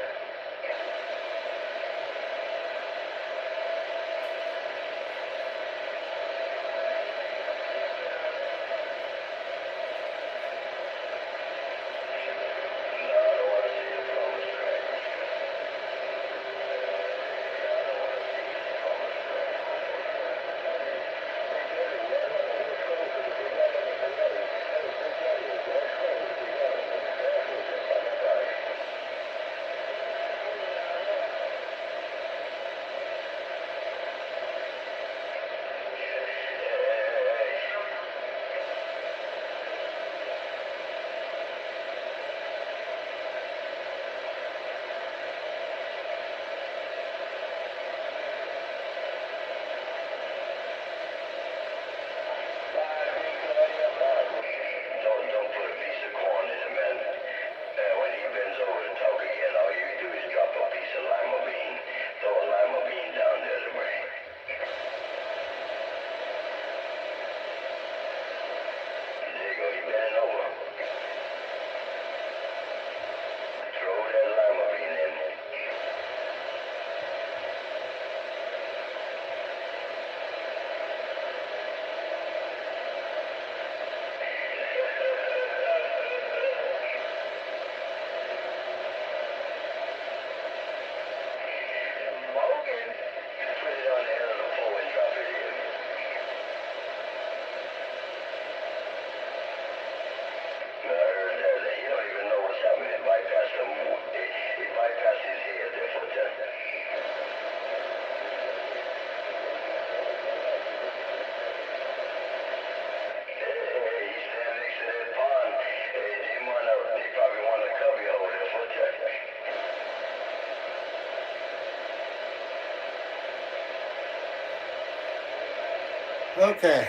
Okay.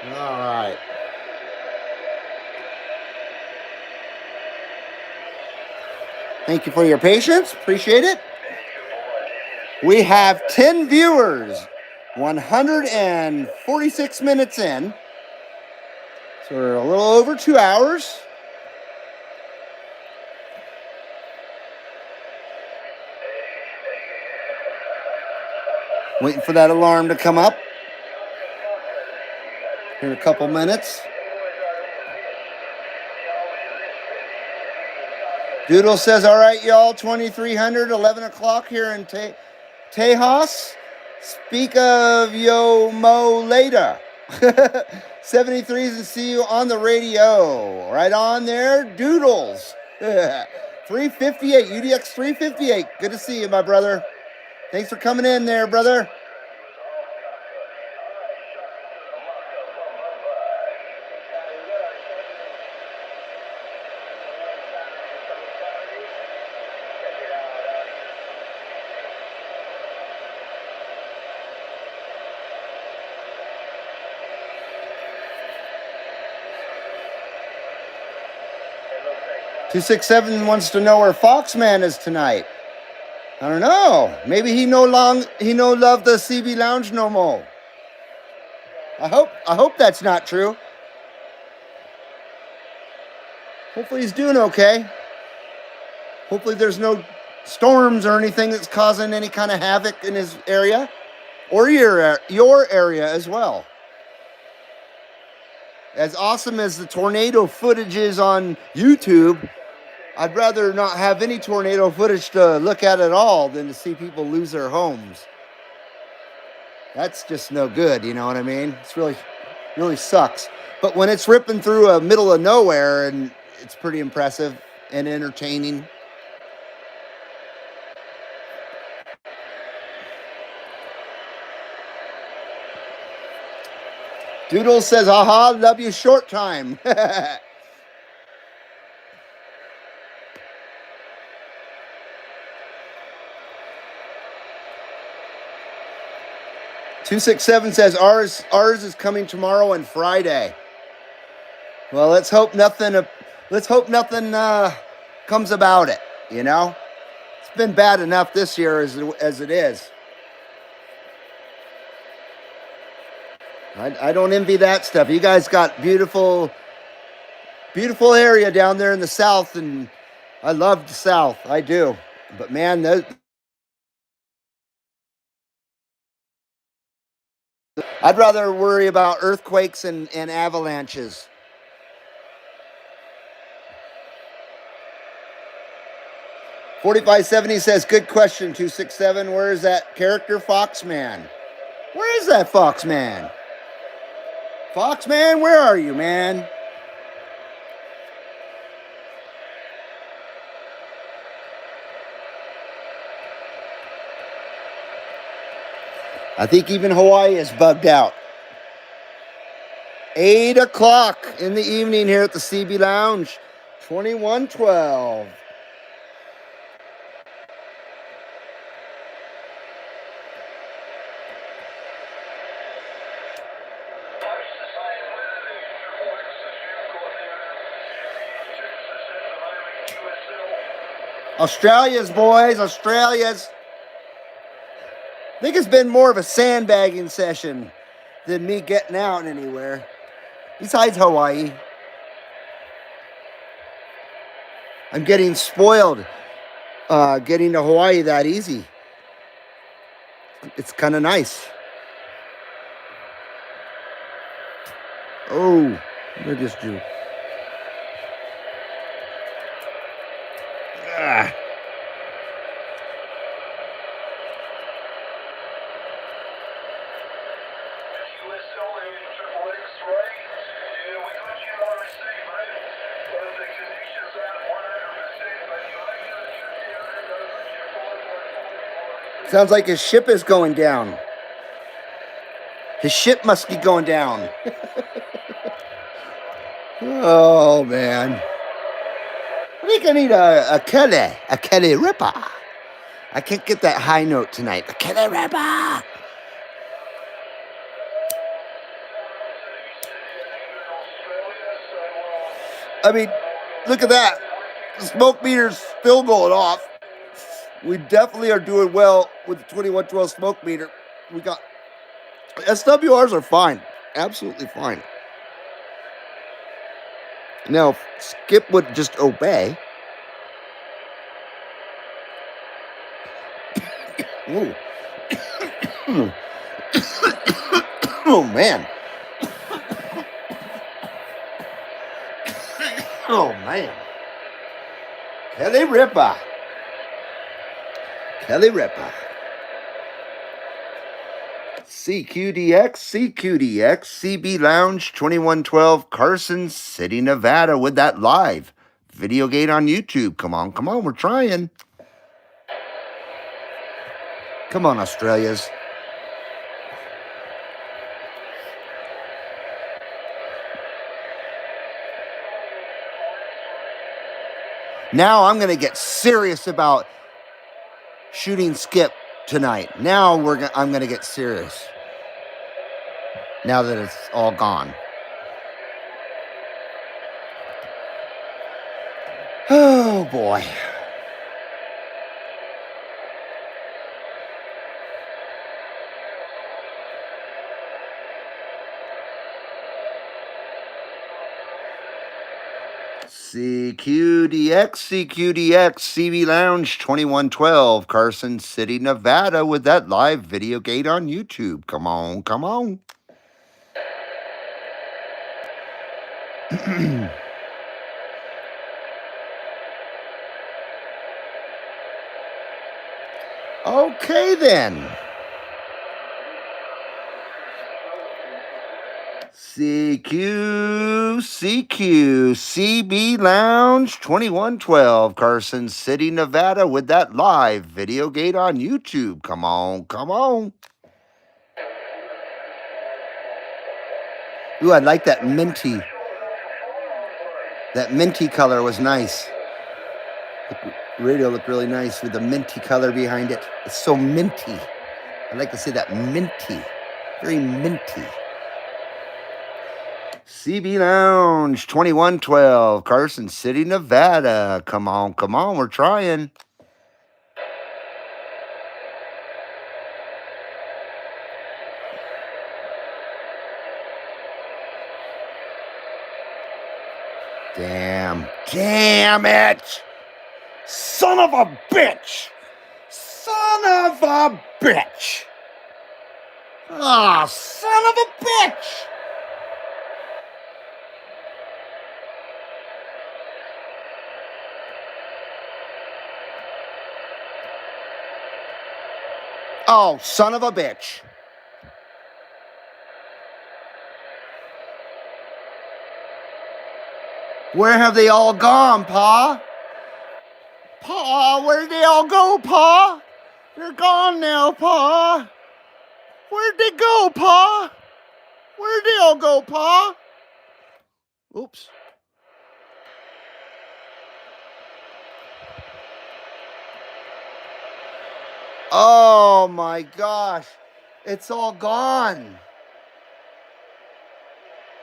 All right. Thank you for your patience. Appreciate it. We have 10 viewers, 146 minutes in. So we're a little over 2 hours. Waiting for that alarm to come up. Here in a couple minutes. Doodle says, all right, y'all, 2300, 11 o'clock here in Tejas. Speak of yo mo later. 73s and see you on the radio. Right on there, Doodles. 358, UDX 358. Good to see you, my brother. Thanks for coming in there, brother. $267 wants to know where Foxman is tonight. I don't know. Maybe he no love the CB Lounge no more. I hope that's not true. Hopefully he's doing okay. Hopefully there's no storms or anything that's causing any kind of havoc in his area or your area as well. As awesome as the tornado footage is on YouTube, I'd rather not have any tornado footage to look at at all than to see people lose their homes. That's just no good, you know what I mean? It's really sucks. But when it's ripping through a middle of nowhere, and it's pretty impressive and entertaining. Doodle says, aha, love you short time. 267 says ours is coming tomorrow and Friday. Well, let's hope nothing comes about it, you know? It's been bad enough this year as it is. I don't envy that stuff. You guys got beautiful area down there in the South, and I love the South. I do. But man, I'd rather worry about earthquakes and avalanches. $45.70 says, good question, 267. Where is that character, Foxman? Where is that Foxman? Foxman, where are you, man? I think even Hawaii is bugged out. 8 o'clock in the evening here at the CB Lounge. 2112. Australia's, boys, Australia's. I think it's been more of a sandbagging session than me getting out anywhere. Besides Hawaii. I'm getting spoiled getting to Hawaii that easy. It's kind of nice. Oh, what did I just do? Ah. Sounds like his ship is going down. His ship must be going down. Oh, man. I think I need a Kelly Ripa. I can't get that high note tonight. The Kelly Ripa. I mean, look at that. The smoke meter's still going off. We definitely are doing well with the 2112 smoke meter. We got SWRs are fine. Absolutely fine. Now, if Skip would just obey. Ooh. Oh, man. Oh, man. Kelly Ripa. Kelly Ripa. CQDX, CB Lounge 2112, Carson City, Nevada, with that live video gate on YouTube. Come on, we're trying. Come on, Australias. Now I'm going to get serious about shooting Skip tonight. Now I'm going to get serious. Now that it's all gone. Oh boy. CQDX, CB Lounge 2112, Carson City, Nevada, with that live video gate on YouTube. Come on. Okay, then. CB Lounge 2112, Carson City, Nevada, with that live video gate on YouTube. Come on. Ooh, I like that minty. That minty color was nice. The radio looked really nice with the minty color behind it. It's so minty. I like to say that minty. Very minty. CB Lounge 2112, Carson City, Nevada. Come on, we're trying. Damn it! Son of a bitch! Ah, son of a bitch! Oh, son of a bitch. Where have they all gone, Pa? Pa, where'd they all go, Pa? They're gone now, Pa. Where'd they go, Pa? Where'd they all go, Pa? Oops. Oh my gosh. It's all gone.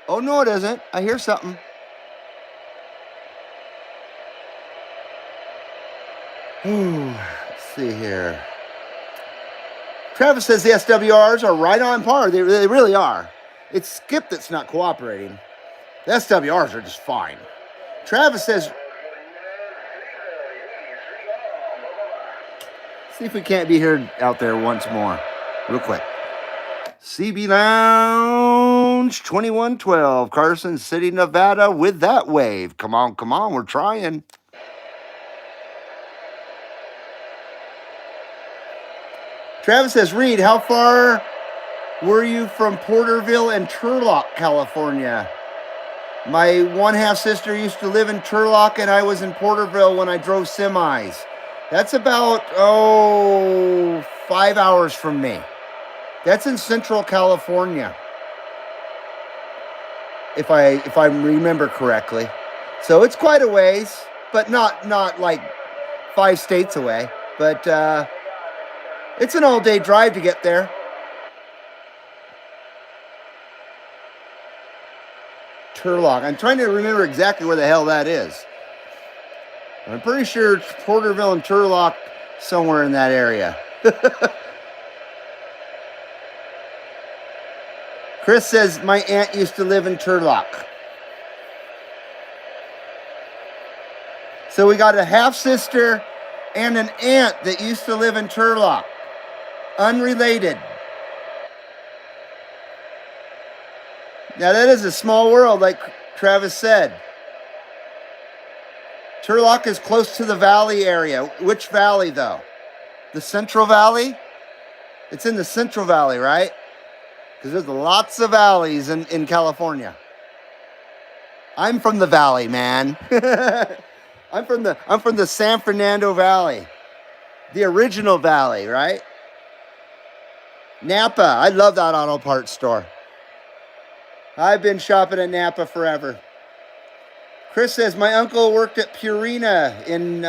Oh no, it isn't. I hear something. Let's see here. Travis says the SWRs are right on par. They really are. It's Skip that's not cooperating. The SWRs are just fine. Travis says, see if we can't be heard out there once more. Real quick. CB Lounge 2112, Carson City, Nevada, with that wave. Come on, we're trying. Travis says, Reed, how far were you from Porterville and Turlock, California? My one-half sister used to live in Turlock, and I was in Porterville when I drove semis. That's about, 5 hours from me. That's in Central California, if I remember correctly. So it's quite a ways, but not like 5 states away. But It's an all-day drive to get there. Turlock. I'm trying to remember exactly where the hell that is. I'm pretty sure it's Porterville and Turlock, somewhere in that area. Chris says, my aunt used to live in Turlock. So we got a half-sister and an aunt that used to live in Turlock. Unrelated. Now that is a small world, like Travis said. Turlock is close to the valley area. Which valley, though? The Central Valley? It's in the Central Valley, right? Because there's lots of valleys in California. I'm from the valley, man. I'm from the San Fernando Valley. The original valley, right? Napa. I love that auto parts store. I've been shopping at Napa forever. Chris says, my uncle worked at Purina in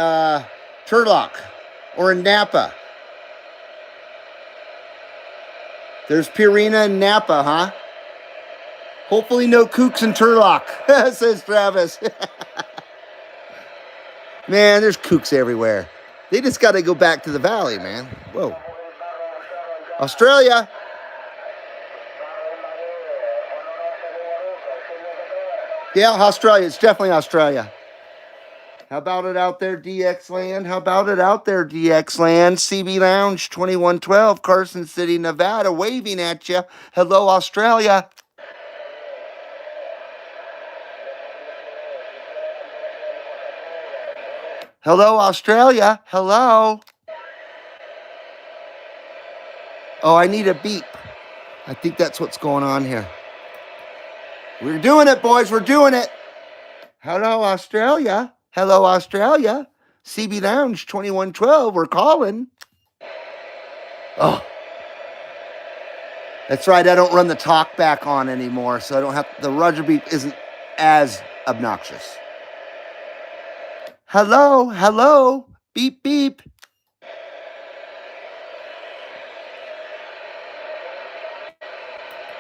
Turlock or in Napa. There's Purina in Napa, huh? Hopefully no kooks in Turlock, says Travis. Man, there's kooks everywhere. They just got to go back to the valley, man. Whoa. Australia. Yeah, Australia. It's definitely Australia. How about it out there, DX Land? How about it out there, DX Land? CB Lounge 2112, Carson City, Nevada, waving at you. Hello, Australia. Hello, Australia. Hello. Oh, I need a beep. I think that's what's going on here. We're doing it, boys. We're doing it. Hello, Australia. Hello, Australia. CB Lounge 2112. We're calling. Oh. That's right. I don't run the talk back on anymore, so I don't have the Roger beep isn't as obnoxious. Hello, hello. Beep, beep.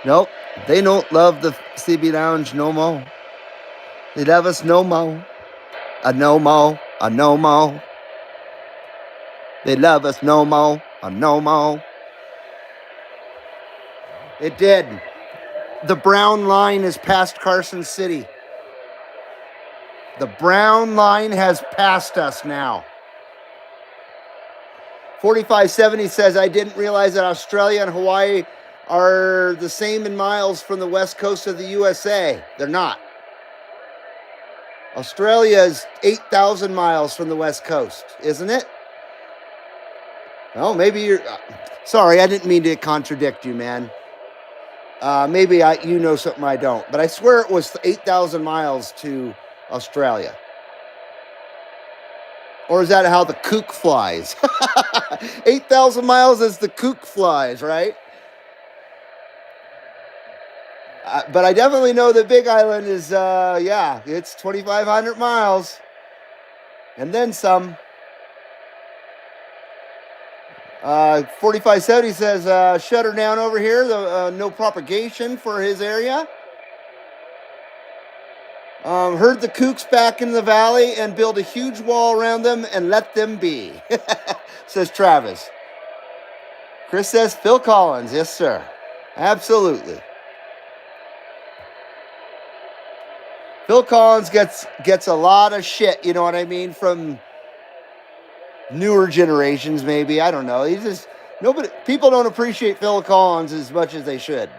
Nope. They don't love the CB Lounge no more. They love us no more. A no more. A no more. They love us no more. A no more. It did. The brown line is past Carson City. The brown line has passed us now. 4570 says, I didn't realize that Australia and Hawaii are the same in miles from the west coast of the USA. They're not. Australia is 8,000 miles from the west coast, isn't it? Oh, maybe you're... sorry, I didn't mean to contradict you, man. Maybe you know something I don't. But I swear it was 8,000 miles to Australia. Or is that how the kook flies? 8,000 miles as the kook flies, right? But I definitely know that Big Island is, yeah, it's 2,500 miles. And then some. 4570 says, shut her down over here. No propagation for his area. Herd the kooks back in the valley and build a huge wall around them and let them be, says Travis. Chris says, Phil Collins. Yes, sir. Absolutely. Phil Collins gets a lot of shit, you know what I mean, from newer generations, maybe. I don't know. People don't appreciate Phil Collins as much as they should.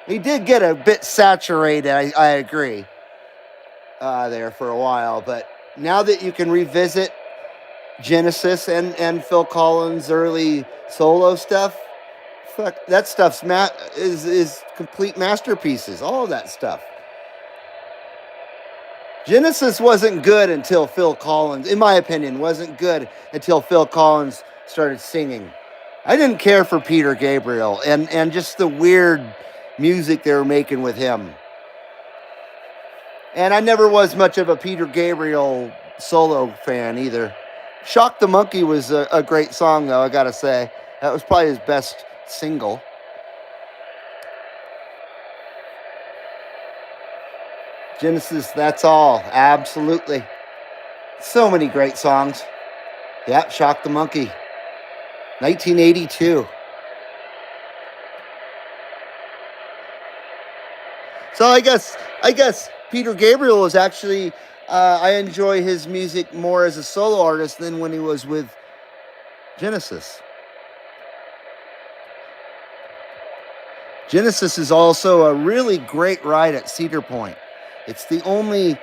He did get a bit saturated, I agree, there for a while. But now that you can revisit Genesis and Phil Collins' early solo stuff, fuck, that stuff's is complete masterpieces. All of that stuff. Genesis wasn't good until Phil Collins, in my opinion, wasn't good until Phil Collins started singing. I didn't care for Peter Gabriel and just the weird music they were making with him. And I never was much of a Peter Gabriel solo fan either. Shock the Monkey was a great song, though, I gotta say. That was probably his best single. Genesis, That's All. Absolutely. So many great songs. Yep, Shock the Monkey. 1982. So I guess Peter Gabriel is actually, I enjoy his music more as a solo artist than when he was with Genesis. Genesis is also a really great ride at Cedar Point. It's the only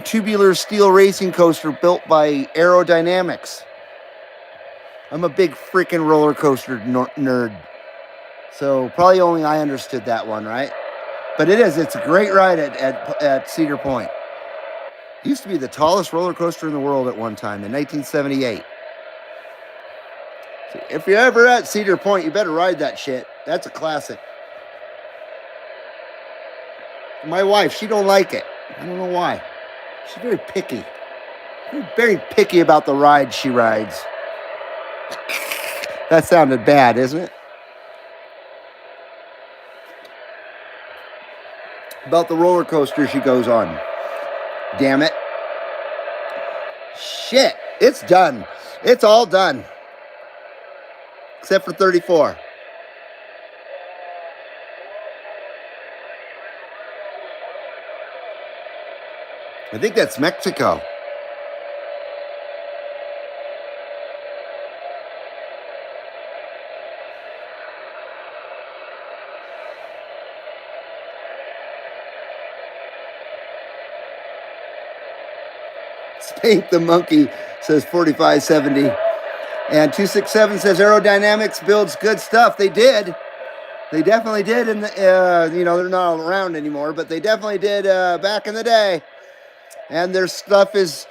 tubular steel racing coaster built by Aerodynamics. I'm a big freaking roller coaster nerd. So probably only I understood that one, right? But it's a great ride at Cedar Point. It used to be the tallest roller coaster in the world at one time in 1978. So if you're ever at Cedar Point, you better ride that shit. That's a classic. My wife, she don't like it. I don't know why. She's very picky. Very picky about the rides she rides. That sounded bad, isn't it? About the roller coaster she goes on. Damn it. Shit. It's done. It's all done. Except for 34. I think that's Mexico. Spank the Monkey says 4570. And 267 says Aerodynamics builds good stuff. They did. They definitely did. And they're not around anymore, but they definitely did back in the day. And their stuff is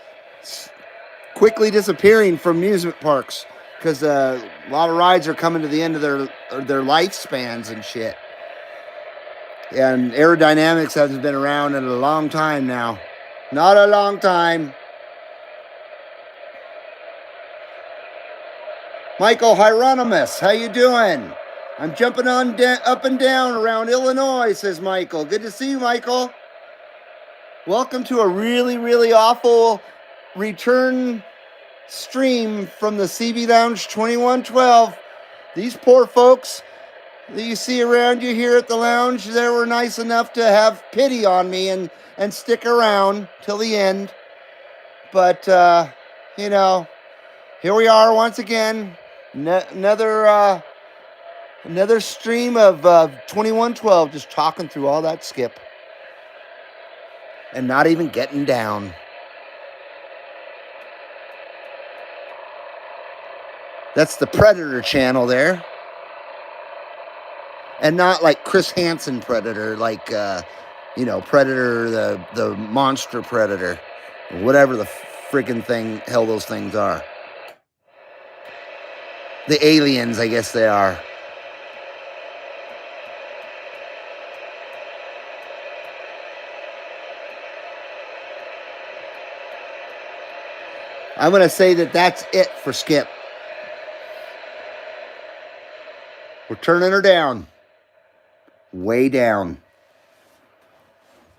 quickly disappearing from amusement parks because a lot of rides are coming to the end of their lifespans and shit. And Aerodynamics hasn't been around in a long time now. Not a long time. Michael Hieronymus, how you doing? I'm jumping on up and down around Illinois, says Michael. Good to see you, Michael. Welcome to a really, really awful return stream from the CB Lounge 2112. These poor folks that you see around you here at the lounge, they were nice enough to have pity on me and stick around till the end. But, here we are once again. Another stream of 2112, just talking through all that skip. And not even getting down. That's the Predator channel there. And not like Chris Hansen Predator, like, Predator, the monster Predator. Whatever the friggin' hell those things are. The aliens, I guess they are. I'm going to say that's it for Skip. We're turning her down. Way down.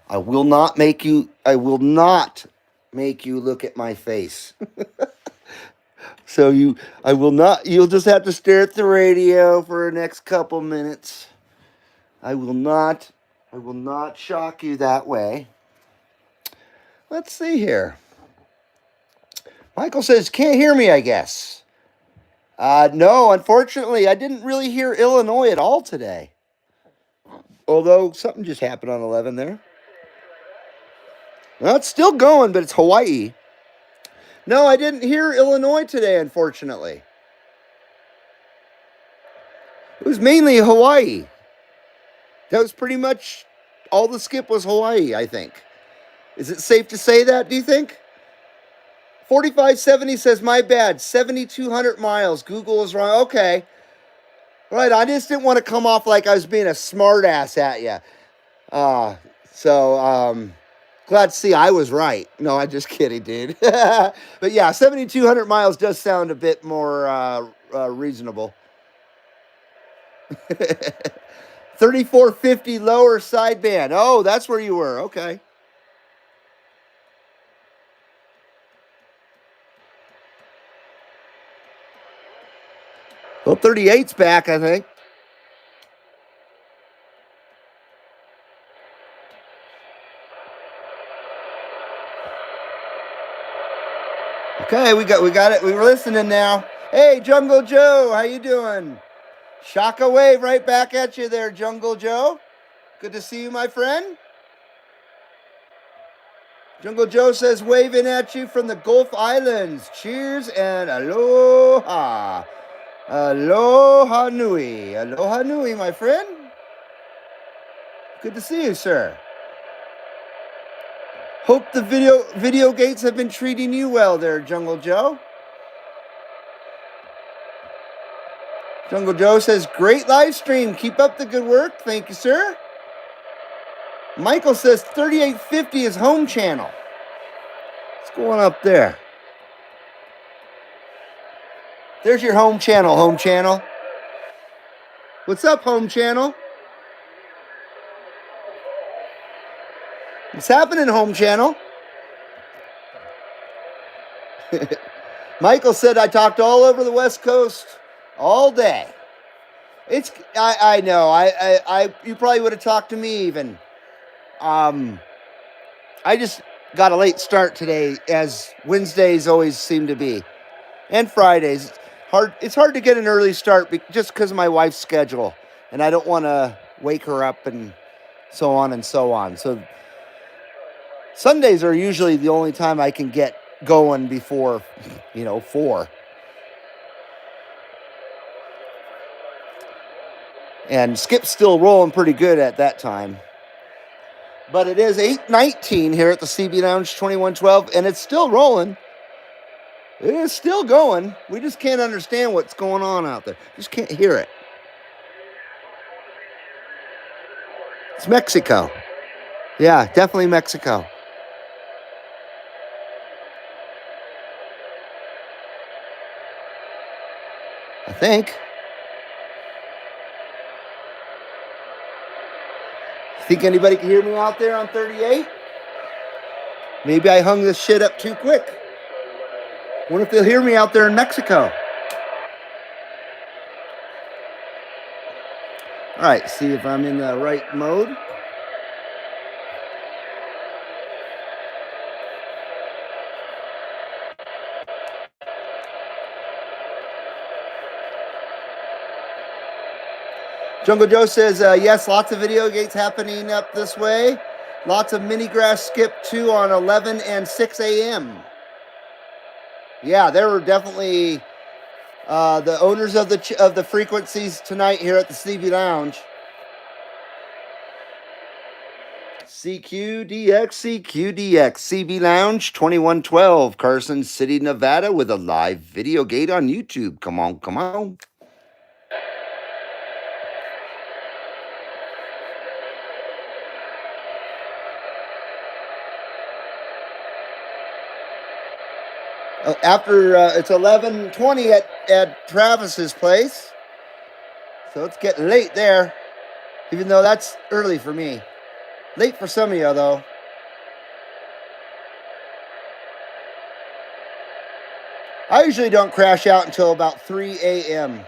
I will not make you look at my face. You'll just have to stare at the radio for the next couple minutes. I will not shock you that way. Let's see here. Michael says, can't hear me, I guess. No, unfortunately, I didn't really hear Illinois at all today. Although something just happened on 11 there. Well, it's still going, but it's Hawaii. No, I didn't hear Illinois today, unfortunately. It was mainly Hawaii. That was pretty much all the skip was Hawaii, I think. Is it safe to say that, do you think? 4570 says, my bad, 7,200 miles. Google is wrong. Okay. Right, I just didn't want to come off like I was being a smart ass at you. Glad to see I was right. No, I'm just kidding, dude. But yeah, 7,200 miles does sound a bit more reasonable. 3450 lower sideband. Oh, that's where you were. Okay. Well, 38's back, I think. Okay, we got it. We're listening now. Hey, Jungle Joe, how you doing? Shaka wave right back at you there, Jungle Joe. Good to see you, my friend. Jungle Joe says waving at you from the Gulf Islands. Cheers and aloha. Aloha nui. Aloha nui, my friend. Good to see you, sir. Hope the video gates have been treating you well there, Jungle Joe. Jungle Joe says, great live stream. Keep up the good work. Thank you, sir. Michael says 3850 is home channel. What's going up there? There's your home channel, home channel. What's up, home channel? What's happening, home channel? Michael said I talked all over the West Coast all day. I know. You probably would have talked to me even. I just got a late start today, as Wednesdays always seem to be, and Fridays. It's hard to get an early start just because of my wife's schedule, and I don't want to wake her up and so on and so on. So Sundays are usually the only time I can get going before, 4. And Skip's still rolling pretty good at that time. But it is 8:19 here at the CB Lounge 2112, and it's still rolling. It is still going. We just can't understand what's going on out there. Just can't hear it. It's Mexico. Yeah, definitely Mexico. I think. Think anybody can hear me out there on 38? Maybe I hung this shit up too quick. What if they'll hear me out there in Mexico? All right, see if I'm in the right mode. Jungle Joe says, yes, lots of video gates happening up this way. Lots of mini grass skip too on 11 and 6 a.m. Yeah, there were definitely the owners of the frequencies tonight here at the CB Lounge. CQDX, CB Lounge 2112, Carson City, Nevada, with a live video gate on YouTube. Come on, come on. After it's 11:20 at Travis's place, so it's getting late there, even though that's early for me. Late for some of you, though. I usually don't crash out until about 3 a.m.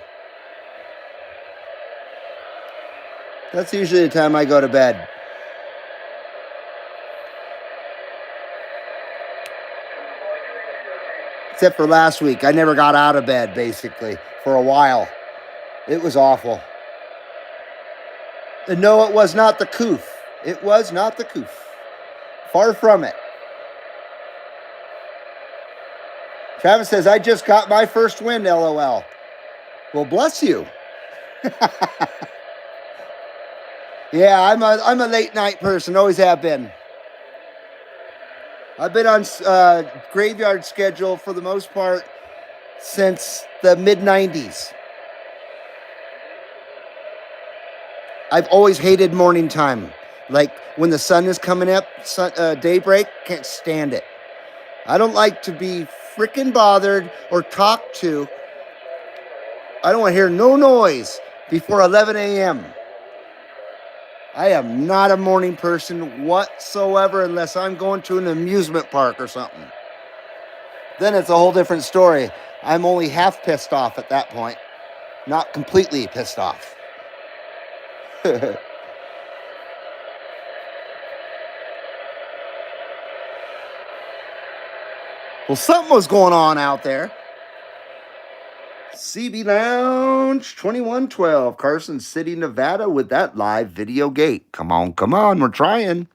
That's usually the time I go to bed. Except for last week. I never got out of bed, basically, for a while. It was awful. And no, it was not the coof. It was not the coof. Far from it. Travis says, I just got my first win, LOL. Well, bless you. Yeah, I'm a late night person, always have been. I've been on graveyard schedule for the most part since the mid-90s. I've always hated morning time. Like when the sun is coming up, daybreak, can't stand it. I don't like to be freaking bothered or talked to. I don't want to hear no noise before 11 a.m. I am not a morning person whatsoever unless I'm going to an amusement park or something. Then it's a whole different story. I'm only half pissed off at that point, not completely pissed off. Well, something was going on out there. CB Lounge 2112, Carson City, Nevada, with that live video gate. Come on, we're trying.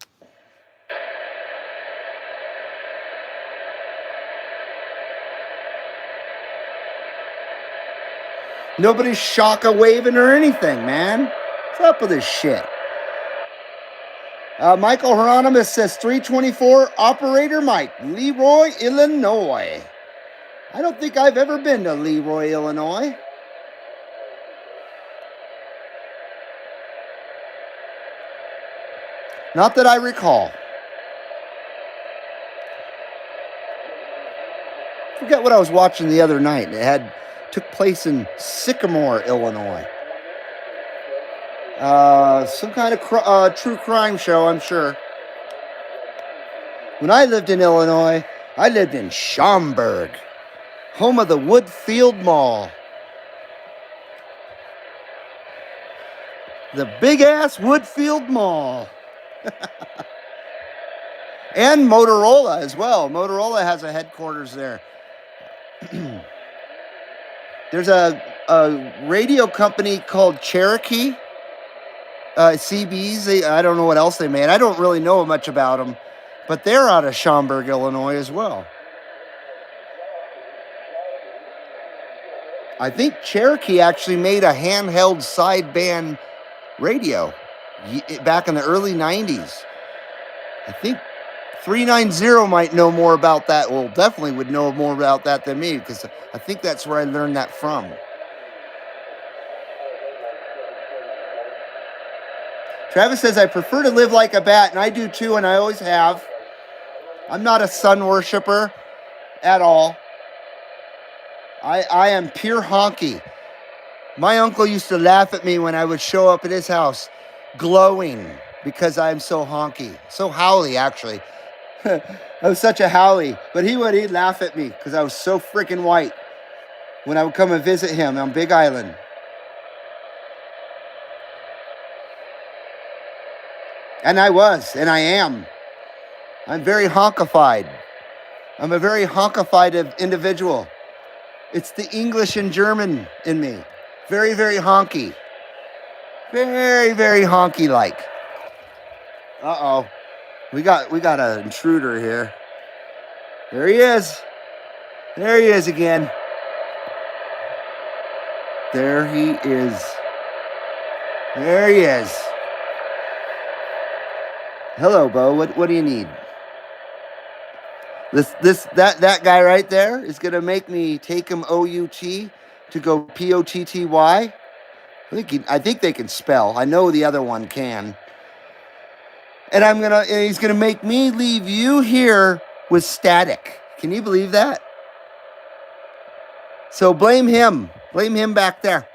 Nobody's shaka waving or anything, man. What's up with this shit? Michael Hieronymus says 324 Operator Mike, Leroy, Illinois. I don't think I've ever been to Leroy, Illinois. Not that I recall. Forget what I was watching the other night. It took place in Sycamore, Illinois. Some kind of true crime show, I'm sure. When I lived in Illinois, I lived in Schaumburg, home of the Woodfield Mall. The big-ass Woodfield Mall. And Motorola as well. Motorola has a headquarters there. There's a radio company called Cherokee. CBs, I don't know what else they made. I don't really know much about them, but they're out of Schaumburg, Illinois as well. I think Cherokee actually made a handheld sideband radio back in the early 90s. I think 390 might know more about that. Well, definitely would know more about that than me, because I think that's where I learned that from. Travis says, I prefer to live like a bat, and I do too, and I always have. I'm not a sun worshiper at all. I am pure honky. My uncle used to laugh at me when I would show up at his house glowing because I'm so honky. So howly, actually. I was such a howly. But he'd laugh at me because I was so freaking white when I would come and visit him on Big Island. And I was, and I am. I'm very honkified. I'm a very honkified individual. It's the English and German in me. Very, very honky. Very, very honky-like. Uh-oh. We got an intruder here. There he is. There he is again. There he is. There he is. Hello, Bo. What do you need? That guy right there is gonna make me take him OUT to go POTTY. I think they can spell. I know the other one can. And he's gonna make me leave you here with static. Can you believe that? So blame him. Blame him back there.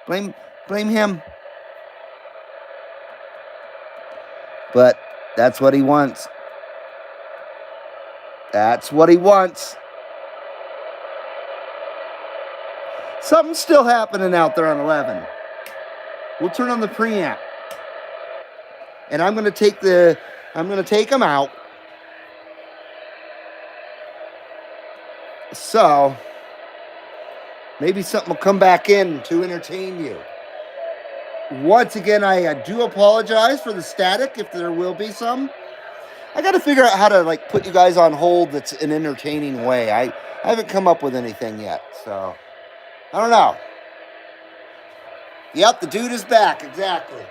Blame him. But that's what he wants. That's what he wants. Something's still happening out there on 11. We'll turn on the preamp. And I'm going to take them out. So maybe something will come back in to entertain you. Once again, I do apologize for the static if there will be some. I got to figure out how to put you guys on hold that's an entertaining way. I haven't come up with anything yet, so I don't know. Yep, the dude is back, exactly.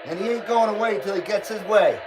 And he ain't going away till he gets his way.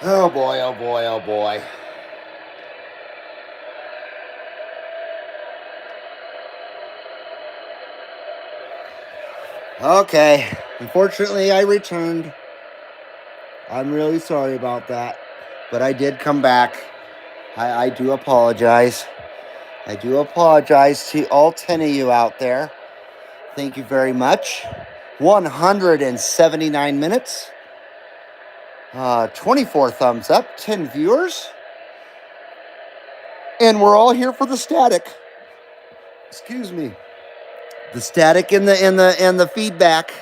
Oh boy, oh boy, oh boy. Okay, unfortunately I returned. I'm really sorry about that, but I did come back. I do apologize. I do apologize to all 10 of you out there. Thank you very much. 179 minutes. 24 thumbs up, 10 viewers. And we're all here for the static. Excuse me. The static and the feedback.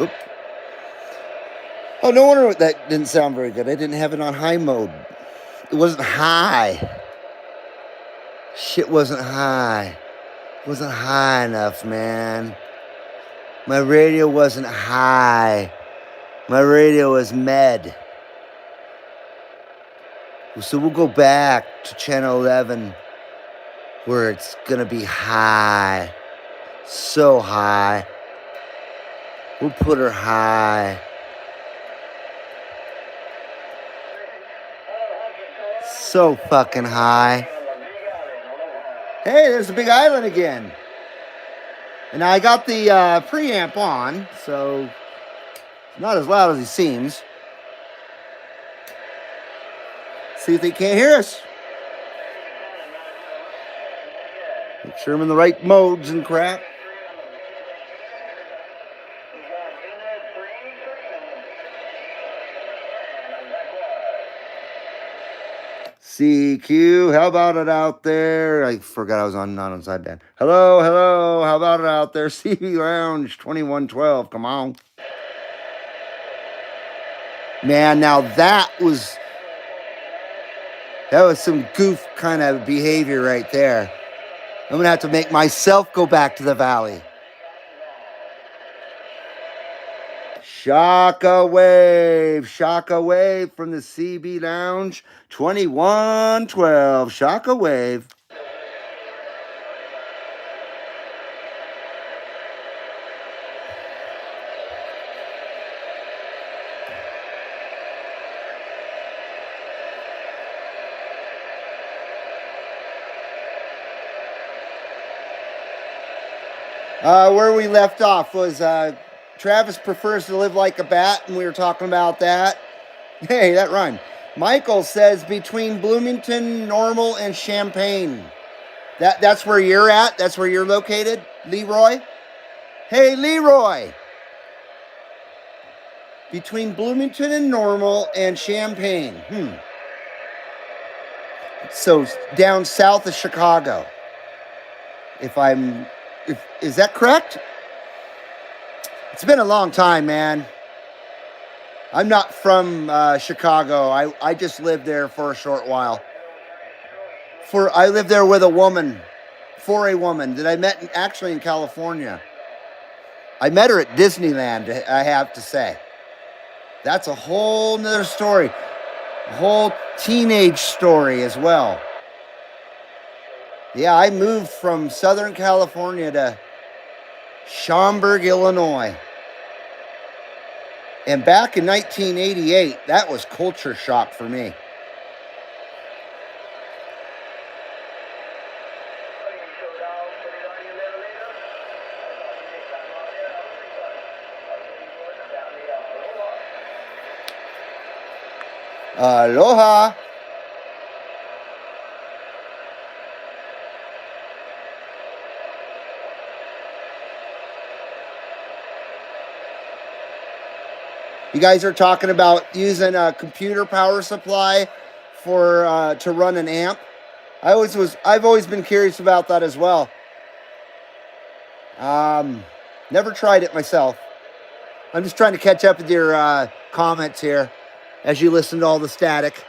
Oop. Oh, no wonder that didn't sound very good. I didn't have it on high mode. It wasn't high. Shit wasn't high. It wasn't high enough, man. My radio wasn't high. My radio was med. So we'll go back to channel 11 where it's going to be high. So high. We'll put her high. So fucking high. Hey, there's the Big Island again. And I got the preamp on, so not as loud as he seems. See if they can't hear us. Make sure I'm in the right modes and crap. CQ, how about it out there? I forgot I was not on side down. Hello, hello, how about it out there? CB Lounge 2112, come on. Man, now that was some goof kind of behavior right there. I'm going to have to make myself go back to the valley. Shaka Wave from the CB Lounge 2112. Shaka Wave. Where we left off was Travis prefers to live like a bat, and we were talking about that. Hey, that rhymed. Michael says between Bloomington, Normal, and Champaign. That's where you're at? That's where you're located, Leroy? Hey, Leroy! Between Bloomington and Normal and Champaign. So down south of Chicago. Is that correct? It's been a long time, man. I'm not from Chicago. I just lived there for a short while. I lived there with a woman that I met actually in California. I met her at Disneyland, I have to say. That's a whole nother story. A whole teenage story as well. Yeah, I moved from Southern California to Schaumburg, Illinois. And back in 1988, that was culture shock for me. Aloha. You guys are talking about using a computer power supply for to run an amp. I've always been curious about that as well. Never tried it myself. I'm just trying to catch up with your comments here as you listen to all the static.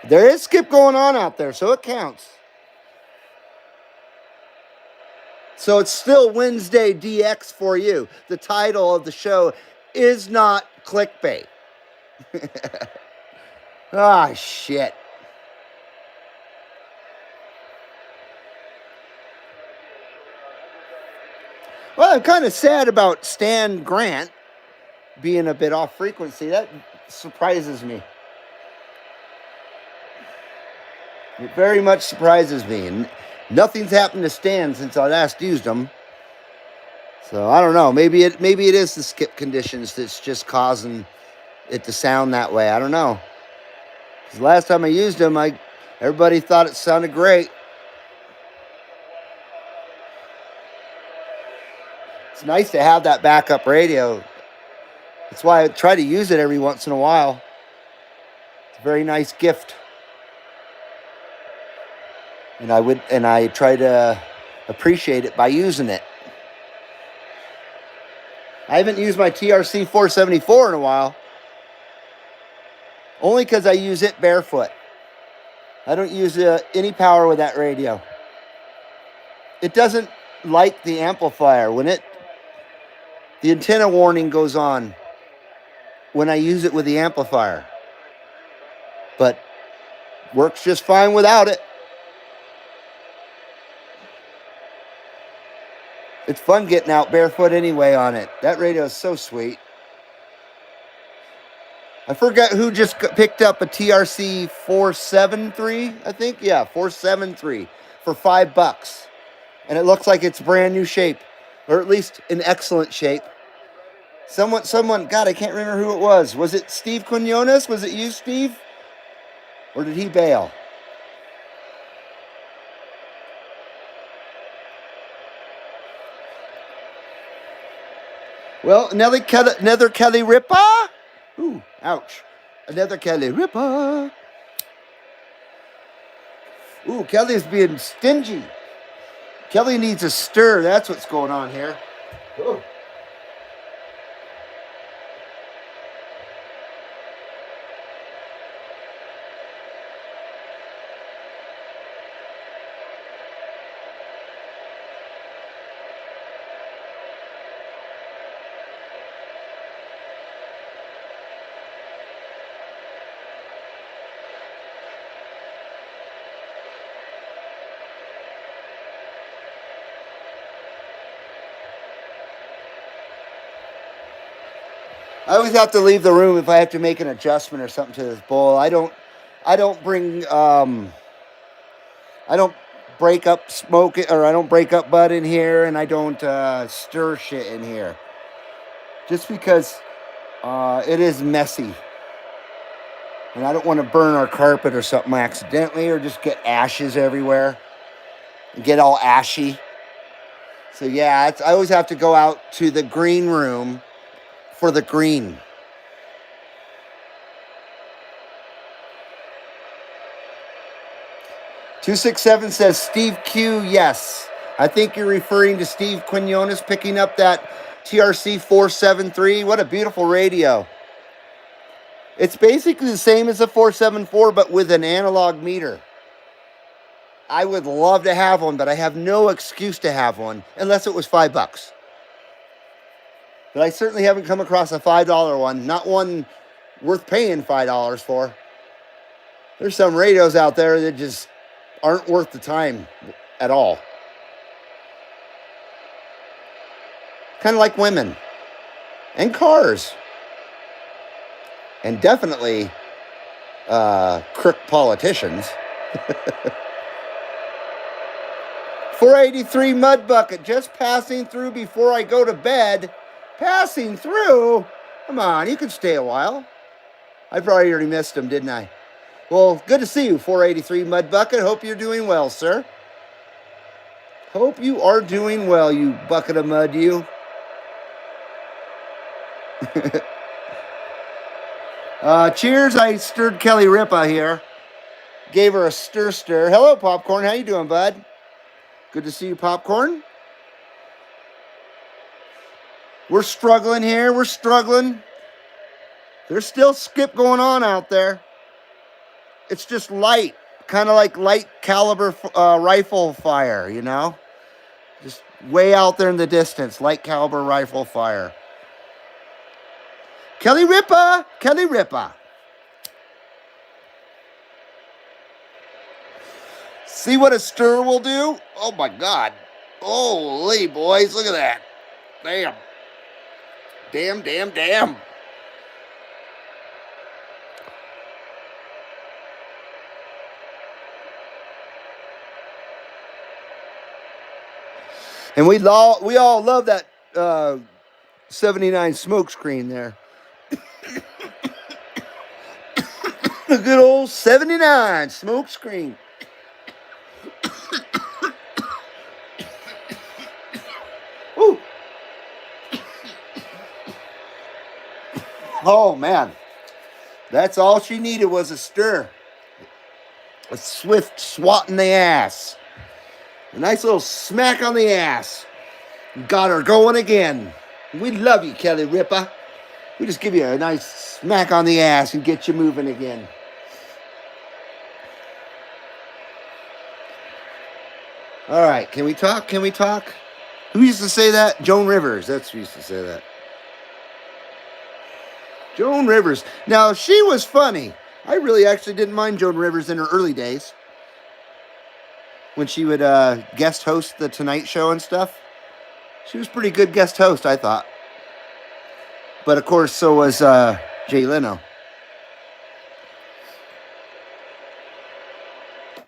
There is skip going on out there, so it counts. So it's still Wednesday DX for you. The title of the show is not clickbait. Ah, shit. Well, I'm kind of sad about Stan Grant being a bit off frequency. That surprises me. It very much surprises me. And nothing's happened to Stan since I last used him. So I don't know. Maybe it is the skip conditions that's just causing it to sound that way. I don't know. 'Cause last time I used him, everybody thought it sounded great. It's nice to have that backup radio. That's why I try to use it every once in a while. It's a very nice gift. And I try to appreciate it by using it. I haven't used my TRC 474 in a while. Only because I use it barefoot. I don't use any power with that radio. It doesn't like the amplifier. The antenna warning goes on when I use it with the amplifier. But works just fine without it. It's fun getting out barefoot anyway on it. That radio is so sweet. I forgot who just picked up a TRC 473, I think. Yeah, 473 for $5. And it looks like it's brand new shape, or at least in excellent shape. Someone, God, I can't remember who it was. Was it Steve Quinones? Was it you, Steve? Or did he bail? Well, another Kelly Ripa. Ooh, ouch. Another Kelly Ripa. Ooh, Kelly's being stingy. Kelly needs a stir. That's what's going on here. Ooh. I always have to leave the room if I have to make an adjustment or something to this bowl. I don't break up smoke or I don't break up bud in here, and I don't stir shit in here. Just because it is messy. And I don't want to burn our carpet or something accidentally, or just get ashes everywhere and get all ashy. So yeah, I always have to go out to the green room for the green. $267 says Steve Q. Yes, I think you're referring to Steve Quinones picking up that TRC 473. What a beautiful radio. It's basically the same as the 474, but with an analog meter. I would love to have one, but I have no excuse to have one unless it was $5. But I certainly haven't come across a $5 one, not one worth paying $5 for. There's some radios out there that just aren't worth the time at all. Kind of like women and cars. And definitely crook politicians. 483 Mud Bucket, just passing through before I go to bed. Passing through? Come on, you can stay a while. I probably already missed him, didn't I? Well, good to see you, 483 Mud Bucket. Hope you're doing well, sir. Hope you are doing well, you bucket of mud, you. Cheers, I stirred Kelly Ripa here. Gave her a stir. Hello, Popcorn. How you doing, bud? Good to see you, Popcorn. We're struggling here. We're struggling. There's still skip going on out there. It's just light. Kind of like light caliber rifle fire, you know? Just way out there in the distance. Light caliber rifle fire. Kelly Ripa. Kelly Ripa. See what a stir will do? Oh, my God. Holy boys, look at that. Damn. Damn, damn, damn. And we all love that 79 smoke screen there. The good old 79 smoke screen. Woo. Oh man, that's all she needed was a stir. A swift swat in the ass. A nice little smack on the ass. Got her going again. We love you, Kelly Ripa. We just give you a nice smack on the ass and get you moving again. All right, can we talk? Can we talk? Who used to say that? Joan Rivers. That's who used to say that. Joan Rivers. Now, she was funny. I really actually didn't mind Joan Rivers in her early days. When she would guest host The Tonight Show and stuff. She was a pretty good guest host, I thought. But of course, so was Jay Leno.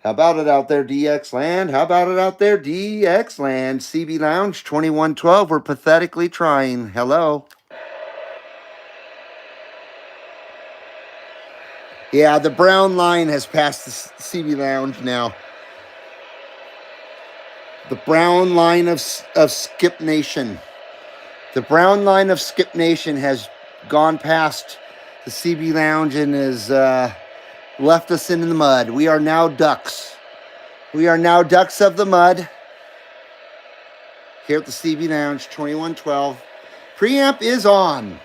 How about it out there, DX Land? How about it out there, DX Land? CB Lounge 2112. We're pathetically trying. Hello. Yeah, the brown line has passed the CB Lounge now. The brown line of Skip Nation. The brown line of Skip Nation has gone past the CB Lounge and has left us in the mud. We are now ducks. We are now ducks of the mud. Here at the CB Lounge 2112. Preamp is on.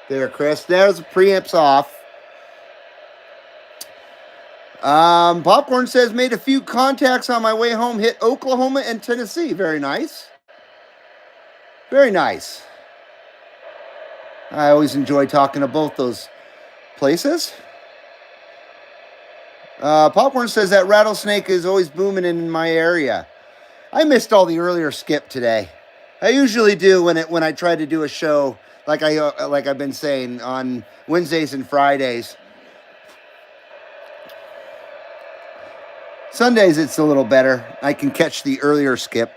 There, Chris. There's the preamp's off. Popcorn says, made a few contacts on my way home, hit Oklahoma and Tennessee. Very nice. Very nice. I always enjoy talking to both those places. Popcorn says that rattlesnake is always booming in my area. I missed all the earlier skip today. I usually do when I try to do a show like I've been saying on Wednesdays and Fridays. Sundays it's a little better. I can catch the earlier skip.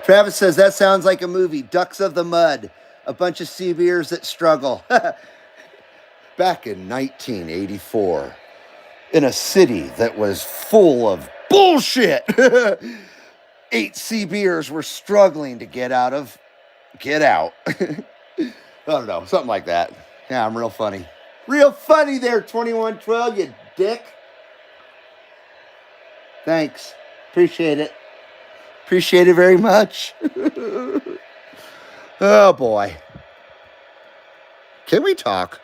Travis says that sounds like a movie, Ducks of the Mud, a bunch of CBers that struggle. Back in 1984, in a city that was full of bullshit, 8 CBers were struggling to get out. I don't know, something like that. Yeah, I'm real funny. Real funny there, 2112, you dick. Thanks. Appreciate it. Appreciate it very much. Oh, boy. Can we talk?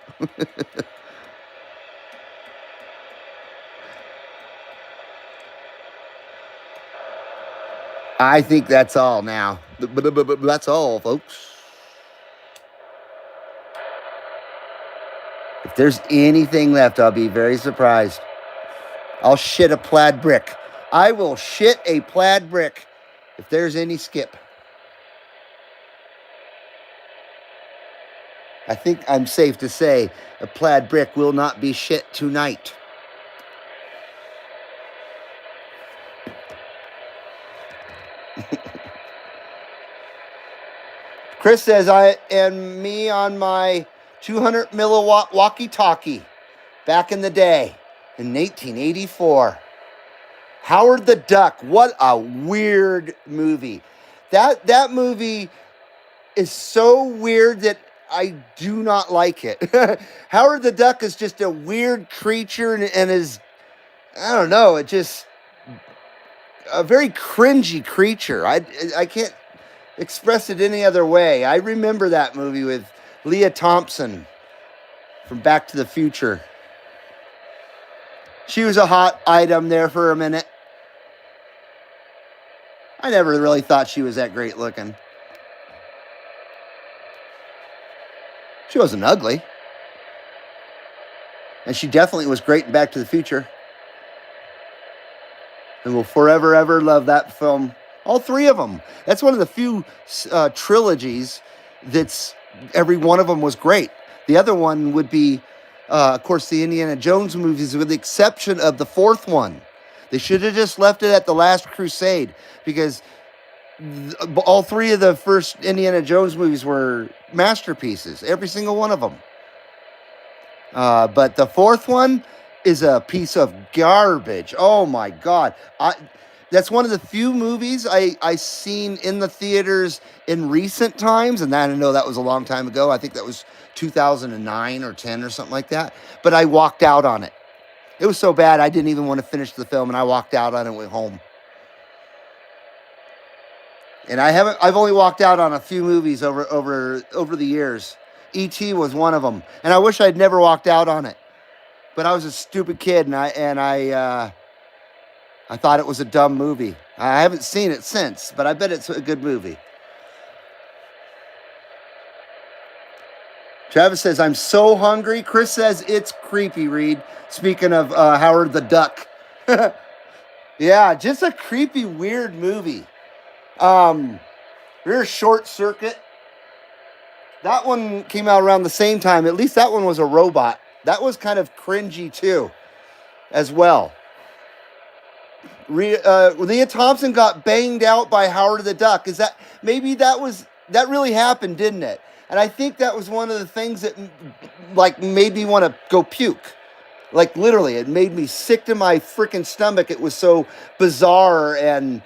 I think that's all now. That's all, folks. If there's anything left, I'll be very surprised. I'll shit a plaid brick. I will shit a plaid brick if there's any skip. I think I'm safe to say a plaid brick will not be shit tonight. Chris says, I and me on my 200 milliwatt walkie-talkie back in the day in 1884. Howard the Duck. What a weird movie. That movie is so weird that I do not like it. Howard the Duck is just a weird creature and is, I don't know, it just a very cringy creature. I can't express it any other way. I remember that movie with Leah Thompson from Back to the Future. She was a hot item there for a minute. I never really thought she was that great looking. She wasn't ugly. And she definitely was great in Back to the Future. And will forever, ever love that film. All three of them. That's one of the few trilogies that's every one of them was great. The other one would be, of course, the Indiana Jones movies, with the exception of the fourth one. They should have just left it at The Last Crusade, because all three of the first Indiana Jones movies were masterpieces, every single one of them. But the fourth one is a piece of garbage. Oh my God. That's one of the few movies I seen in the theaters in recent times, and I know that was a long time ago. I think that was 2009 or 10 or something like that. But I walked out on it. It was so bad I didn't even want to finish the film, and I walked out on it and went home. And I've only walked out on a few movies over the years. E.T. was one of them, and I wish I'd never walked out on it. But I was a stupid kid, and I thought it was a dumb movie. I haven't seen it since, but I bet it's a good movie. Travis says, I'm so hungry. Chris says, it's creepy, Reed. Speaking of Howard the Duck. Yeah, just a creepy, weird movie. Rear Short Circuit. That one came out around the same time. At least that one was a robot. That was kind of cringy, too, as well. Leah Thompson got banged out by Howard the Duck. That really happened, didn't it? And I think that was one of the things that made me want to go puke. Like literally, it made me sick to my freaking stomach. It was so bizarre and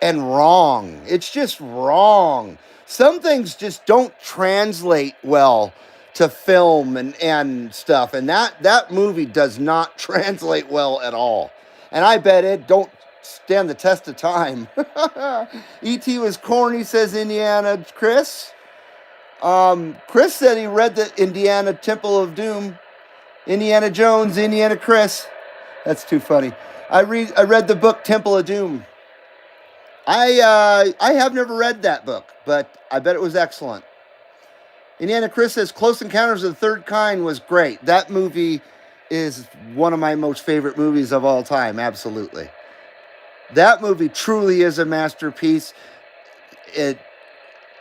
wrong. It's just wrong. Some things just don't translate well to film and stuff. And that movie does not translate well at all. And I bet it don't stand the test of time. E.T. was corny, says Indiana Chris. Chris said he read the Indiana Temple of Doom. Indiana Jones, Indiana Chris. That's too funny. I read the book Temple of Doom. I have never read that book, but I bet it was excellent. Indiana Chris says Close Encounters of the Third Kind was great. That movie is one of my most favorite movies of all time, absolutely. That movie truly is a masterpiece.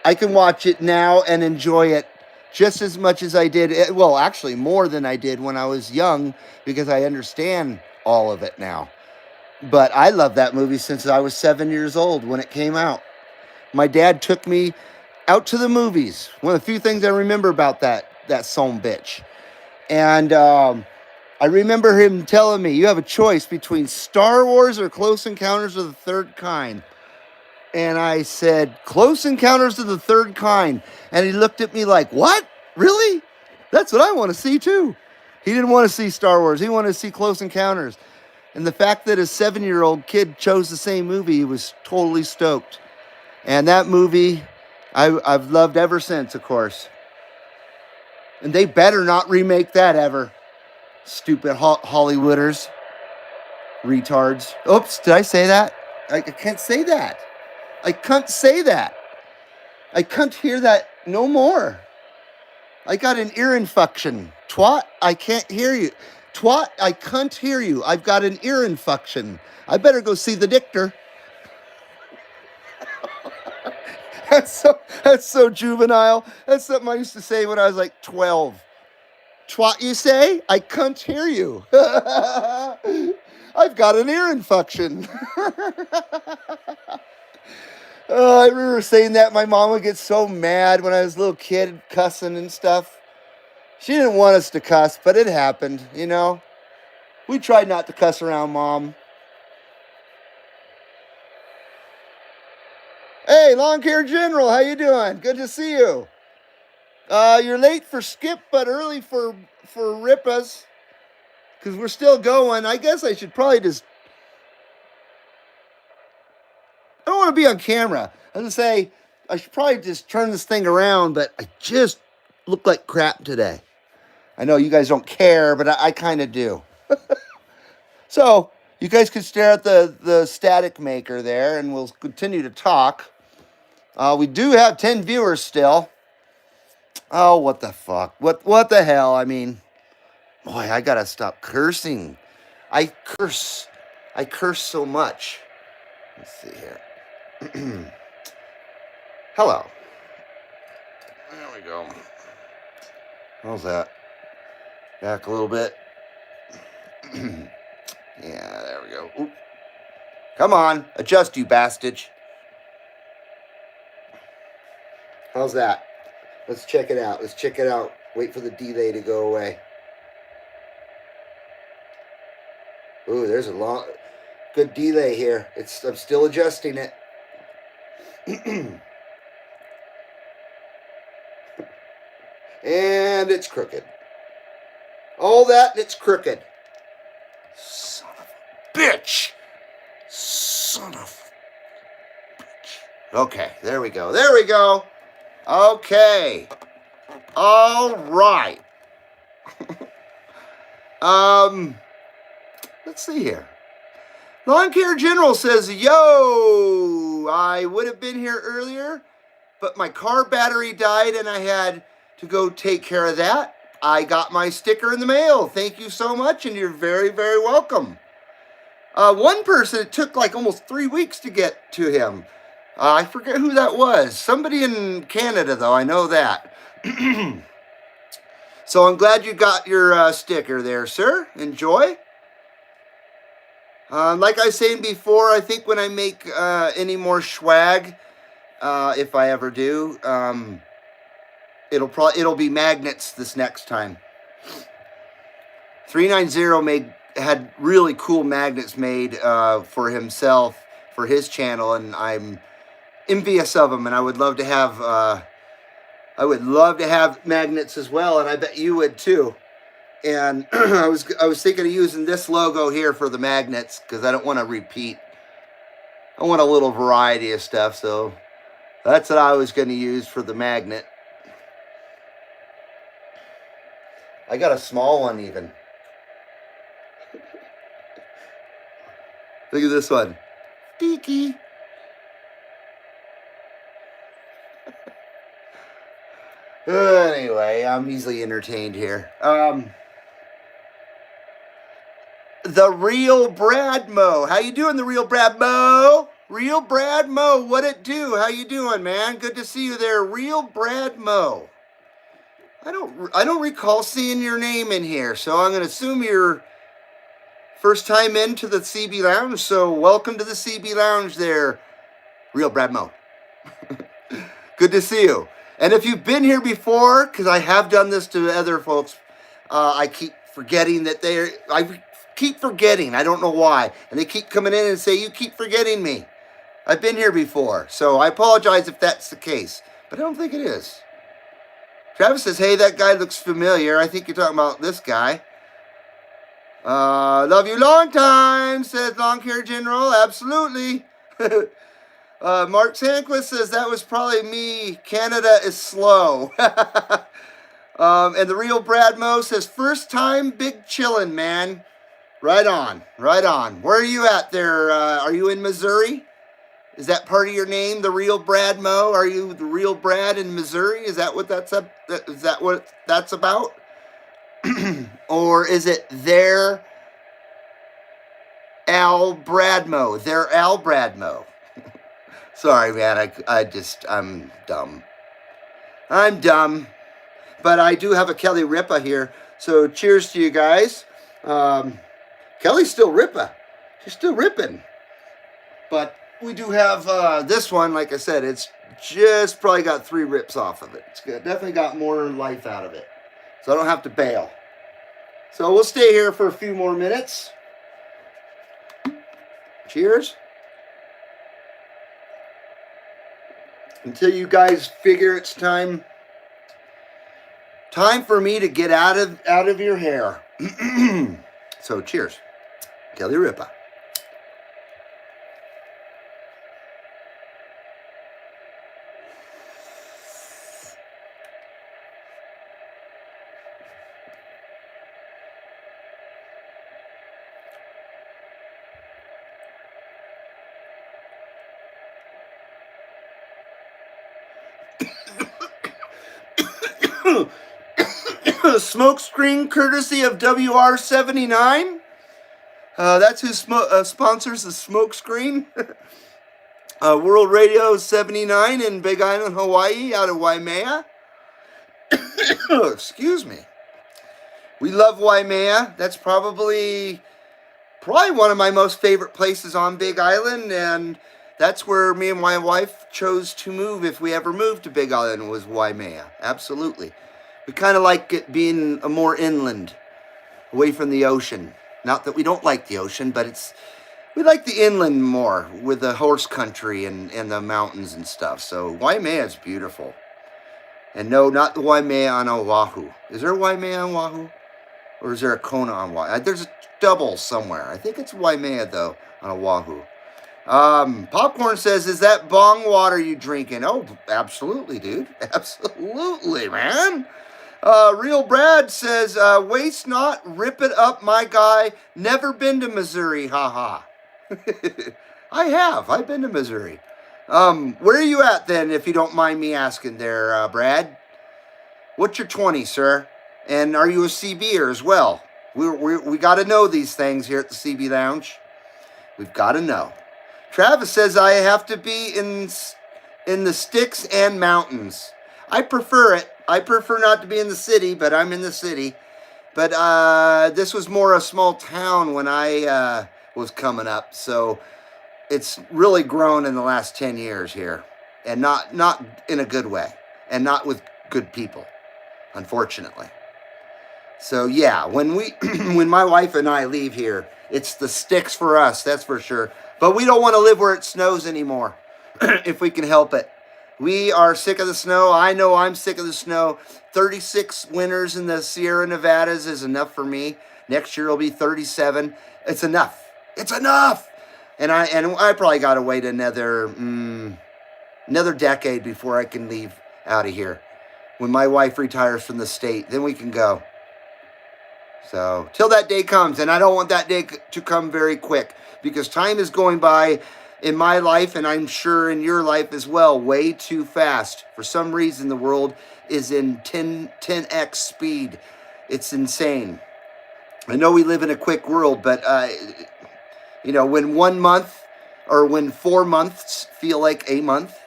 I can watch it now and enjoy it just as much as I did. Well, actually, more than I did when I was young, because I understand all of it now. But I loved that movie since I was 7 years old when it came out. My dad took me out to the movies. One of the few things I remember about that son bitch. And I remember him telling me, you have a choice between Star Wars or Close Encounters of the Third Kind. And I said, Close Encounters of the Third Kind. And he looked at me like, what? Really? That's what I want to see too. He didn't want to see Star Wars. He wanted to see Close Encounters. And the fact that a 7-year-old kid chose the same movie, he was totally stoked. And that movie, I've loved ever since, of course. And they better not remake that ever. Stupid Hollywooders. Retards. Oops, did I say that? I can't say that. I can't say that. I can't hear that no more. I got an ear infection. Twat, I can't hear you. Twat, I can't hear you. I've got an ear infection. I better go see the doctor. That's so juvenile. That's something I used to say when I was like 12. Twat, you say? I can't hear you. I've got an ear infection. I remember saying that. My mom would get so mad when I was a little kid, cussing and stuff. She didn't want us to cuss, but it happened, you know. We tried not to cuss around Mom. Hey, Lawn Care General, how you doing? Good to see you. You're late for Skip, but early for Rippas, because we're still going. I guess I should probably just... I don't want to be on camera. I was going to say, I should probably just turn this thing around, but I just look like crap today. I know you guys don't care, but I kind of do. So, you guys can stare at the static maker there, and we'll continue to talk. We do have 10 viewers still. Oh, what the fuck? What the hell? I mean, Boy, I gotta stop cursing. I curse so much. Let's see here. Hello. There we go. How's that? Back a little bit. Yeah, there we go. Oop. Come on, adjust, you bastard. How's that? Let's check it out. Let's check it out. Wait for the delay to go away. Ooh, there's a good delay here. I'm still adjusting it. And it's crooked. All that and it's crooked. Son of a bitch. Son of a bitch. Okay, there we go. There we go. Okay. All right. Let's see here. Lawn Care General says, yo, I would have been here earlier, but my car battery died and I had to go take care of that. I got my sticker in the mail. Thank you so much, and you're very, very welcome. One person, it took like almost 3 weeks to get to him. I forget who that was. Somebody in Canada, though. I know that. So I'm glad you got your sticker there, sir. Enjoy. Like I was saying before, I think when I make any more swag, if I ever do, it'll be magnets this next time. 390 had really cool magnets made for himself for his channel, and I'm envious of him. And I would love to have magnets as well, and I bet you would too. And I was thinking of using this logo here for the magnets because I don't want to repeat. I want a little variety of stuff, so that's what I was going to use for the magnet. I got a small one even. Look at this one. Tiki. Anyway, I'm easily entertained here. The Real Brad Mo. How you doing, the Real Brad Mo? Real Brad Mo, what it do? How you doing, man? Good to see you there, Real Brad Mo. I don't recall seeing your name in here, so I'm going to assume you're first time into the CB Lounge. So welcome to the CB Lounge there, Real Brad Mo. Good to see you. And if you've been here before, because I have done this to other folks, I keep forgetting that I keep forgetting. I don't know why. And they keep coming in and say, you keep forgetting me. I've been here before. So I apologize if that's the case. But I don't think it is. Travis says, hey, that guy looks familiar. I think you're talking about this guy. Love you long time, says Lawn Care General. Absolutely. Mark Sanquist says, that was probably me. Canada is slow. And the Real Brad Mo says, first time big chillin', man. Right on, right on. Where are you at there? Are you in Missouri? Is that part of your name, the Real Brad Mo? Are you the Real Brad in Missouri? Is that what that's up? Is that what that's about? Or is it their Al Bradmo? Their Al Bradmo. Sorry, man. I'm dumb. I'm dumb. But I do have a Kelly Ripa here. So cheers to you guys. Kelly's still Ripa. She's still ripping. But we do have this one, like I said, it's just probably got 3 rips off of it. It's definitely got more life out of it. So I don't have to bail. So we'll stay here for a few more minutes. Cheers. Until you guys figure it's time for me to get out of your hair. So cheers. Kelly Ripa. Smoke screen courtesy of WR79. That's who sponsors the smoke screen. World Radio 79 in Big Island, Hawaii, out of Waimea. Excuse me. We love Waimea. That's probably one of my most favorite places on Big Island, and that's where me and my wife chose to move if we ever moved to Big Island, was Waimea. Absolutely. We kind of like it being more inland, away from the ocean. Not that we don't like the ocean, but we like the inland more, with the horse country and the mountains and stuff. So Waimea is beautiful. And no, not the Waimea on Oahu. Is there a Waimea on Oahu? Or is there a Kona on Oahu? There's a double somewhere. I think it's Waimea, though, on Oahu. Popcorn says, is that bong water you drinking? Oh, absolutely, dude. Absolutely, man. Real Brad says, waste not, rip it up, my guy. Never been to Missouri, haha. I have. I've been to Missouri. Where are you at then, if you don't mind me asking there, Brad? What's your 20, sir? And are you a CBer as well? We got to know these things here at the CB Lounge. We've got to know. Travis says, I have to be in the sticks and mountains. I prefer it. I prefer not to be in the city, but I'm in the city. But this was more a small town when I was coming up, so it's really grown in the last 10 years here, and not in a good way, and not with good people, unfortunately. So yeah, when my wife and I leave here, it's the sticks for us, that's for sure. But we don't want to live where it snows anymore, if we can help it. We are sick of the snow. I know I'm sick of the snow. 36 winters in the Sierra Nevadas is enough for me. Next year will be 37. It's enough. It's enough. And I probably got to wait another decade before I can leave out of here. When my wife retires from the state, then we can go. So, till that day comes, and I don't want that day to come very quick, because time is going by in my life, and I'm sure in your life as well, way too fast. For some reason, the world is in 10x speed. It's insane. I know we live in a quick world, but, when 1 month or when 4 months feel like a month,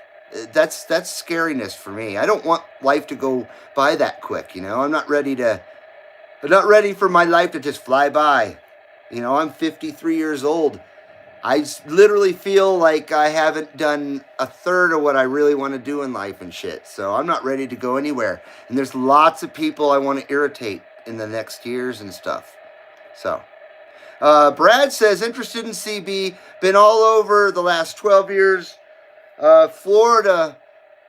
that's scariness for me. I don't want life to go by that quick, I'm not ready for my life to just fly by. I'm 53 years old. I literally feel like I haven't done a third of what I really want to do in life and shit. So I'm not ready to go anywhere. And there's lots of people I want to irritate in the next years and stuff. So, Brad says, interested in CB, been all over the last 12 years. Florida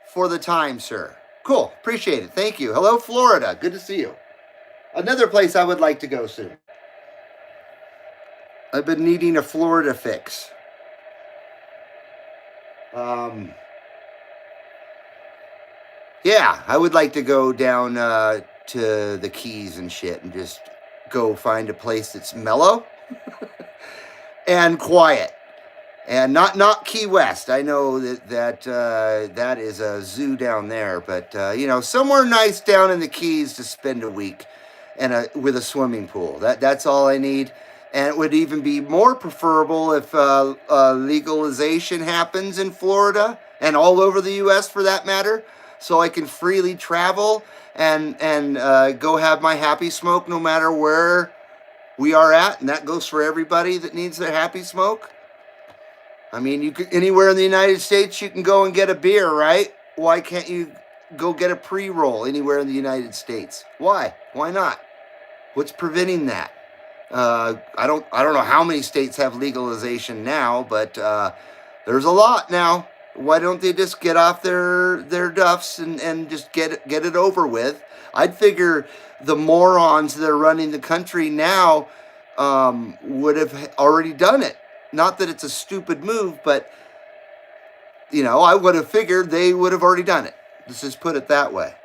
for the time, sir. Cool, appreciate it, thank you. Hello, Florida, good to see you. Another place I would like to go soon. I've been needing a Florida fix. Yeah, I would like to go down to the Keys and shit and just go find a place that's mellow and quiet. And not Key West. I know that is a zoo down there, but somewhere nice down in the Keys to spend a week, and with a swimming pool. That's all I need. And it would even be more preferable if legalization happens in Florida and all over the U.S. for that matter, so I can freely travel and go have my happy smoke no matter where we are at. And that goes for everybody that needs their happy smoke. I mean, you could, anywhere in the United States you can go and get a beer, right? Why can't you go get a pre-roll anywhere in the United States? Why? Why not? What's preventing that? I don't know how many states have legalization now, but there's a lot now. Why don't they just get off their duffs and just get it over with? I'd figure the morons that are running the country now would have already done it. Not that it's a stupid move, but I would have figured they would have already done it. Let's just put it that way.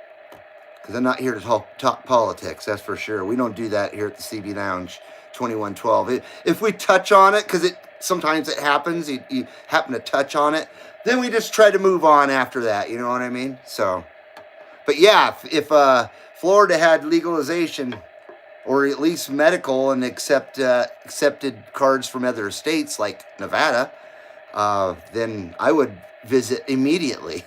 Because I'm not here to talk politics, that's for sure. We don't do that here at the CB Lounge 2112. If we touch on it, because sometimes it happens, you happen to touch on it, then we just try to move on after that, you know what I mean? So, but yeah, if Florida had legalization, or at least medical, and accepted cards from other states like Nevada, then I would visit immediately,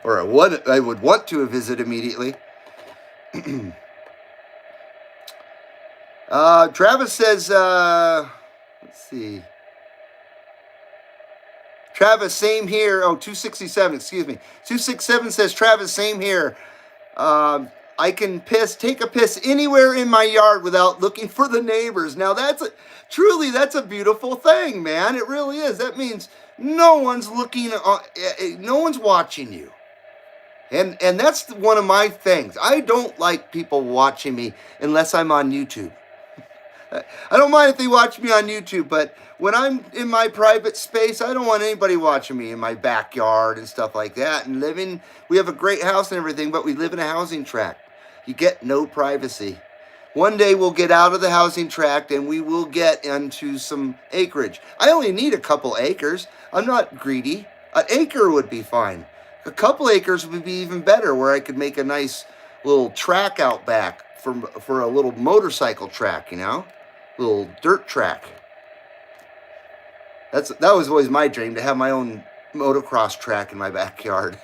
or I would want to visit immediately. Travis says, let's see. Travis, same here. Oh, 267, excuse me. 267 says, Travis, same here. I can take a piss anywhere in my yard without looking for the neighbors. Now that's a beautiful thing, man. It really is. That means no one's looking, no one's watching you. And that's one of my things. I don't like people watching me unless I'm on YouTube. I don't mind if they watch me on YouTube, but when I'm in my private space, I don't want anybody watching me in my backyard and stuff like that. And we have a great house and everything, but we live in a housing tract. You get no privacy. One day we'll get out of the housing tract and we will get into some acreage. I only need a couple acres. I'm not greedy. An acre would be fine. A couple acres would be even better, where I could make a nice little track out back for a little motorcycle track, little dirt track. That was always my dream, to have my own motocross track in my backyard.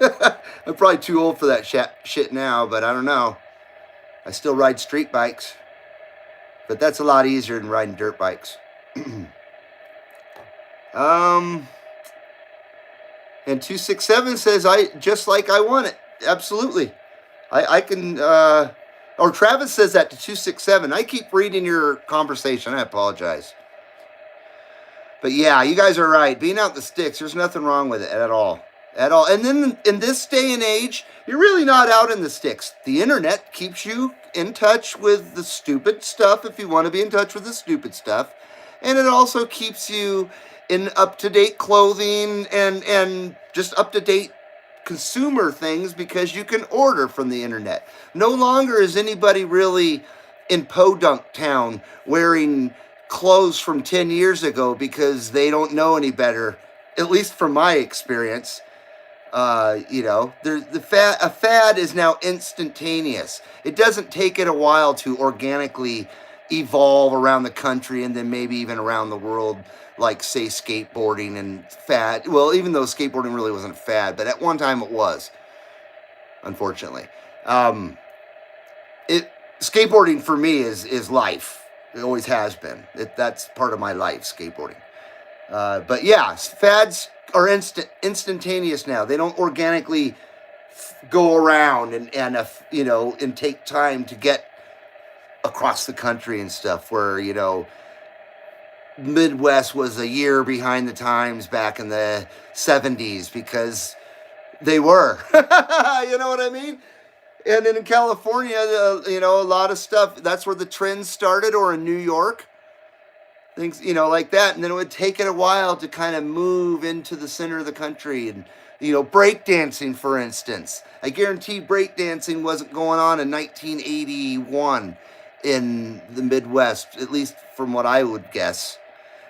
I'm probably too old for that shit now, but I don't know. I still ride street bikes, but that's a lot easier than riding dirt bikes. And 267 says, just like I want it. Absolutely. I can, or Travis says that to 267. I keep reading your conversation. I apologize. But yeah, you guys are right. Being out in the sticks, there's nothing wrong with it at all. At all. And then in this day and age, you're really not out in the sticks. The internet keeps you in touch with the stupid stuff if you want to be in touch with the stupid stuff. And it also keeps you in up-to-date clothing and just up-to-date consumer things, because you can order from the internet. No longer is anybody really in Podunk Town wearing clothes from 10 years ago because they don't know any better, at least from my experience. A fad is now instantaneous. It doesn't take it a while to organically evolve around the country and then maybe even around the world, like, say, skateboarding and fad. Well, even though skateboarding really wasn't a fad, but at one time it was, unfortunately. Skateboarding for me is life. It always has been. That's part of my life, skateboarding. But yeah, fads are instantaneous now. They don't organically go around and take time to get across the country and stuff, where, Midwest was a year behind the times back in the 70s, because they were. You know what I mean? And then in California, a lot of stuff, that's where the trends started, or in New York, things, like that. And then it would take it a while to kind of move into the center of the country. And, breakdancing, for instance. I guarantee breakdancing wasn't going on in 1981 in the Midwest, at least from what I would guess.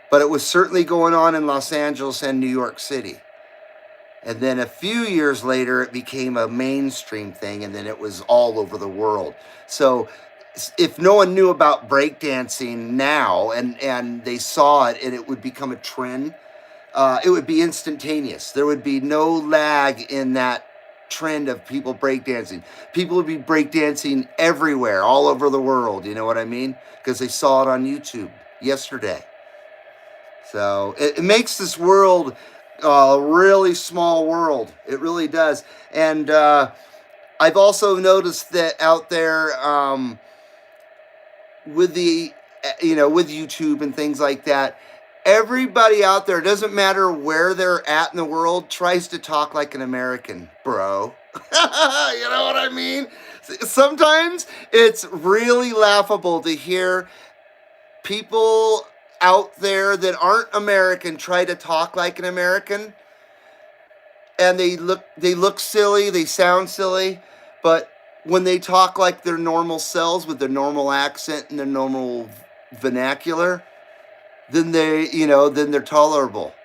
But it was certainly going on in Los Angeles and New York City. And then a few years later, it became a mainstream thing, and then it was all over the world. So if no one knew about breakdancing now, and they saw it, and it would become a trend, it would be instantaneous. There would be no lag in that trend of people breakdancing. People would be breakdancing everywhere, all over the world, you know what I mean? Because they saw it on YouTube yesterday. So it makes this world a really small world. It really does. And I've also noticed that out there, with with YouTube and things like that, everybody out there, doesn't matter where they're at in the world, tries to talk like an American, bro. You know what I mean? Sometimes it's really laughable to hear people out there that aren't American try to talk like an American, and they look silly, they sound silly, but when they talk like their normal selves with their normal accent and their normal vernacular, then they're tolerable.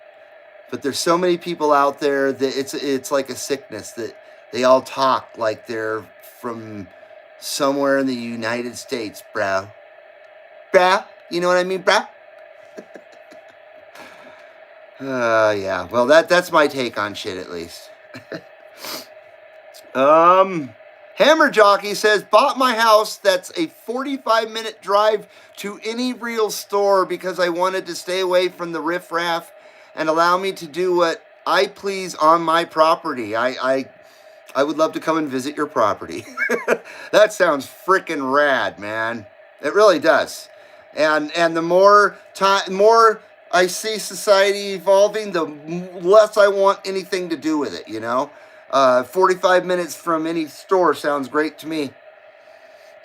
But there's so many people out there that it's like a sickness, that they all talk like they're from somewhere in the United States, bro. Bro, you know what I mean, bro? Yeah. Well, that's my take on shit, at least. Hammer Jockey says, bought my house that's a 45-minute drive to any real store because I wanted to stay away from the riffraff and allow me to do what I please on my property. I would love to come and visit your property. That sounds freaking rad, man. It really does. And the more I see society evolving, the less I want anything to do with it, you know? 45 minutes from any store sounds great to me.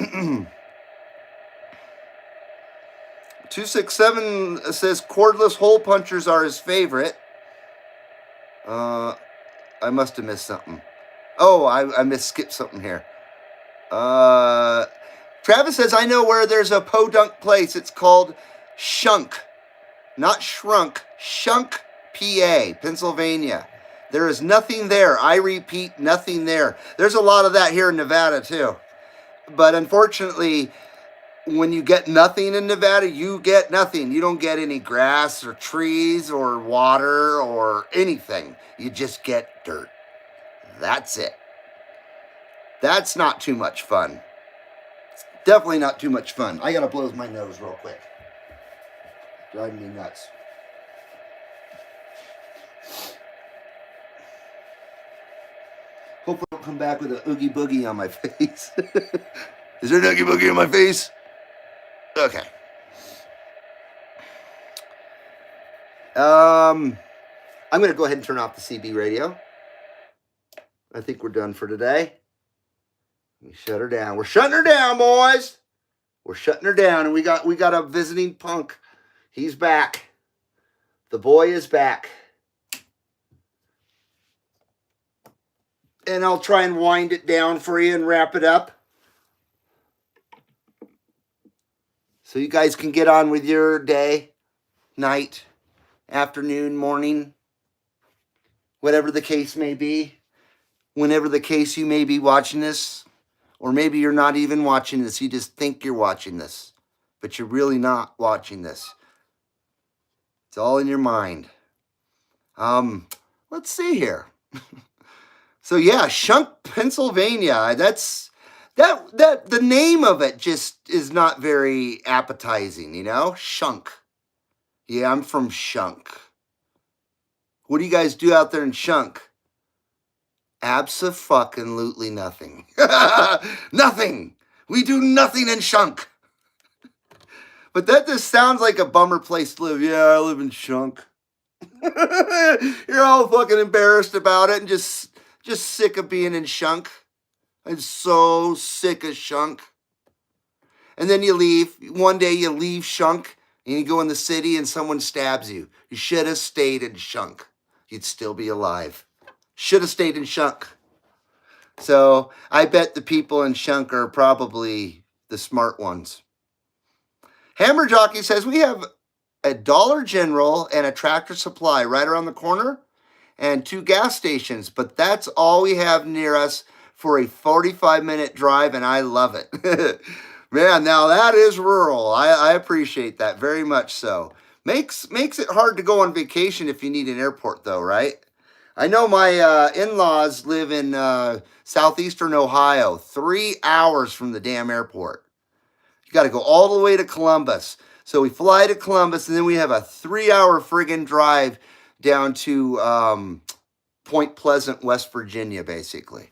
267 says cordless hole punchers are his favorite. I must have missed something. Oh, I skipped something here. Travis says, I know where there's a podunk place. It's called Shunk. Not Shrunk. Shunk, PA, Pennsylvania. There is nothing there. I repeat, nothing there. There's a lot of that here in Nevada, too. But unfortunately, when you get nothing in Nevada, you get nothing. You don't get any grass or trees or water or anything. You just get dirt. That's it. That's not too much fun. It's definitely not too much fun. I gotta blow my nose real quick. Driving me nuts. Hopefully I don't come back with an Oogie Boogie on my face. Is there an Oogie Boogie on my face? Okay. I'm going to go ahead and turn off the CB radio. I think we're done for today. Let me shut her down. We're shutting her down, boys. We're shutting her down, and we got a visiting punk. He's back. The boy is back. And I'll try and wind it down for you and wrap it up, so you guys can get on with your day, night, afternoon, morning, whatever the case may be, whenever the case you may be watching this, or maybe you're not even watching this, you just think you're watching this, but you're really not watching this. It's all in your mind. Let's see here. So yeah, Shunk, Pennsylvania. That's the name of it just is not very appetizing, you know? Shunk. Yeah, I'm from Shunk. What do you guys do out there in Shunk? Abso-fucking-lutely nothing. Nothing. We do nothing in Shunk. But that just sounds like a bummer place to live. Yeah, I live in Shunk. You're all fucking embarrassed about it and just sick of being in Shunk. I'm so sick of Shunk. And then you leave. One day you leave Shunk and you go in the city and someone stabs you. You should have stayed in Shunk. You'd still be alive. Should have stayed in Shunk. So I bet the people in Shunk are probably the smart ones. Hammer Jockey says, we have a Dollar General and a Tractor Supply right around the corner and 2 gas stations, but that's all we have near us for a 45-minute drive, and I love it. Man, now that is rural. I appreciate that very much so. Makes it hard to go on vacation if you need an airport, though, right? I know my in-laws live in southeastern Ohio, 3 hours from the damn airport. You got to go all the way to Columbus. So we fly to Columbus, and then we have a 3-hour friggin' drive down to Point Pleasant, West Virginia, basically.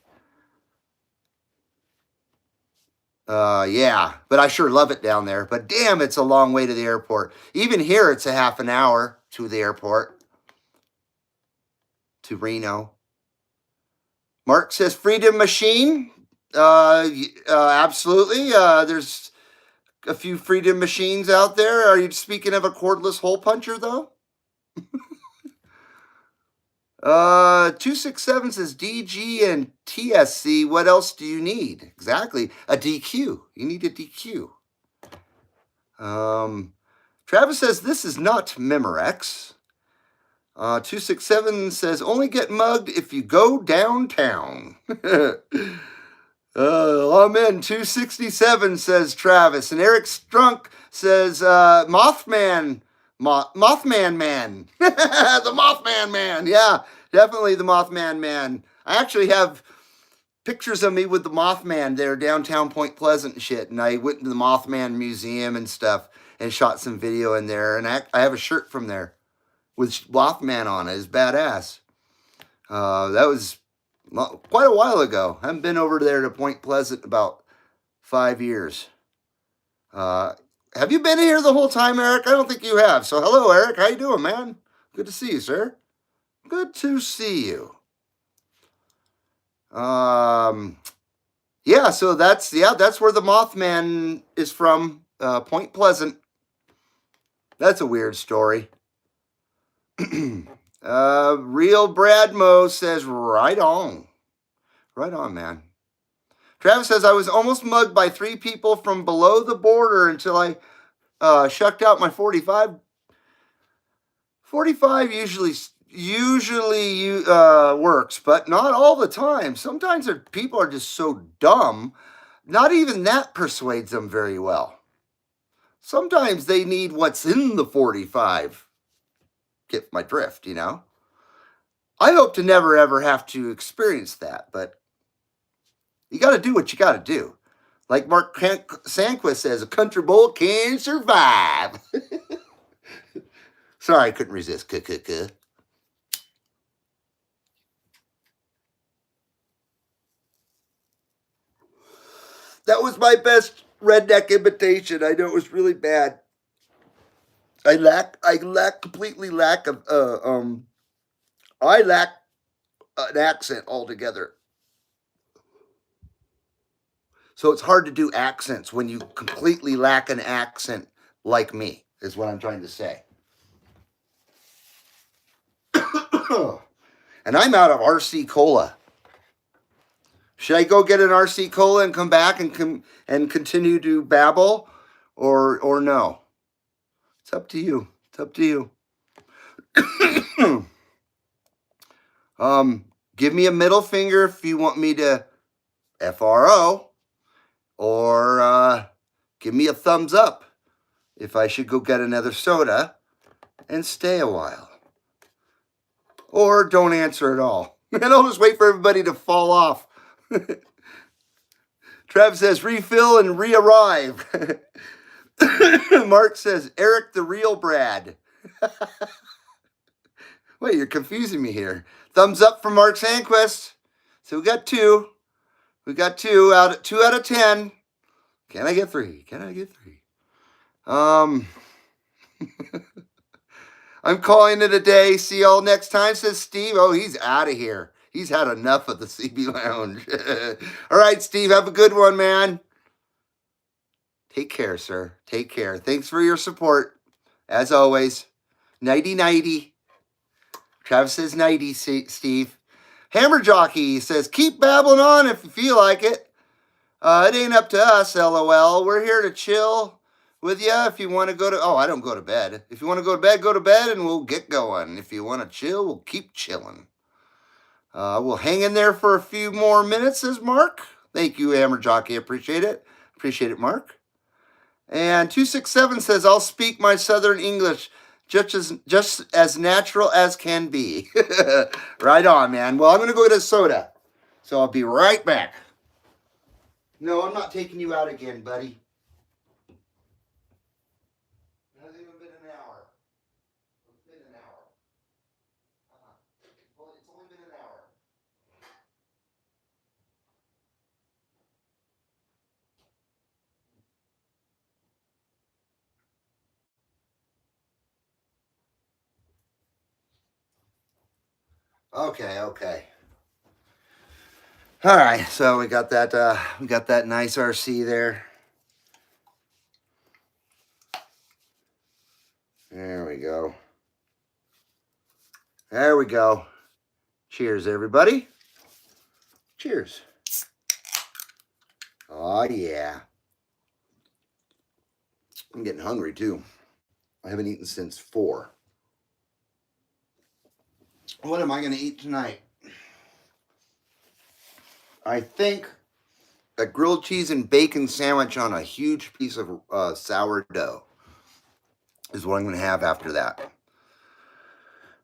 Yeah, but I sure love it down there. But damn, it's a long way to the airport. Even here, it's a half an hour to the airport, to Reno. Mark says, Freedom Machine. Absolutely. There's a few Freedom Machines out there. Are you speaking of a cordless hole puncher, though? 267 says DG and TSC. What else do you need? Exactly. A DQ. You need a DQ. Travis says this is not Memorex. 267 says only get mugged if you go downtown. Amen. 267 says Travis. And Eric Strunk says Mothman. Mothman Man. The Mothman Man. Yeah, definitely the Mothman Man. I actually have pictures of me with the Mothman there downtown Point Pleasant and shit. And I went to the Mothman Museum and stuff and shot some video in there. And I have a shirt from there with Mothman on it. It's badass. That was quite a while ago. I haven't been over there to Point Pleasant about 5 years. Have you been here the whole time, Eric? I don't think you have. So hello, Eric. How you doing, man? Good to see you, sir. Good to see you. Yeah, so that's where the Mothman is from, Point Pleasant. That's a weird story. Real Brad Mo says, right on. Right on, man. Travis says, I was almost mugged by 3 people from below the border until I shucked out my 45. 45 usually works, but not all the time. Sometimes people are just so dumb, not even that persuades them very well. Sometimes they need what's in the 45. Get my drift, you know? I hope to never ever have to experience that, but you got to do what you got to do. Like Mark Sanquist says, a country boy can survive. Sorry, I couldn't resist. That was my best redneck imitation. I know it was really bad. I completely lack of I lack an accent altogether. So it's hard to do accents when you completely lack an accent like me, is what I'm trying to say. And I'm out of RC Cola. Should I go get an RC Cola and come back and continue to babble, or no? It's up to you. It's up to you. Give me a middle finger if you want me to FRO, or give me a thumbs up if I should go get another soda and stay a while. Or don't answer at all. And I'll just wait for everybody to fall off. Trev says refill and re-arrive. Mark says Eric the real Brad. Wait, you're confusing me here. Thumbs up from Mark Sanquist. So we got 2. We got 2 out of 10. Can I get 3? Can I get 3? I'm calling it a day. See y'all next time, says Steve. Oh, he's out of here. He's had enough of the CB Lounge. All right, Steve, have a good one, man. Take care, sir. Take care. Thanks for your support. As always, nighty-nighty. Travis says nighty, Steve. Hammer Jockey says, keep babbling on if you feel like it. It ain't up to us, LOL. We're here to chill with you. If you want to go to... Oh, I don't go to bed. If you want to go to bed, and we'll get going. If you want to chill, we'll keep chilling. We'll hang in there for a few more minutes, says Mark. Thank you, Hammer Jockey. Appreciate it. Appreciate it, Mark. And 267 says, I'll speak my Southern English just as natural as can be. Right on, man. Well, I'm going to go get a soda. So I'll be right back. No, I'm not taking you out again, buddy. It hasn't even been an hour. It's been an hour. It's only been an hour. Okay. All right, so we got that nice RC there. There we go. There we go. Cheers, everybody. Cheers. Oh, yeah. I'm getting hungry, too. I haven't eaten since 4. What am I going to eat tonight? I think a grilled cheese and bacon sandwich on a huge piece of sourdough is what I'm going to have after that.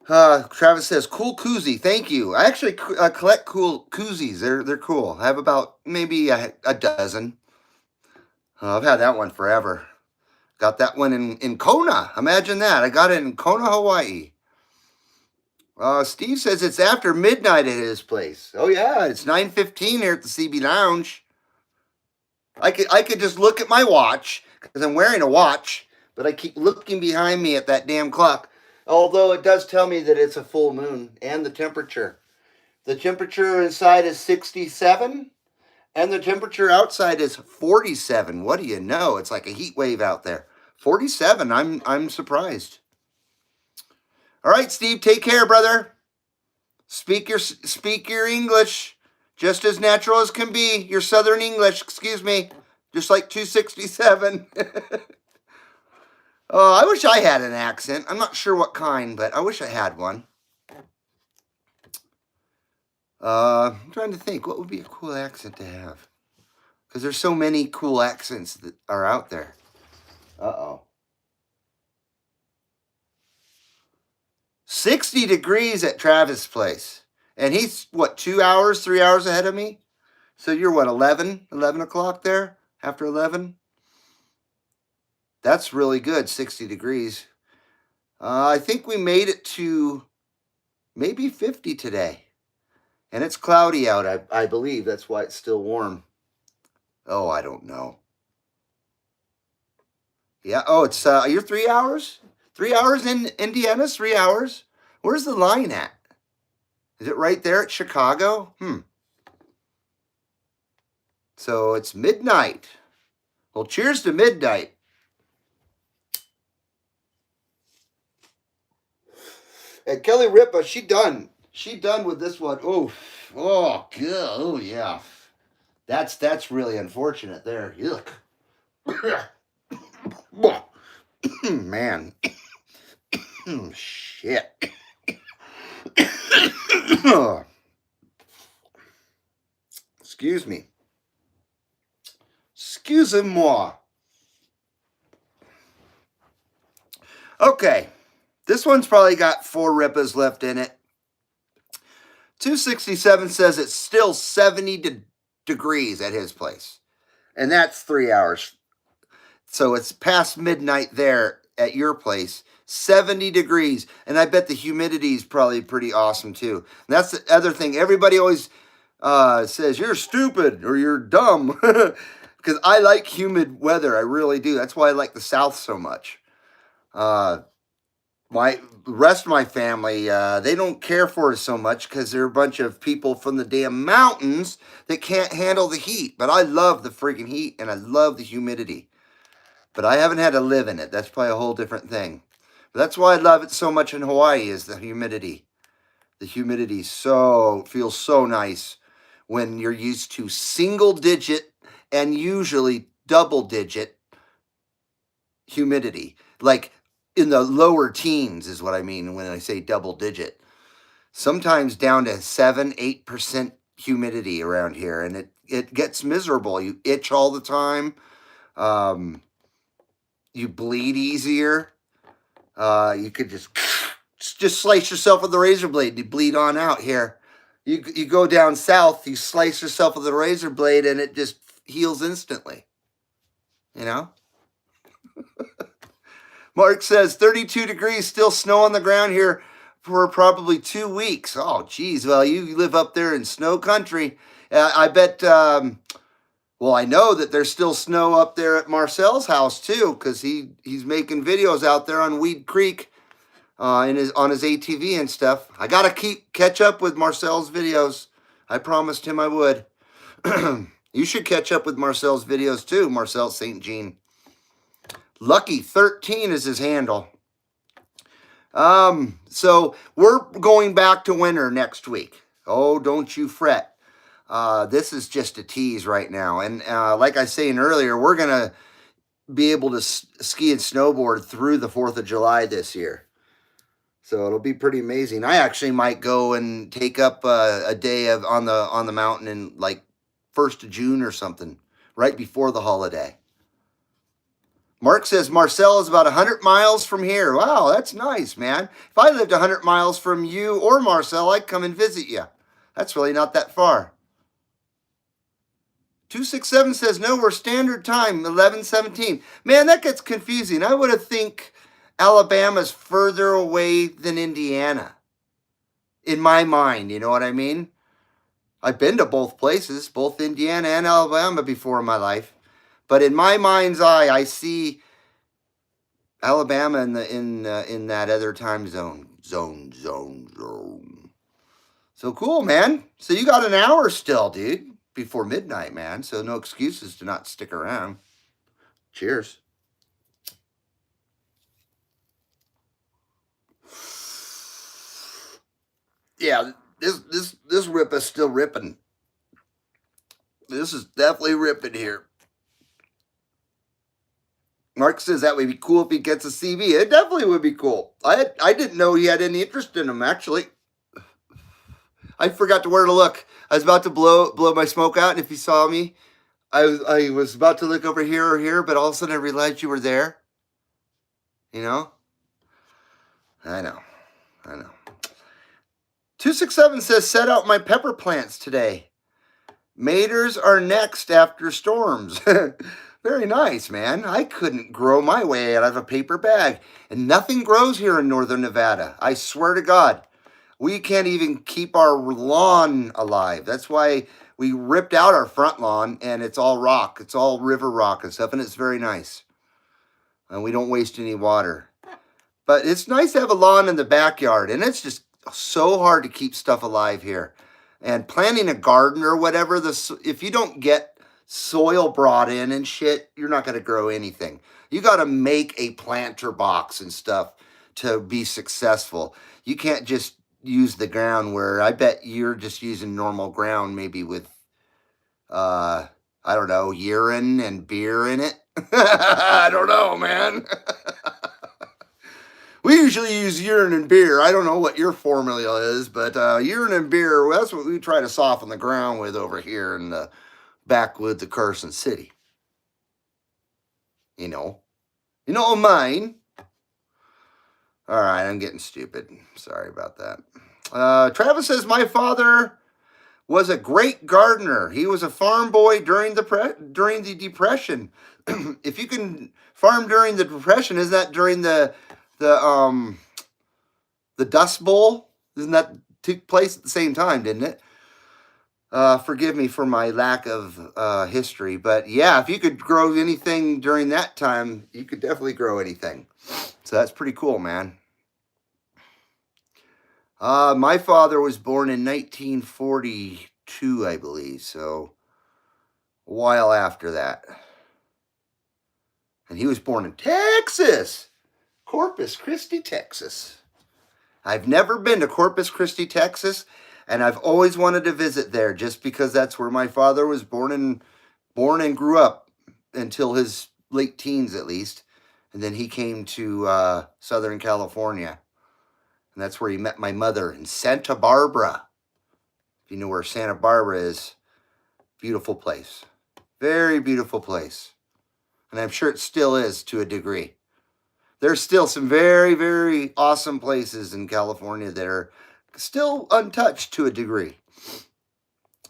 Travis says, cool koozie. Thank you. I actually collect cool koozies. They're cool. I have about maybe a dozen. I've had that one forever. Got that one in Kona. Imagine that. I got it in Kona, Hawaii. Steve says it's after midnight at his place. Oh yeah, it's 9:15 here at the CB Lounge. I could just look at my watch because I'm wearing a watch, but I keep looking behind me at that damn clock. Although it does tell me that it's a full moon and the temperature. The temperature inside is 67 and the temperature outside is 47. What do you know? It's like a heat wave out there. 47. I'm surprised. All right, Steve, take care, brother. Speak your English just as natural as can be. Your Southern English, excuse me, just like 267. Oh, I wish I had an accent. I'm not sure what kind, but I wish I had one. I'm trying to think what would be a cool accent to have, because there's so many cool accents that are out there. Uh-oh. 60 degrees at Travis' place. And he's, what, 2 hours, 3 hours ahead of me? So you're, what, 11 o'clock there? After 11? That's really good, 60 degrees. I think we made it to maybe 50 today. And it's cloudy out, I believe. That's why it's still warm. Oh, I don't know. Yeah, oh, it's, you're 3 hours? 3 hours in Indiana? 3 hours? Where's the line at? Is it right there at Chicago? So it's midnight. Well, cheers to midnight. And Kelly Ripa, she done. She done with this one. Oh, God. Oh, yeah. That's really unfortunate there. Yuck. Man. Shit. Excuse me. Excusez-moi. Okay. This one's probably got 4 Ripas left in it. 267 says it's still 70 degrees at his place. And that's 3 hours. So it's past midnight there at your place. 70 degrees. And I bet the humidity is probably pretty awesome too. And that's the other thing. Everybody always says, you're stupid or you're dumb. Because I like humid weather. I really do. That's why I like the South so much. My rest of my family, they don't care for it so much because they're a bunch of people from the damn mountains that can't handle the heat. But I love the freaking heat and I love the humidity. But I haven't had to live in it. That's probably a whole different thing. But that's why I love it so much in Hawaii is the humidity. The humidity feels so nice when you're used to single digit and usually double digit humidity. Like in the lower teens is what I mean when I say double digit. Sometimes down to 7-8% humidity around here. And it gets miserable. You itch all the time. You bleed easier. You could just slice yourself with a razor blade and you bleed on out here. You go down south, you slice yourself with a razor blade and it just heals instantly. You know? Mark says 32 degrees, still snow on the ground here for probably 2 weeks. Oh, geez. Well, you live up there in snow country. I bet, well, I know that there's still snow up there at Marcel's house too, because he's making videos out there on Weed Creek on his ATV and stuff. I got to catch up with Marcel's videos. I promised him I would. You should catch up with Marcel's videos too, Marcel St. Jean. Lucky13 is his handle. So we're going back to winter next week. Oh, don't you fret. This is just a tease right now. And like I was saying earlier, we're going to be able to ski and snowboard through the 4th of July this year. So it'll be pretty amazing. I actually might go and take up a day on the mountain in like 1st of June or something, right before the holiday. Mark says Marcel is about 100 miles from here. Wow, that's nice, man. If I lived 100 miles from you or Marcel, I'd come and visit you. That's really not that far. 267 says, no, we're standard time, 11:17. Man, that gets confusing. I would have think Alabama's further away than Indiana. In my mind, you know what I mean? I've been to both places, both Indiana and Alabama before in my life. But in my mind's eye, I see Alabama in that other time zone. So cool, man. So you got an hour still, dude, before midnight, man. So no excuses to not stick around. Cheers. Yeah, this rip is still ripping. This is definitely ripping here. Mark says that would be cool if he gets a CV. It definitely would be cool. I didn't know he had any interest in him, actually. I forgot to where to look. I was about to blow my smoke out, and if you saw me, I was about to look over here or here, but all of a sudden I realized you were there. You know? I know. 267 says, set out my pepper plants today. Maters are next after storms. Very nice, man. I couldn't grow my way out of a paper bag. And nothing grows here in northern Nevada. I swear to God. We can't even keep our lawn alive. That's why we ripped out our front lawn, and it's all rock. It's all river rock and stuff, and it's very nice. And we don't waste any water. But it's nice to have a lawn in the backyard, and it's just so hard to keep stuff alive here. And planting a garden or whatever, if you don't get soil brought in and shit, you're not going to grow anything. You got to make a planter box and stuff to be successful. You can't just use the ground where I bet you're just using normal ground, maybe with, I don't know, urine and beer in it. I don't know, man. We usually use urine and beer. I don't know what your formula is, but urine and beer, that's what we try to soften the ground with over here in the backwoods of Carson City. You know mine. All right, I'm getting stupid. Sorry about that. Travis says, my father was a great gardener. He was a farm boy during the Depression. If you can farm during the Depression, is that during the Dust Bowl? Isn't that took place at the same time, didn't it? Forgive me for my lack of history, but yeah, if you could grow anything during that time, you could definitely grow anything. So that's pretty cool, man. My father was born in 1942, I believe, so a while after that. And he was born in Texas, Corpus Christi, Texas. I've never been to Corpus Christi, Texas, and I've always wanted to visit there just because that's where my father was born and grew up until his late teens, at least. And then he came to Southern California. And that's where he met my mother in Santa Barbara. If you know where Santa Barbara is, beautiful place. Very beautiful place. And I'm sure it still is to a degree. There's still some very, very awesome places in California that are still untouched to a degree.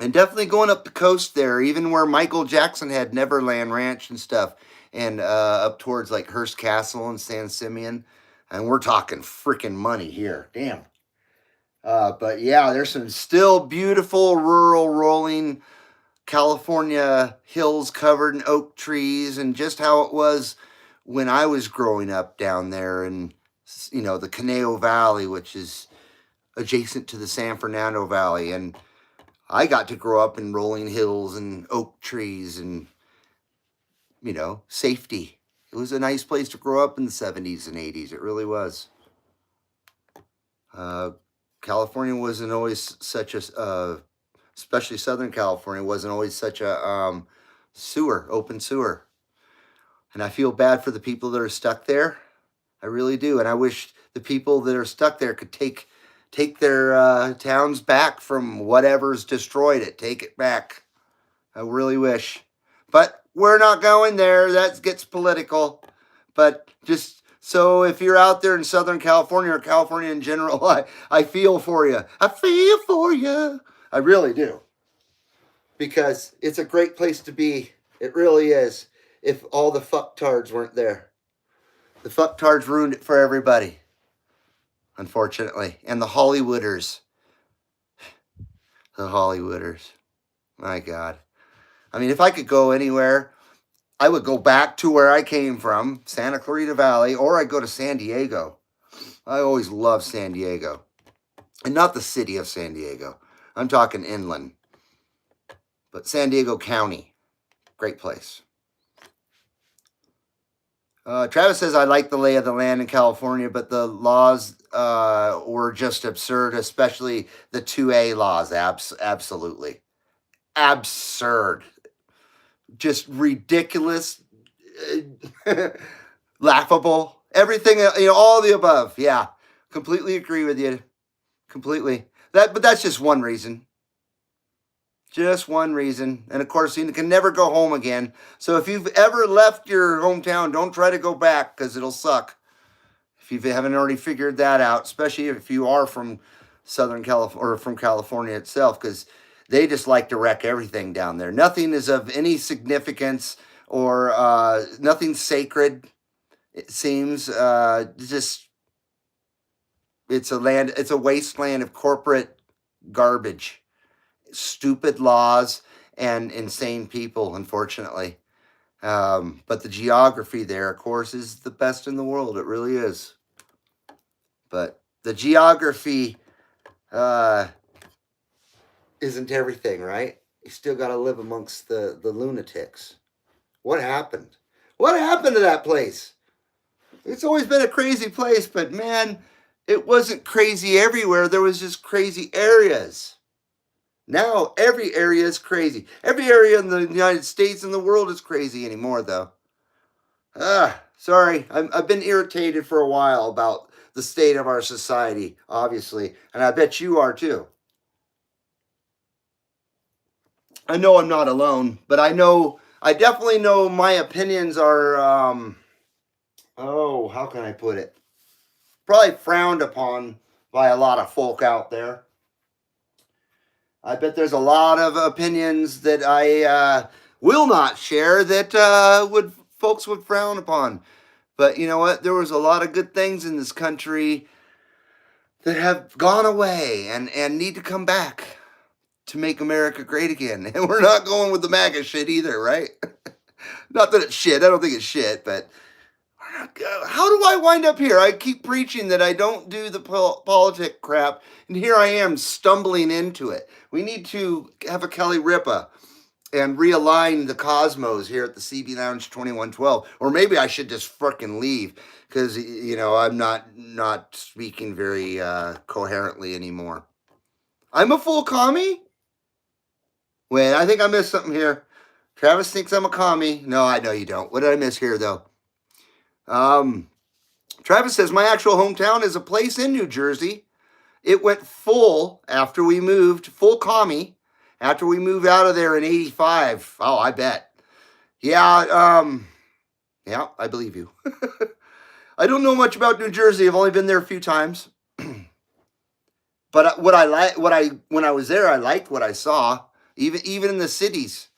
And definitely going up the coast there, even where Michael Jackson had Neverland Ranch and stuff, and up towards like Hearst Castle and San Simeon. And we're talking freaking money here. Damn. But yeah, there's some still beautiful rural rolling California hills covered in oak trees, and just how it was when I was growing up down there in, the Conejo Valley, which is adjacent to the San Fernando Valley. And I got to grow up in rolling hills and oak trees and, safety. It was a nice place to grow up in the 70s and 80s. It really was. California wasn't always such a, especially Southern California, wasn't always such a open sewer. And I feel bad for the people that are stuck there. I really do. And I wish the people that are stuck there could take their towns back from whatever's destroyed it. Take it back. I really wish. But we're not going there. That gets political. But just so if you're out there in Southern California or California in general, I feel for you. I feel for you. I really do. Because it's a great place to be. It really is. If all the fucktards weren't there. The fucktards ruined it for everybody. Unfortunately. And the Hollywooders. The Hollywooders. My God. I mean, if I could go anywhere, I would go back to where I came from, Santa Clarita Valley, or I'd go to San Diego. I always loved San Diego. And not the city of San Diego. I'm talking inland. But San Diego County. Great place. Travis says, I like the lay of the land in California, but the laws were just absurd, especially the 2A laws. Absolutely. Absurd. Just ridiculous. Laughable. Everything, all the above. Yeah. Completely agree with you. Completely. But that's just one reason. Just one reason. And of course, you can never go home again. So if you've ever left your hometown, don't try to go back because it'll suck. If you haven't already figured that out, especially if you are from Southern California or from California itself, because they just like to wreck everything down there. Nothing is of any significance or nothing sacred, it seems. Just it's a wasteland of corporate garbage. Stupid laws and insane people, unfortunately. But the geography there, of course, is the best in the world. It really is. But the geography isn't everything, right? You still got to live amongst the lunatics. What happened? What happened to that place? It's always been a crazy place, but man, it wasn't crazy everywhere. There was just crazy areas. Now, every area is crazy. Every area in the United States and the world is crazy anymore, though. Sorry. I've been irritated for a while about the state of our society, obviously. And I bet you are, too. I know I'm not alone, but I definitely know my opinions are, how can I put it? Probably frowned upon by a lot of folk out there. I bet there's a lot of opinions that I will not share that folks would frown upon. But you know what? There was a lot of good things in this country that have gone away and need to come back to make America great again. And we're not going with the MAGA shit either, right? Not that it's shit. I don't think it's shit, but how do I wind up here? I keep preaching that I don't do the politic crap, and here I am stumbling into it. We need to have a Kelly Ripa and realign the cosmos here at the CB Lounge 2112. Or maybe I should just frickin' leave because, I'm not speaking very coherently anymore. I'm a full commie? Wait, I think I missed something here. Travis thinks I'm a commie. No, I know you don't. What did I miss here, though? Travis says, my actual hometown is a place in New Jersey. It went full after we moved, full commie, after we moved out of there in 85. Oh, I bet. Yeah, I believe you. I don't know much about New Jersey. I've only been there a few times. But when I was there, I liked what I saw. Even in the cities.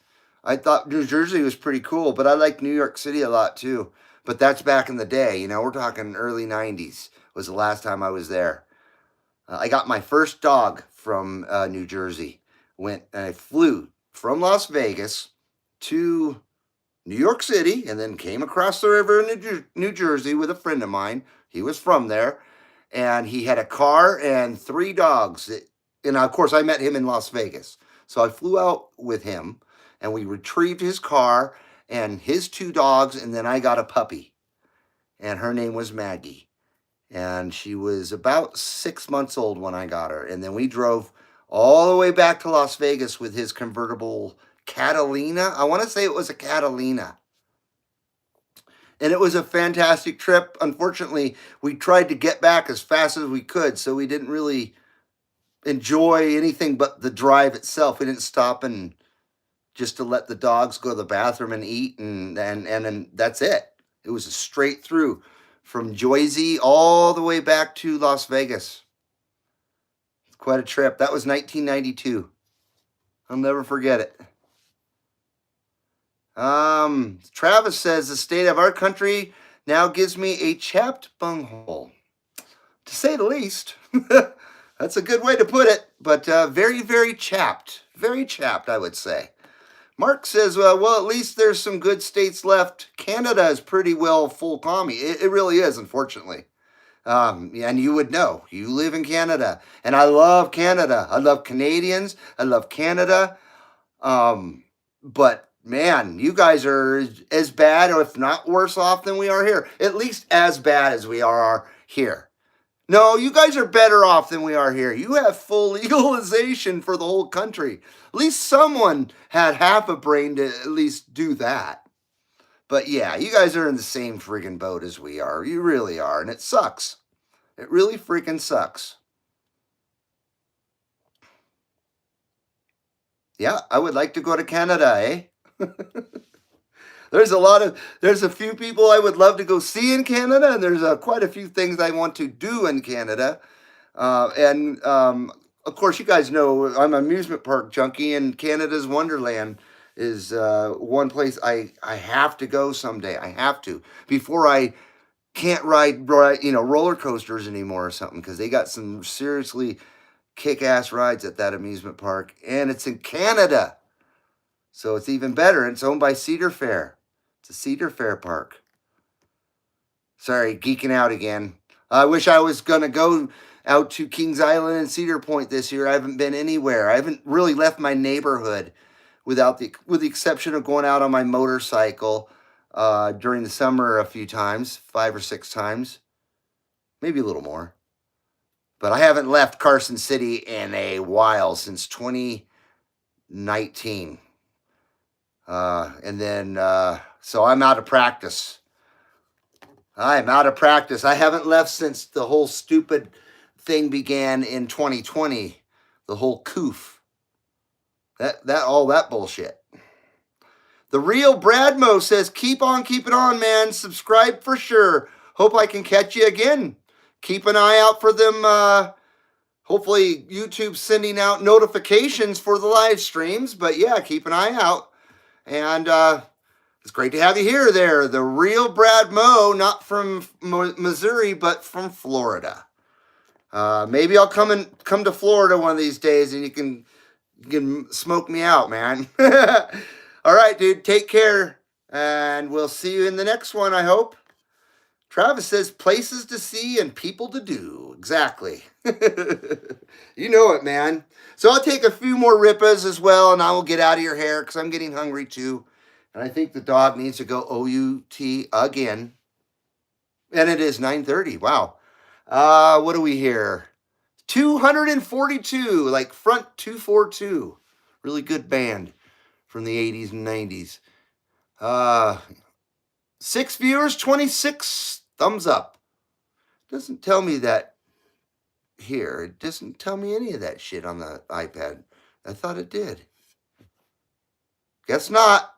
I thought New Jersey was pretty cool, but I liked New York City a lot too. But that's back in the day, we're talking early 90s was the last time I was there. I got my first dog from New Jersey. I flew from Las Vegas to New York City and then came across the river in New Jersey with a friend of mine. He was from there, and he had a car and 3 dogs. And of course, I met him in Las Vegas. So I flew out with him, and we retrieved his car and his 2 dogs, and then I got a puppy. And her name was Maggie. And she was about 6 months old when I got her. And then we drove all the way back to Las Vegas with his convertible Catalina. I want to say it was a Catalina. And it was a fantastic trip. Unfortunately, we tried to get back as fast as we could, so we didn't really enjoy anything but the drive itself. We didn't stop and just to let the dogs go to the bathroom and eat, and then that's it. It was a straight through from Jersey all the way back to Las Vegas. It's quite a trip. That was 1992. I'll never forget it. Travis says the state of our country now gives me a chapped bunghole, to say the least. That's a good way to put it, but very, very chapped. Very chapped, I would say. Mark says, well, at least there's some good states left. Canada is pretty well full commie. It really is, unfortunately. And you would know. You live in Canada. And I love Canada. I love Canadians. I love Canada. But, man, you guys are as bad, or if not worse off than we are here. At least as bad as we are here. No, you guys are better off than we are here. You have full legalization for the whole country. At least someone had half a brain to at least do that. But yeah, you guys are in the same friggin' boat as we are. You really are. And it sucks. It really freaking sucks. Yeah, I would like to go to Canada, eh? There's a few people I would love to go see in Canada, and there's quite a few things I want to do in Canada. Of course, you guys know I'm an amusement park junkie, and Canada's Wonderland is one place I have to go someday. I have to, before I can't ride roller coasters anymore or something, because they got some seriously kick-ass rides at that amusement park, and it's in Canada. So it's even better. It's owned by Cedar Fair. It's a Cedar Fair park. Sorry, geeking out again. I wish I was going to go out to Kings Island and Cedar Point this year. I haven't been anywhere. I haven't really left my neighborhood with the exception of going out on my motorcycle during the summer a few times, 5 or 6 times, maybe a little more. But I haven't left Carson City in a while, since 2019. So I'm out of practice. I'm out of practice. I haven't left since the whole stupid thing began in 2020. The whole coof. All that bullshit. The real Bradmo says, keep on keeping on, man. Subscribe for sure. Hope I can catch you again. Keep an eye out for them. Hopefully YouTube's sending out notifications for the live streams. But yeah, keep an eye out. And it's great to have you here there. The real Brad Moe, not from Missouri, but from Florida. Maybe I'll come to Florida one of these days, and you can smoke me out, man. All right, dude, take care, and we'll see you in the next one, I hope. Travis says, places to see and people to do. Exactly. You know it, man. So I'll take a few more rippas as well, and I will get out of your hair because I'm getting hungry too. And I think the dog needs to go OUT again. And it is 9:30. Wow. What do we hear? 242, like Front 242. Really good band from the 80s and 90s. 6 viewers, 26 thumbs up. Doesn't tell me that here. It doesn't tell me any of that shit on the iPad. I thought it did. Guess not.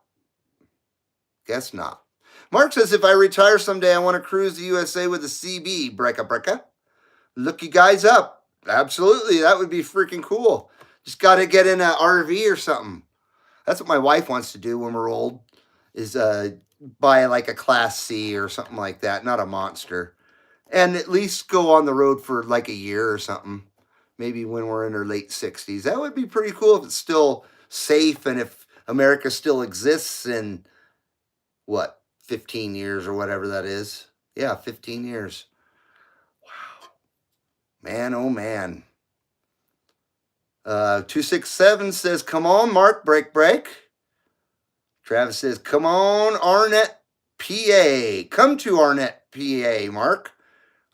Guess not. Mark says, if I retire someday, I want to cruise the USA with a CB. Brecka. Look you guys up. Absolutely. That would be freaking cool. Just got to get in an RV or something. That's what my wife wants to do when we're old, is buy like a Class C or something like that, not a monster. And at least go on the road for like a year or something. Maybe when we're in our late 60s. That would be pretty cool if it's still safe and if America still exists in, 15 years or whatever that is. Yeah, 15 years. Wow. Man, oh man. 267 says, come on, Mark, break. Travis says, come on, Arnett, PA. Come to Arnett, PA, Mark.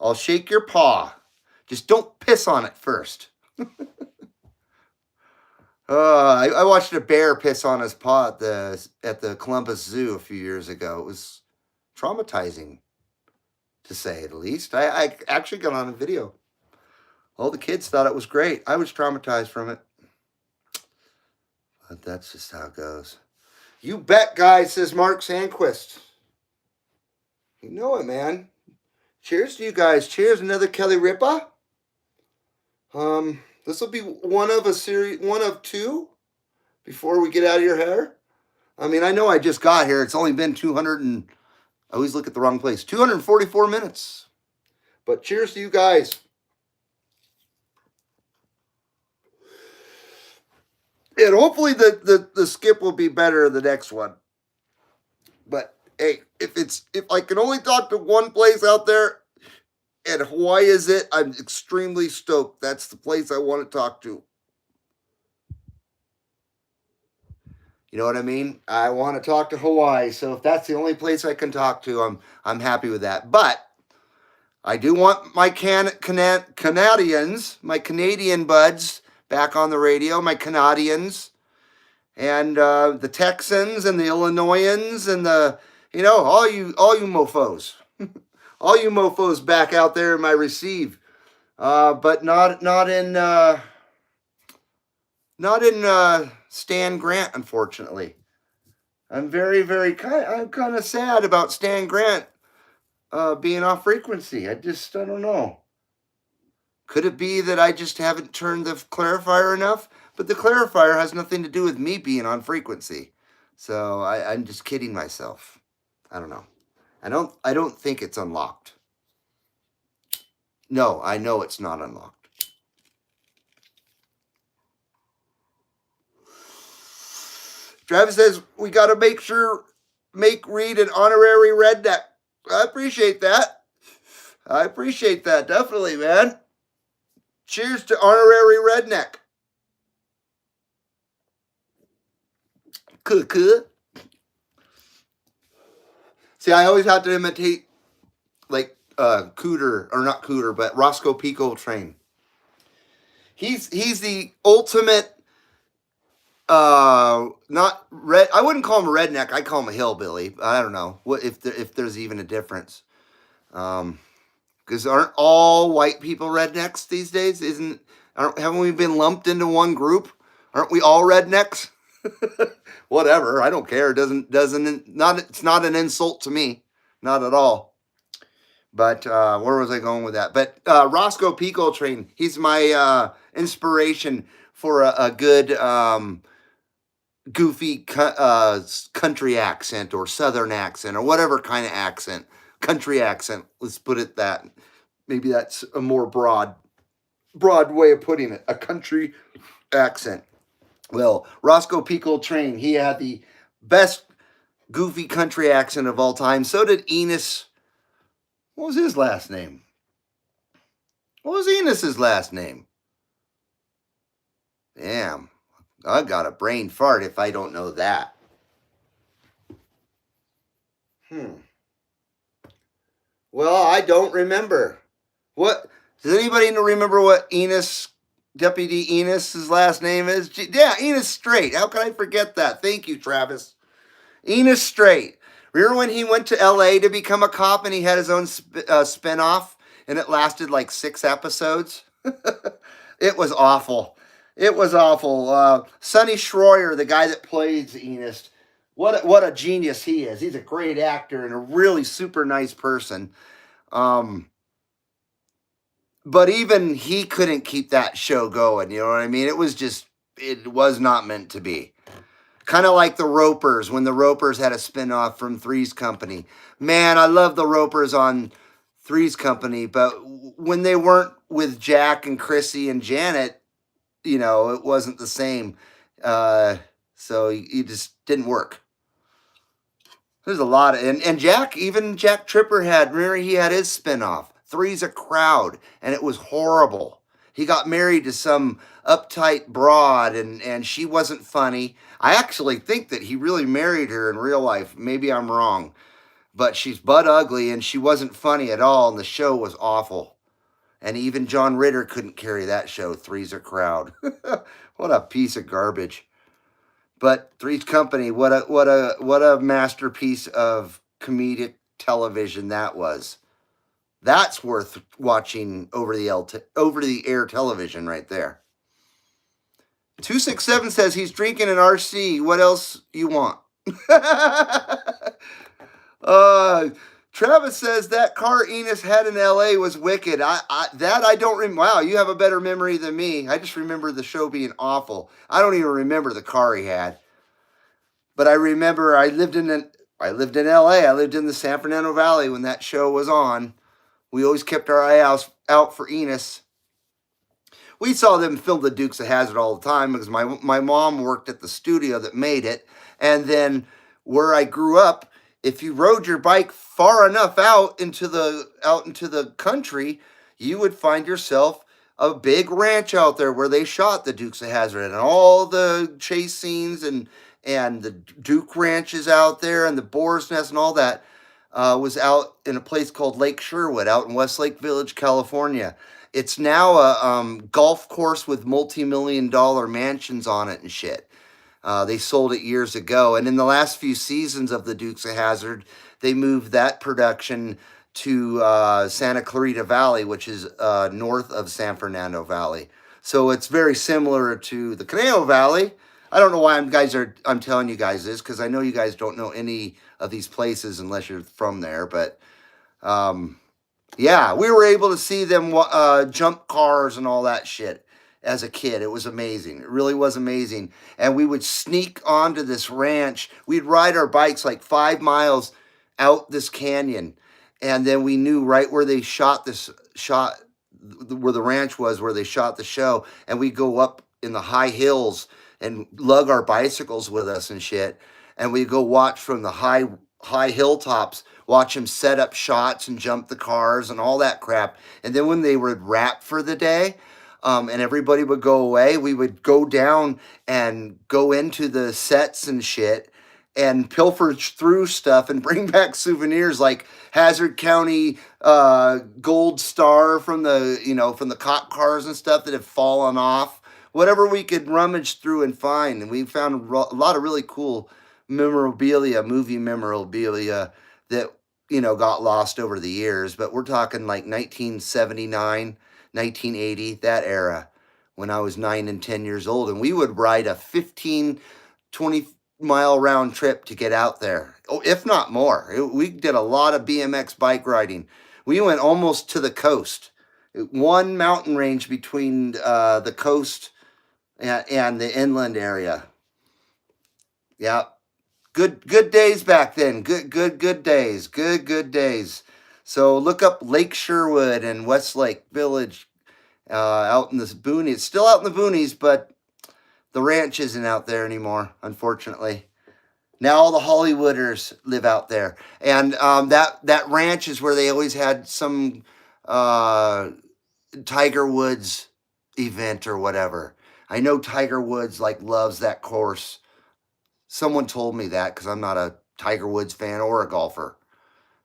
I'll shake your paw. Just don't piss on it first. I watched a bear piss on his paw at the Columbus Zoo a few years ago. It was traumatizing, to say the least. I actually got on a video. All the kids thought it was great. I was traumatized from it. But that's just how it goes. You bet, guys, says Mark Sandquist. You know it, man. Cheers to you guys. Cheers, another Kelly Ripa. This will be one of a series, one of two before we get out of your hair. I mean, I know I just got here. It's only been 200 and I always look at the wrong place. 244 minutes. But cheers to you guys. And hopefully the skip will be better the next one. But hey, if I can only talk to one place out there, and Hawaii is it, I'm extremely stoked. That's the place I want to talk to. You know what I mean? I want to talk to Hawaii. So if that's the only place I can talk to, I'm happy with that. But I do want my Canadians, my Canadian buds back on the radio, my Canadians, and the Texans and the Illinoisans and the, you know, all you mofos. All you mofos back out there in my receive. But not in Stan Grant, unfortunately. I'm I'm kind of sad about Stan Grant being off frequency. I don't know. Could it be that I just haven't turned the clarifier enough? But the clarifier has nothing to do with me being on frequency. So I'm just kidding myself. I don't know. I don't think it's unlocked. No, I know it's not unlocked. Travis says we got to make Reed an honorary redneck. I appreciate that. Definitely, man. Cheers to honorary redneck. Cuckoo. See, I always have to imitate like Cooter, or not Cooter, but Roscoe P. Coltrane. He's the ultimate not red. I wouldn't call him a redneck. I call him a hillbilly. I don't know what if there's even a difference. Because aren't all white people rednecks these days? Haven't we been lumped into one group? Aren't we all rednecks? Whatever. I don't care. It's not an insult to me. Not at all. But where was I going with that? But Roscoe P. Coltrane, he's my inspiration for a good goofy country accent or southern accent or whatever kind of accent. Country accent. Let's put it that. Maybe that's a more broad way of putting it. A country accent. Well, Roscoe P. Coltrane, he had the best goofy country accent of all time. So did Enos. What was his last name? What was Enos's last name? Damn. I got a brain fart if I don't know that. Well, I don't remember. What? Does anybody remember what Deputy Enos's last name is? Yeah, Enos Strait. How could I forget that? Thank you, Travis. Enos Strait. Remember when he went to L.A. to become a cop and he had his own spinoff and it lasted like 6 episodes? It was awful. Sonny Schroyer, the guy that plays Enos, what a genius he is. He's a great actor and a really super nice person. But even he couldn't keep that show going, you know what I mean? It was not meant to be. Kind of like the Ropers, when the Ropers had a spinoff from Three's Company. Man, I love the Ropers on Three's Company, but when they weren't with Jack and Chrissy and Janet, you know, it wasn't the same. So it just didn't work. There's a lot of, and Jack Tripper remember he had his spinoff, Three's a Crowd, and it was horrible. He got married to some uptight broad, and she wasn't funny. I actually think that he really married her in real life. Maybe I'm wrong. But she's butt ugly, and she wasn't funny at all, and the show was awful. And even John Ritter couldn't carry that show, Three's a Crowd. What a piece of garbage. But Three's Company, what a masterpiece of comedic television that was. That's worth watching over the air television right there. 267 says he's drinking an RC. What else you want? Travis says that car Enos had in LA was wicked. I don't remember. Wow, you have a better memory than me. I just remember the show being awful. I don't even remember the car he had. But I remember I lived in LA. I lived in the San Fernando Valley when that show was on. We always kept our eye out for Enos. We saw them film the Dukes of Hazzard all the time because my mom worked at the studio that made it. And then where I grew up, if you rode your bike far enough out into the country, you would find yourself a big ranch out there where they shot the Dukes of Hazzard and all the chase scenes and the Duke ranches out there and the Boar's Nest and all that was out in a place called Lake Sherwood out in Westlake Village, California. It's now a golf course with multi-million-dollar mansions on it and shit. They sold it years ago. And in the last few seasons of the Dukes of Hazzard, they moved that production to Santa Clarita Valley, which is north of San Fernando Valley. So it's very similar to the Conejo Valley. I don't know why I'm telling you guys this, because I know you guys don't know any of these places unless you're from there. But yeah, we were able to see them jump cars and all that shit as a kid. It was amazing. It really was amazing. And we would sneak onto this ranch. We'd ride our bikes like 5 miles out this canyon. And then we knew right where they where the ranch was, where they shot the show. And we'd go up in the high hills and lug our bicycles with us and shit. And we'd go watch from the high hilltops, watch them set up shots and jump the cars and all that crap. And then when they would wrap for the day, and everybody would go away, we would go down and go into the sets and shit and pilfer through stuff and bring back souvenirs like Hazard County gold star from the cop cars and stuff that have fallen off. Whatever we could rummage through and find. And we found a lot of really cool movie memorabilia that, got lost over the years. But we're talking like 1979, 1980, that era, when I was 9 and 10 years old. And we would ride a 15, 20-mile round trip to get out there. Oh, if not more. We did a lot of BMX bike riding. We went almost to the coast. One mountain range between the coast and the inland area. Yeah. Good days back then. Good days. Good days. So look up Lake Sherwood and Westlake Village out in the boonies. It's still out in the boonies, but the ranch isn't out there anymore, unfortunately. Now all the Hollywooders live out there. And that ranch is where they always had some Tiger Woods event or whatever. I know Tiger Woods loves that course. Someone told me that because I'm not a Tiger Woods fan or a golfer.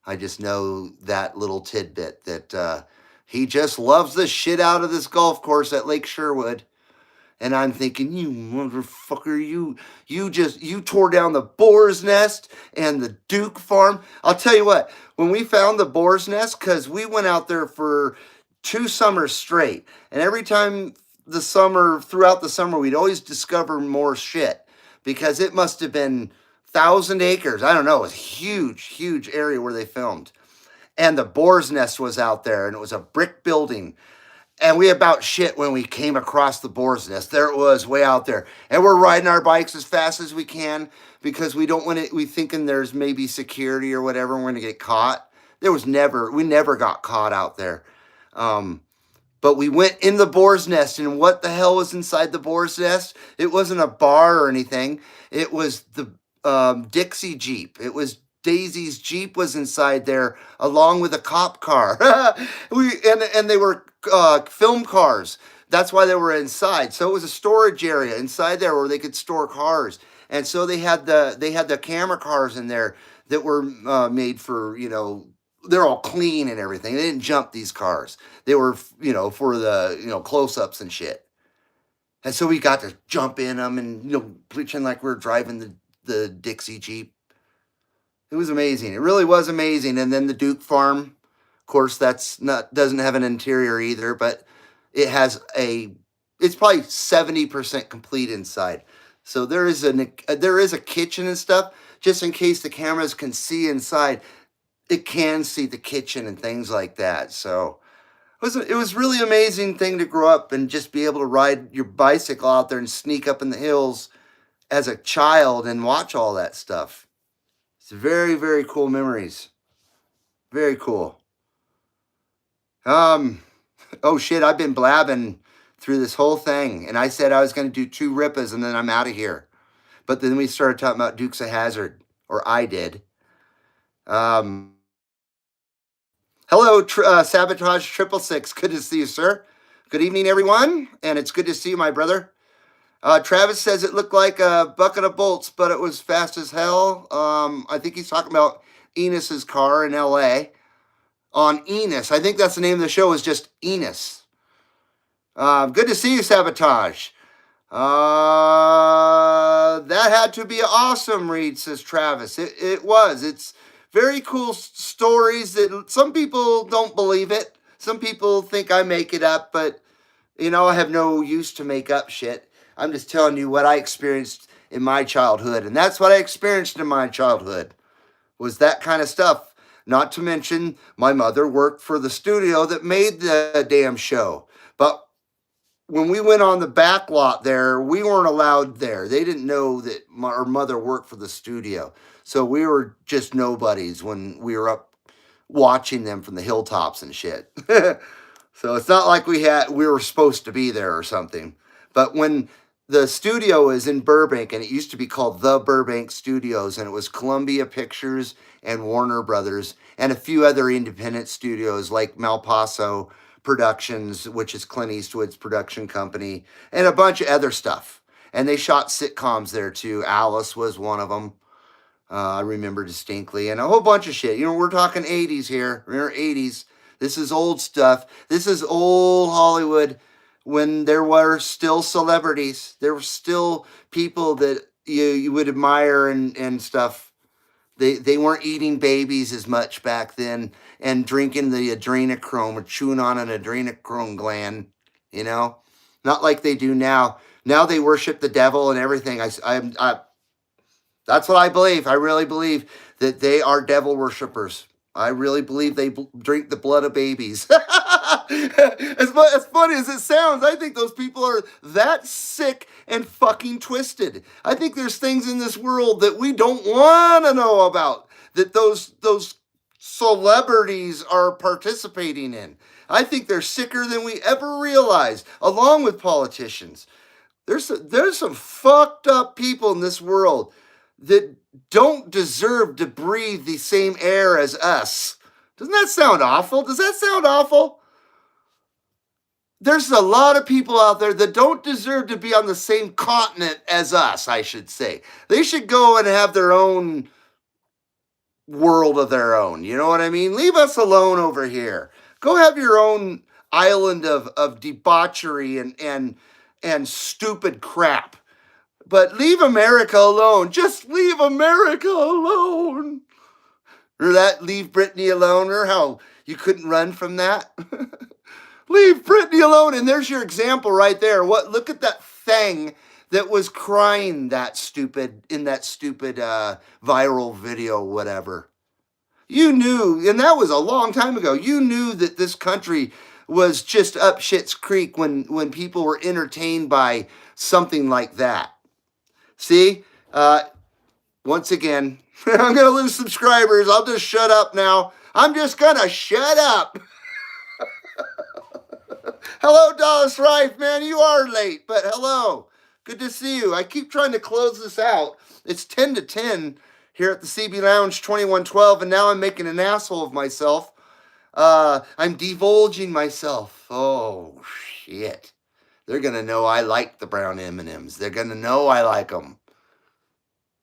I just know that little tidbit that he just loves the shit out of this golf course at Lake Sherwood. And I'm thinking, you motherfucker, you tore down the Boar's Nest and the Duke Farm. I'll tell you what, when we found the Boar's Nest, because we went out there for 2 summers straight, and every time throughout the summer, we'd always discover more shit, because it must have been 1,000 acres. I don't know. It was a huge area where they filmed. And the Boar's Nest was out there, and it was a brick building. And we about shit when we came across the Boar's Nest. There it was, way out there. And we're riding our bikes as fast as we can because we thinking there's maybe security or whatever, and we're going to get caught. We never got caught out there. But we went in the Boar's Nest, and what the hell was inside the Boar's Nest? It wasn't a bar or anything. It was the Dixie Jeep. It was Daisy's Jeep was inside there, along with a cop car. And they were film cars. That's why they were inside. So it was a storage area inside there where they could store cars. And so they had the camera cars in there that were made for, they're all clean and everything. They didn't jump these cars. They were, for the, close-ups and shit. And so we got to jump in them and, pretend like we were driving the Dixie Jeep. It was amazing. It really was amazing. And then the Duke Farm, of course, doesn't have an interior either, but it has a it's probably 70% complete inside. So there is a kitchen and stuff, just in case the cameras can see inside. It can see the kitchen and things like that. So it was really amazing thing to grow up and just be able to ride your bicycle out there and sneak up in the hills as a child and watch all that stuff. It's very, very cool memories. Very cool. Oh shit, I've been blabbing through this whole thing, and I said I was going to do 2 rippas and then I'm out of here. But then we started talking about Dukes of Hazzard, or I did. Hello, Sabotage 666. Good to see you, sir. Good evening, everyone, and it's good to see you, my brother. Travis says it looked like a bucket of bolts, but it was fast as hell. I think he's talking about Enos's car in L.A. on Enos. I think that's the name of the show, is just Enos. Good to see you, Sabotage. That had to be awesome, Reed, says Travis. It was. It's very cool stories that some people don't believe it. Some people think I make it up, but, I have no use to make up shit. I'm just telling you what I experienced in my childhood, and that's what I experienced in my childhood, was that kind of stuff. Not to mention, my mother worked for the studio that made the damn show. But when we went on the back lot there, we weren't allowed there. They didn't know that our mother worked for the studio. So we were just nobodies when we were up watching them from the hilltops and shit. So it's not like we were supposed to be there or something. But when the studio is in Burbank, and it used to be called the Burbank Studios, and it was Columbia Pictures and Warner Brothers and a few other independent studios like Malpaso Productions, which is Clint Eastwood's production company, and a bunch of other stuff. And they shot sitcoms there too. Alice was one of them. I remember distinctly, and a whole bunch of shit. We're talking 80s here. We're 80s. This is old stuff. This is old Hollywood, when there were still celebrities. There were still people that you would admire and stuff. They weren't eating babies as much back then and drinking the adrenochrome or chewing on an adrenochrome gland, not like they do now. Now they worship the devil and everything. That's what I believe. I really believe that they are devil worshipers. I really believe they drink the blood of babies. As funny as it sounds, I think those people are that sick and fucking twisted. I think there's things in this world that we don't want to know about, that those celebrities are participating in. I think they're sicker than we ever realized, along with politicians. There's some fucked up people in this world that don't deserve to breathe the same air as us. Doesn't that sound awful? Does that sound awful? There's a lot of people out there that don't deserve to be on the same continent as us, I should say. They should go and have their own world of their own. You know what I mean? Leave us alone over here. Go have your own island of debauchery and stupid crap. But leave America alone. Just leave America alone. Or that, leave Britney alone, or how you couldn't run from that. Leave Britney alone. And there's your example right there. Look at that thing that was crying in that stupid viral video, whatever. You knew, and that was a long time ago, you knew that this country was just up shit's creek when people were entertained by something like that. See, once again, I'm going to lose subscribers. I'll just shut up now. I'm just going to shut up. Hello, Dallas Rife, man. You are late, but hello. Good to see you. I keep trying to close this out. It's 10 to 10 here at the CB Lounge 2112, and now I'm making an asshole of myself. I'm divulging myself. Oh, shit. They're going to know I like the brown M&Ms. They're going to know I like them.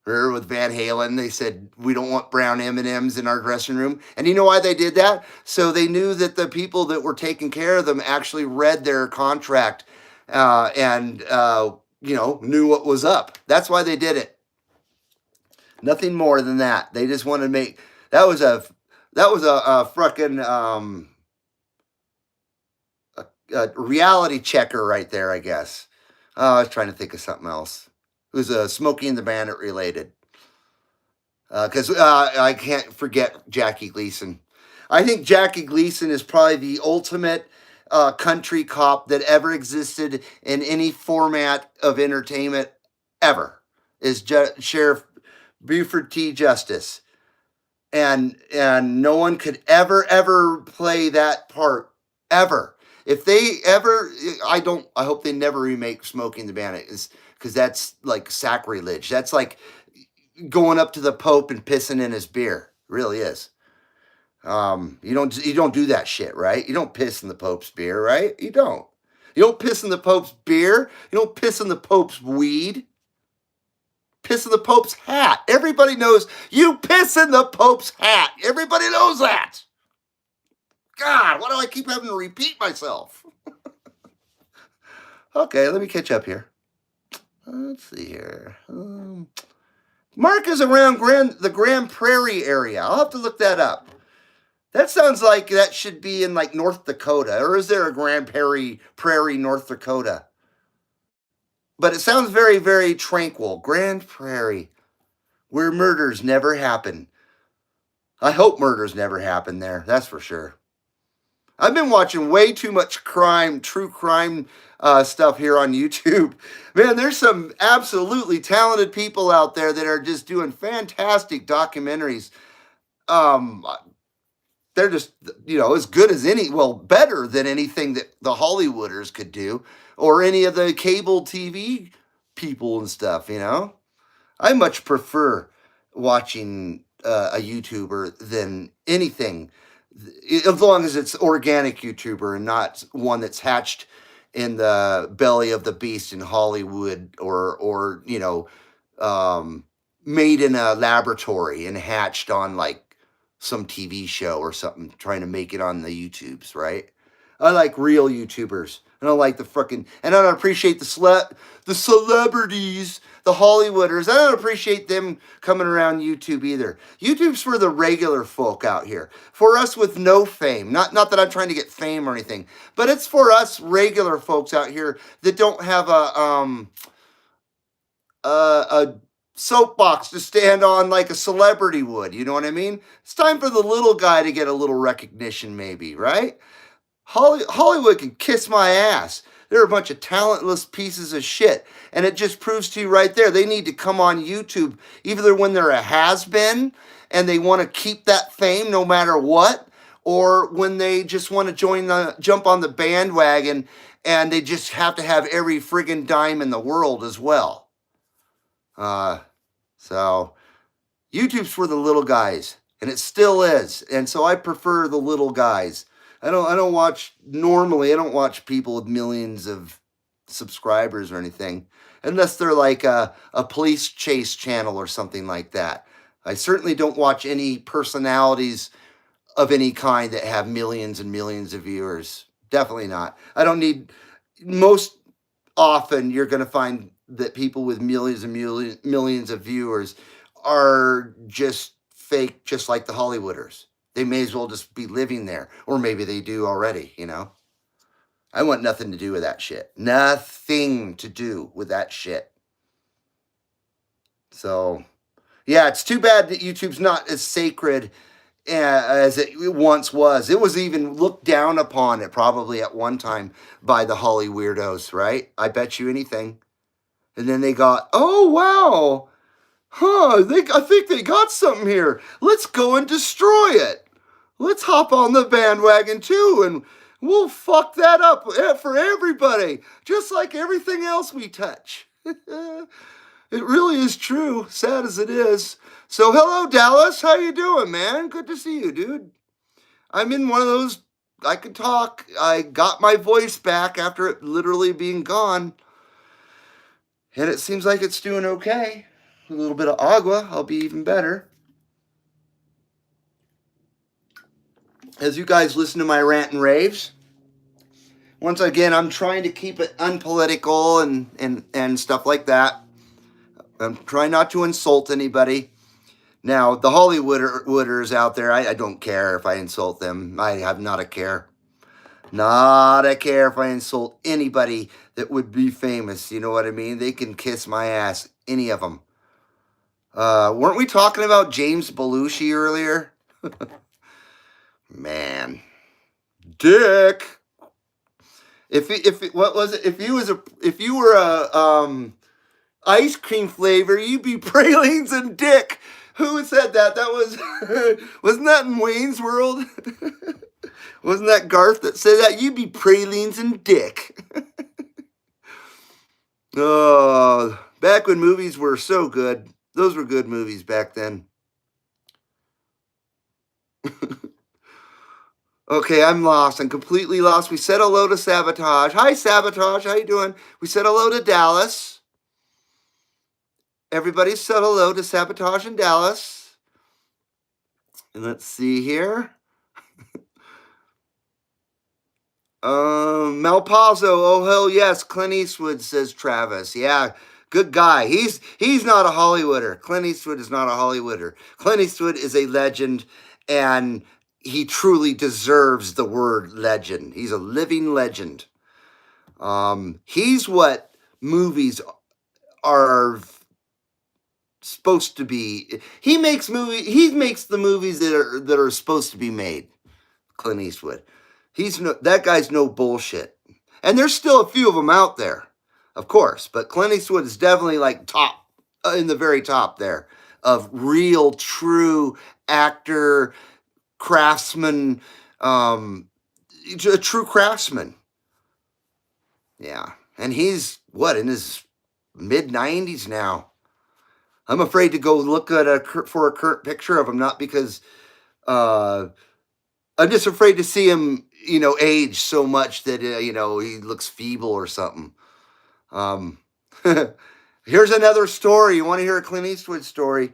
Remember with Van Halen, they said, we don't want brown M&Ms in our dressing room. And you know why they did that? So they knew that the people that were taking care of them actually read their contract and knew what was up. That's why they did it. Nothing more than that. They just wanted to make, that was a fucking, reality checker right there, I guess. I was trying to think of something else. It was Smokey and the Bandit related. Because I can't forget Jackie Gleason. I think Jackie Gleason is probably the ultimate country cop that ever existed in any format of entertainment ever. Is Sheriff Buford T. Justice, and no one could ever play that part ever. If they ever, I hope they never remake Smoking the Bandit, is because that's like sacrilege. That's like going up to the Pope and pissing in his beer. It really is. You don't do that shit, right? You don't piss in the Pope's beer, right? You don't. You don't piss in the Pope's beer. You don't piss in the Pope's weed. Piss in the Pope's hat. Everybody knows you piss in the Pope's hat. Everybody knows that. God, why do I keep having to repeat myself? Okay, let me catch up here. Let's see here. Mark is around the Grand Prairie area. I'll have to look that up. That sounds like that should be in like North Dakota. Or is there a Grand Prairie, North Dakota? But it sounds very, very tranquil. Grand Prairie, where murders never happen. I hope murders never happen there. That's for sure. I've been watching way too much true crime stuff here on YouTube. Man, there's some absolutely talented people out there that are just doing fantastic documentaries. They're just, as good as better than anything that the Hollywooders could do, or any of the cable TV people and stuff, I much prefer watching a YouTuber than anything, as long as it's organic YouTuber and not one that's hatched in the belly of the beast in Hollywood, or made in a laboratory and hatched on like some TV show or something, trying to make it on the YouTubes, right? I like real YouTubers. I don't like and I don't appreciate the celebrities, the Hollywooders. I don't appreciate them coming around YouTube either. YouTube's for the regular folk out here. For us with no fame. Not that I'm trying to get fame or anything, but it's for us regular folks out here that don't have a soapbox to stand on like a celebrity would. You know what I mean? It's time for the little guy to get a little recognition, maybe, right? Hollywood can kiss my ass. They're a bunch of talentless pieces of shit. And it just proves to you right there, they need to come on YouTube, either when they're a has-been and they want to keep that fame no matter what, or when they just want to jump on the bandwagon and they just have to have every friggin' dime in the world as well. So YouTube's for the little guys, and it still is. And so I prefer the little guys. I don't watch people with millions of subscribers or anything, unless they're like a police chase channel or something like that. I certainly don't watch any personalities of any kind that have millions and millions of viewers. Definitely not. I don't need. Most often you're going to find that people with millions and millions of viewers are just fake, just like the Hollywooders. They may as well just be living there, or maybe they do already, I want nothing to do with that shit. Nothing to do with that shit. So, yeah, it's too bad that YouTube's not as sacred as it once was. It was even looked down upon it probably at one time by the Holly weirdos, right? I bet you anything. And then they got, oh, wow. I think they got something here. Let's go and destroy it. Let's hop on the bandwagon too, and we'll fuck that up for everybody, just like everything else we touch. It really is true, sad as it is. So hello, Dallas. How you doing, man? Good to see you, dude. I'm in one of those, I could talk. I got my voice back after it literally being gone. And it seems like it's doing okay. A little bit of agua, I'll be even better. As you guys listen to my rant and raves, once again, I'm trying to keep it unpolitical and stuff like that. I'm trying not to insult anybody. Now, the Hollywooders out there, I don't care if I insult them. I have not a care. Not a care if I insult anybody that would be famous. You know what I mean? They can kiss my ass, any of them. Weren't we talking about James Belushi earlier? Man, Dick. What was it? If you were a ice cream flavor, you'd be pralines and Dick. Who said that? That was wasn't that in Wayne's World? Wasn't that Garth that said that? You'd be pralines and Dick. Oh, back when movies were so good. Those were good movies back then. Okay, I'm lost. I'm completely lost. We said hello to Sabotage. Hi, Sabotage. How you doing? We said hello to Dallas. Everybody said hello to Sabotage in Dallas. And let's see here. Malpazzo. Oh hell yes, Clint Eastwood, says Travis. Yeah, good guy. He's not a Hollywooder. Clint Eastwood is not a Hollywooder. Clint Eastwood is a legend, and he truly deserves the word legend. He's a living legend. He's what movies are supposed to be. He makes the movies that are supposed to be made. Clint Eastwood. That guy's no bullshit. And there's still a few of them out there, of course, but Clint Eastwood is definitely like top, in the very top there, of real, true actor, craftsman, a true craftsman. Yeah. And he's, in his mid-90s now. I'm afraid to go look at for a current picture of him, not because I'm just afraid to see him, age so much that, he looks feeble or something. Here's another story. You want to hear a Clint Eastwood story?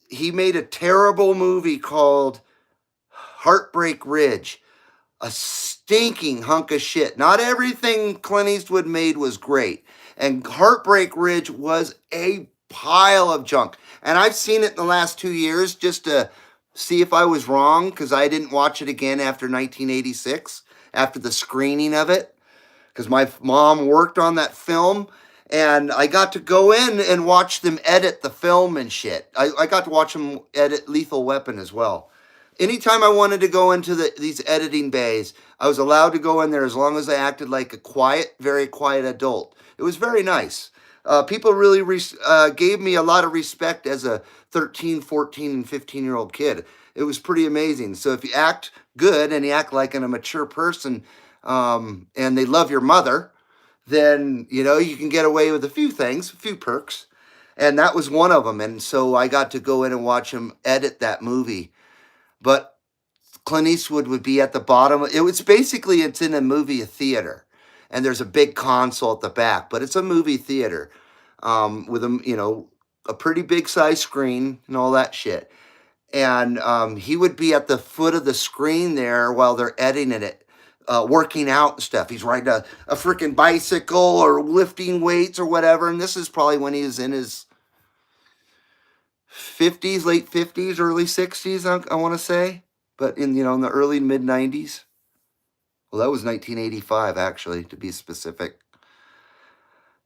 He made a terrible movie called Heartbreak Ridge. A stinking hunk of shit. Not everything Clint Eastwood made was great. And Heartbreak Ridge was a pile of junk. And I've seen it in the last 2 years just to see if I was wrong, because I didn't watch it again after 1986, after the screening of it, because my mom worked on that film, and I got to go in and watch them edit the film and shit. I got to watch them edit Lethal Weapon as well. Anytime I wanted to go into these editing bays, I was allowed to go in there as long as I acted like a quiet, very quiet adult. It was very nice. People really gave me a lot of respect as a 13, 14, and 15-year-old kid. It was pretty amazing. So if you act good and you act like a mature person, and they love your mother, then, you can get away with a few things, a few perks. And that was one of them. And so I got to go in and watch him edit that movie. But Clint Eastwood would be at the bottom. It's in a movie theater. And there's a big console at the back, but it's a movie theater with a pretty big size screen and all that shit. And he would be at the foot of the screen there while they're editing it, working out and stuff. He's riding a freaking bicycle or lifting weights or whatever. And this is probably when he was in his 50s, late 50s, early 60s, I want to say. But in the early mid 90s. Well, that was 1985, actually, to be specific.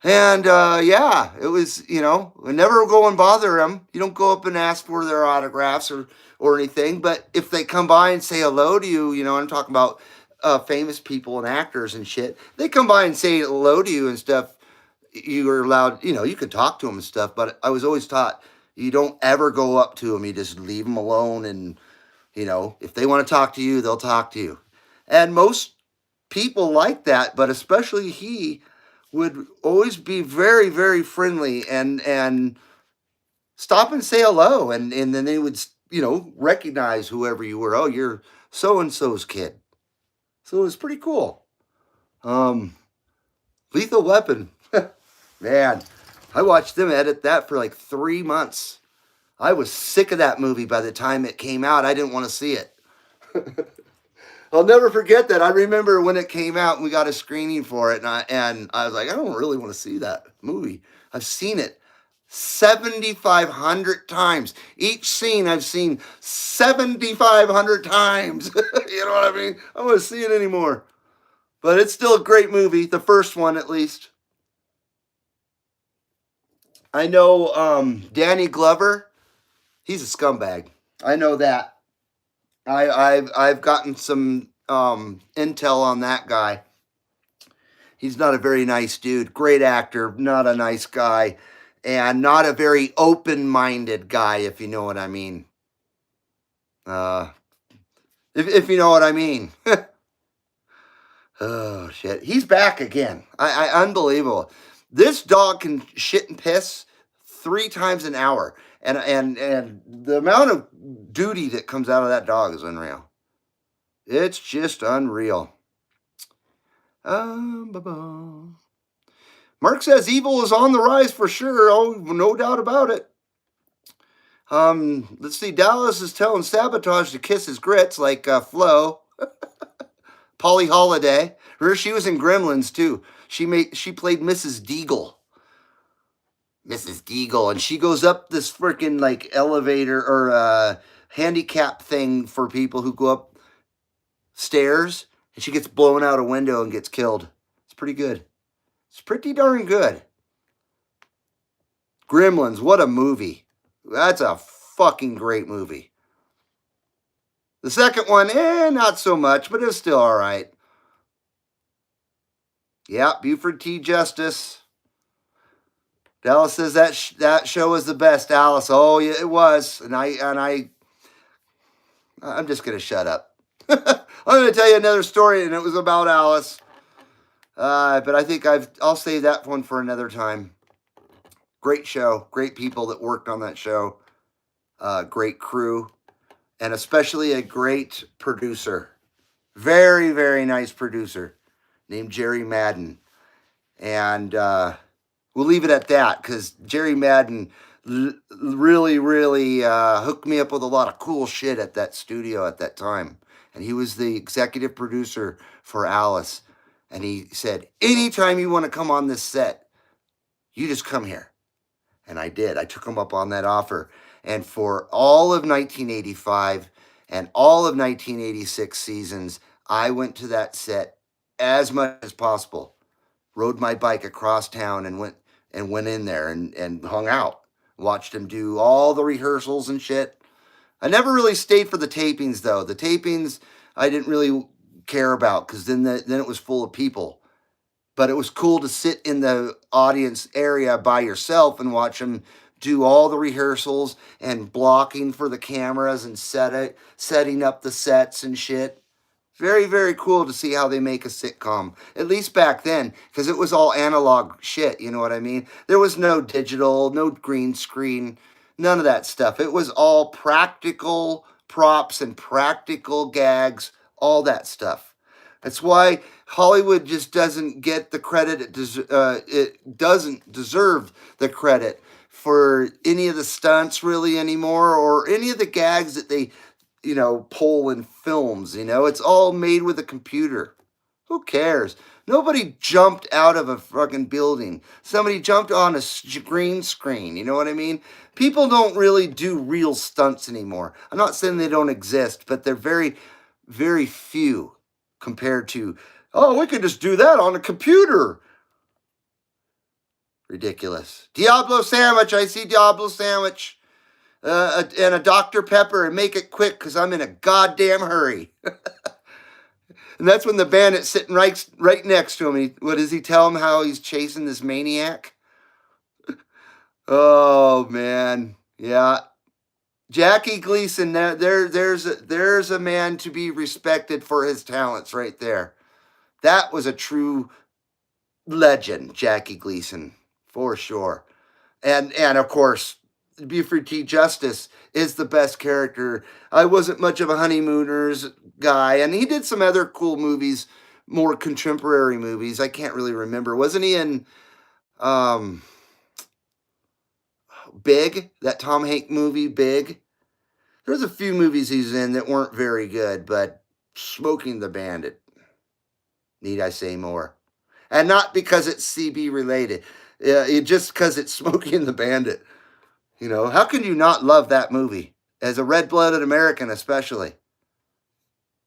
And, it was, never go and bother them. You don't go up and ask for their autographs or anything. But if they come by and say hello to you, I'm talking about famous people and actors and shit. They come by and say hello to you and stuff. You are allowed, you can talk to them and stuff. But I was always taught you don't ever go up to them. You just leave them alone. And, if they want to talk to you, they'll talk to you. And most people like that, but especially he would always be very, very friendly and stop and say hello. And then they would, recognize whoever you were. Oh, you're so-and-so's kid. So it was pretty cool. Lethal Weapon. Man, I watched them edit that for like 3 months. I was sick of that movie by the time it came out. I didn't want to see it. I'll never forget that. I remember when it came out and we got a screening for it, and I was like, I don't really want to see that movie. I've seen it 7,500 times. Each scene I've seen 7,500 times. You know what I mean? I don't want to see it anymore. But it's still a great movie, the first one at least. I know Danny Glover, he's a scumbag. I know that. I've gotten some intel on that guy. He's not a very nice dude. Great actor, not a nice guy, and not a very open-minded guy, if you know what I mean. If you know what I mean. Oh shit, he's back again. I unbelievable. This dog can shit and piss 3 times an hour, and the amount of duty that comes out of that dog is unreal. It's just unreal. Mark says evil is on the rise for sure. Oh, no doubt about it. Let's see. Dallas is telling Sabotage to kiss his grits like Flo. Polly Holiday. She was in Gremlins too. She played Mrs. Deagle. Mrs. Deagle, and she goes up this freaking like elevator or handicap thing for people who go up stairs, and she gets blown out a window and gets killed. It's pretty good. It's pretty darn good. Gremlins, what a movie. That's a fucking great movie. The second one, not so much, but it's still all right. Yeah, Buford T. Justice. Dallas says that show was the best, Alice. Oh, yeah, it was. And I'm just going to shut up. I'm going to tell you another story, and it was about Alice. But I think I'll save that one for another time. Great show. Great people that worked on that show. Great crew. And especially a great producer. Very, very nice producer named Jerry Madden. And we'll leave it at that because Jerry Madden really, really hooked me up with a lot of cool shit at that studio at that time. And he was the executive producer for Alice. And he said, anytime you want to come on this set, you just come here. And I did. I took him up on that offer. And for all of 1985 and all of 1986 seasons, I went to that set as much as possible. Rode my bike across town and went in there and hung out. Watched him do all the rehearsals and shit. I never really stayed for the tapings, though. The tapings I didn't really care about because then it was full of people. But it was cool to sit in the audience area by yourself and watch them do all the rehearsals and blocking for the cameras and setting up the sets and shit. Very, very cool to see how they make a sitcom, at least back then, because it was all analog shit, you know what I mean? There was no digital, no green screen, none of that stuff. It was all practical props and practical gags, all that stuff. That's why Hollywood just doesn't get the credit it doesn't deserve the credit for any of the stunts really anymore, or any of the gags that they pull in films. It's all made with a computer. Who cares? Nobody jumped out of a fucking building. Somebody jumped on a green screen. You know what I mean? People don't really do real stunts anymore. I'm not saying they don't exist, but they're very, very few compared to, we could just do that on a computer. Ridiculous. Diablo sandwich. I see Diablo sandwich. And a Dr. Pepper, and make it quick because I'm in a goddamn hurry. And that's when the bandit's sitting right next to him. What does he tell him? How he's chasing this maniac? Oh, man. Yeah. Jackie Gleason, there's a man to be respected for his talents right there. That was a true legend, Jackie Gleason, for sure. And of course, Buford T. Justice is the best character. I wasn't much of a Honeymooners guy, and he did some other cool movies, more contemporary movies. I can't really remember. Wasn't he in Big? That Tom Hanks movie, Big? There's a few movies he's in that weren't very good, but Smoking the Bandit. Need I say more? And not because it's CB related. Just because it's Smoking the Bandit. How can you not love that movie? As a red-blooded American, especially.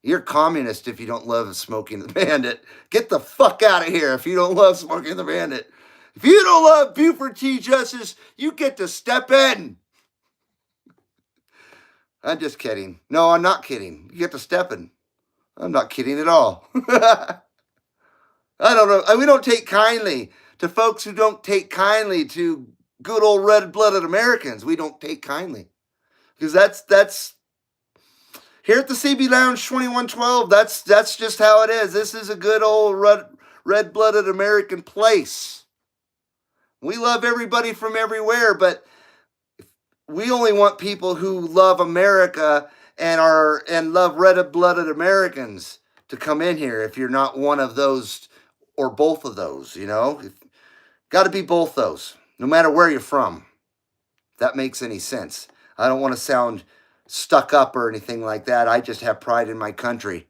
You're communist if you don't love Smokey and the Bandit. Get the fuck out of here if you don't love Smokey and the Bandit. If you don't love Buford T. Justice, you get to step in. I'm just kidding. No, I'm not kidding. You get to step in. I'm not kidding at all. I don't know. We don't take kindly to folks who don't take kindly to good old red-blooded Americans. We don't take kindly. Because that's here at the CB Lounge 2112, that's just how it is. This is a good old red-blooded American place. We love everybody from everywhere, but we only want people who love America and love red-blooded Americans to come in here. If you're not one of those or both of those, got to be both those, no matter where you're from. If that makes any sense. I don't want to sound stuck up or anything like that. I just have pride in my country.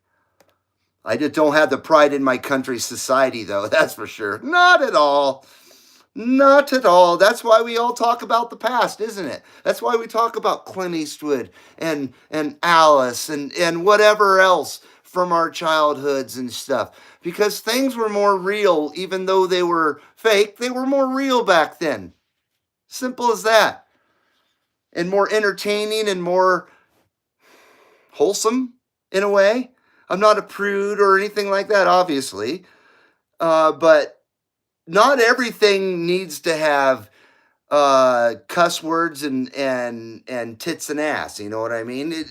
I just don't have the pride in my country society, though. That's for sure. Not at all. Not at all. That's why we all talk about the past, isn't it? That's why we talk about Clint Eastwood and Alice and whatever else from our childhoods and stuff. Because things were more real, even though they were fake. They were more real back then. Simple as that. And more entertaining and more wholesome in a way. I'm not a prude or anything like that, obviously. But not everything needs to have cuss words and tits and ass. You know what I mean?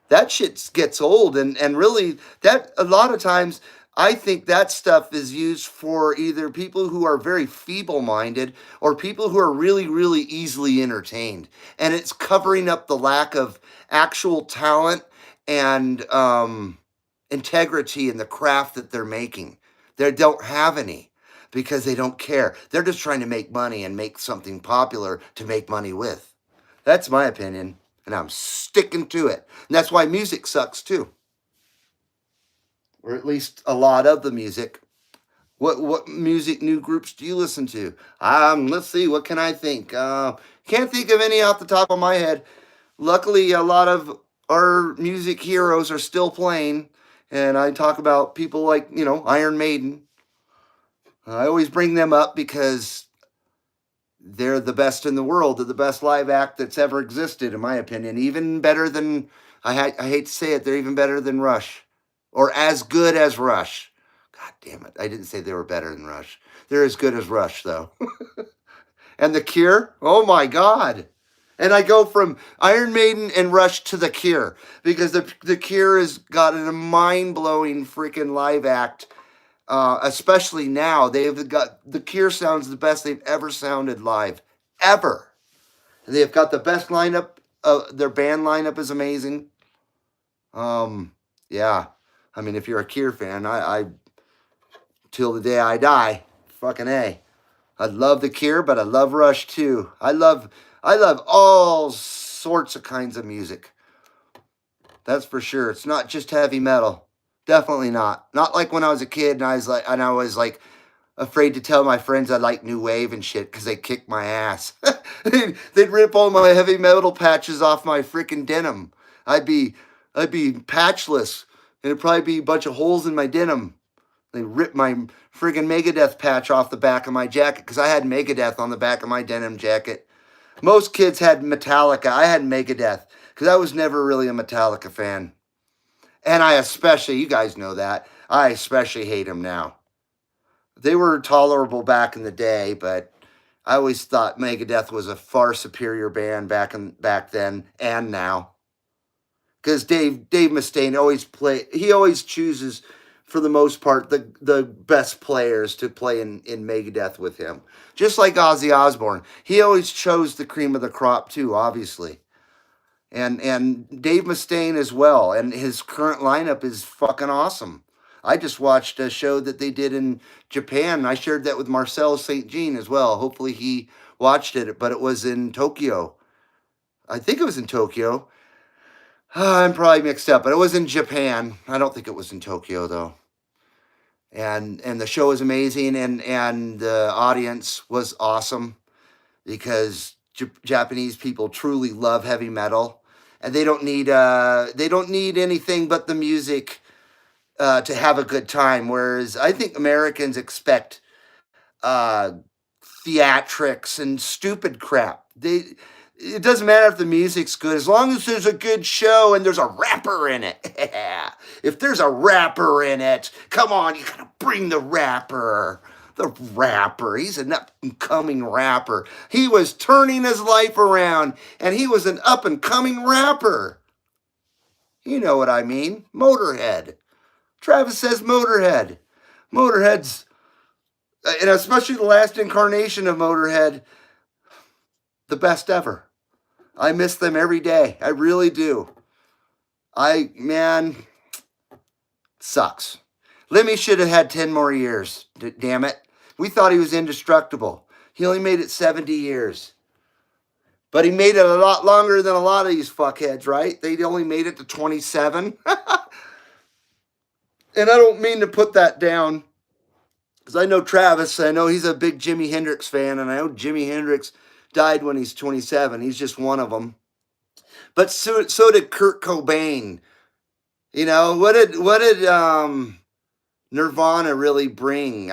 That shit gets old. And really, that a lot of times, I think that stuff is used for either people who are very feeble-minded or people who are really, really easily entertained. And it's covering up the lack of actual talent and integrity in the craft that they're making. They don't have any because they don't care. They're just trying to make money and make something popular to make money with. That's my opinion, and I'm sticking to it. And that's why music sucks too. Or at least a lot of the music. What music new groups do you listen to? Let's see, what can I think? Can't think of any off the top of my head. Luckily, a lot of our music heroes are still playing, and I talk about people like, Iron Maiden. I always bring them up because they're the best in the world. They're the best live act that's ever existed, in my opinion. Even better than, I hate to say it, they're even better than Rush. Or as good as Rush. God damn it. I didn't say they were better than Rush. They're as good as Rush, though. And The Cure? Oh, my God. And I go from Iron Maiden and Rush to The Cure. Because The Cure has got a mind-blowing freaking live act. Especially now. They've got... The Cure sounds the best they've ever sounded live. Ever. And they've got the best lineup. Their band lineup is amazing. Yeah. I mean, if you're a Cure fan, I till the day I die, fucking A. I love The Cure, but I love Rush too. I love all sorts of kinds of music. That's for sure. It's not just heavy metal. Definitely not. Not like when I was a kid and I was like afraid to tell my friends I like new wave and shit because they kicked my ass. They'd rip all my heavy metal patches off my freaking denim. I'd be patchless. It'd probably be a bunch of holes in my denim. They ripped my friggin' Megadeth patch off the back of my jacket because I had Megadeth on the back of my denim jacket. Most kids had Metallica. I had Megadeth because I was never really a Metallica fan. And I especially, you guys know that, I especially hate them now. They were tolerable back in the day, but I always thought Megadeth was a far superior band back then and now. Because Dave Mustaine he always chooses, for the most part, the best players to play in Megadeth with him. Just like Ozzy Osbourne. He always chose the cream of the crop too, obviously. And Dave Mustaine as well. And his current lineup is fucking awesome. I just watched a show that they did in Japan. I shared that with Marcel St. Jean as well. Hopefully he watched it, but it was in Tokyo. I think it was in Tokyo. I'm probably mixed up, but it was in Japan. I don't think it was in Tokyo, though. And the show was amazing, and the audience was awesome because Japanese people truly love heavy metal. and they don't need anything but the music to have a good time. Whereas I think Americans expect uh, theatrics and stupid crap. It doesn't matter if the music's good as long as there's a good show and there's a rapper in it. If there's a rapper in it, come on, you gotta bring the rapper. The rapper, he's an up and coming rapper. He was turning his life around and he was an up and coming rapper. You know what I mean? Motorhead. Travis says Motorhead. Motorhead's, and especially the last incarnation of Motorhead, the best ever. I miss them every day. I really do. Man, sucks. Lemmy should have had 10 more years. Damn it. We thought he was indestructible. He only made it 70 years. But he made it a lot longer than a lot of these fuckheads, right? They only made it to 27. And I don't mean to put that down, because I know Travis. I know he's a big Jimi Hendrix fan, and I know Jimi Hendrix died when he's 27. He's just one of them. But so did Kurt Cobain. You know, what did Nirvana really bring?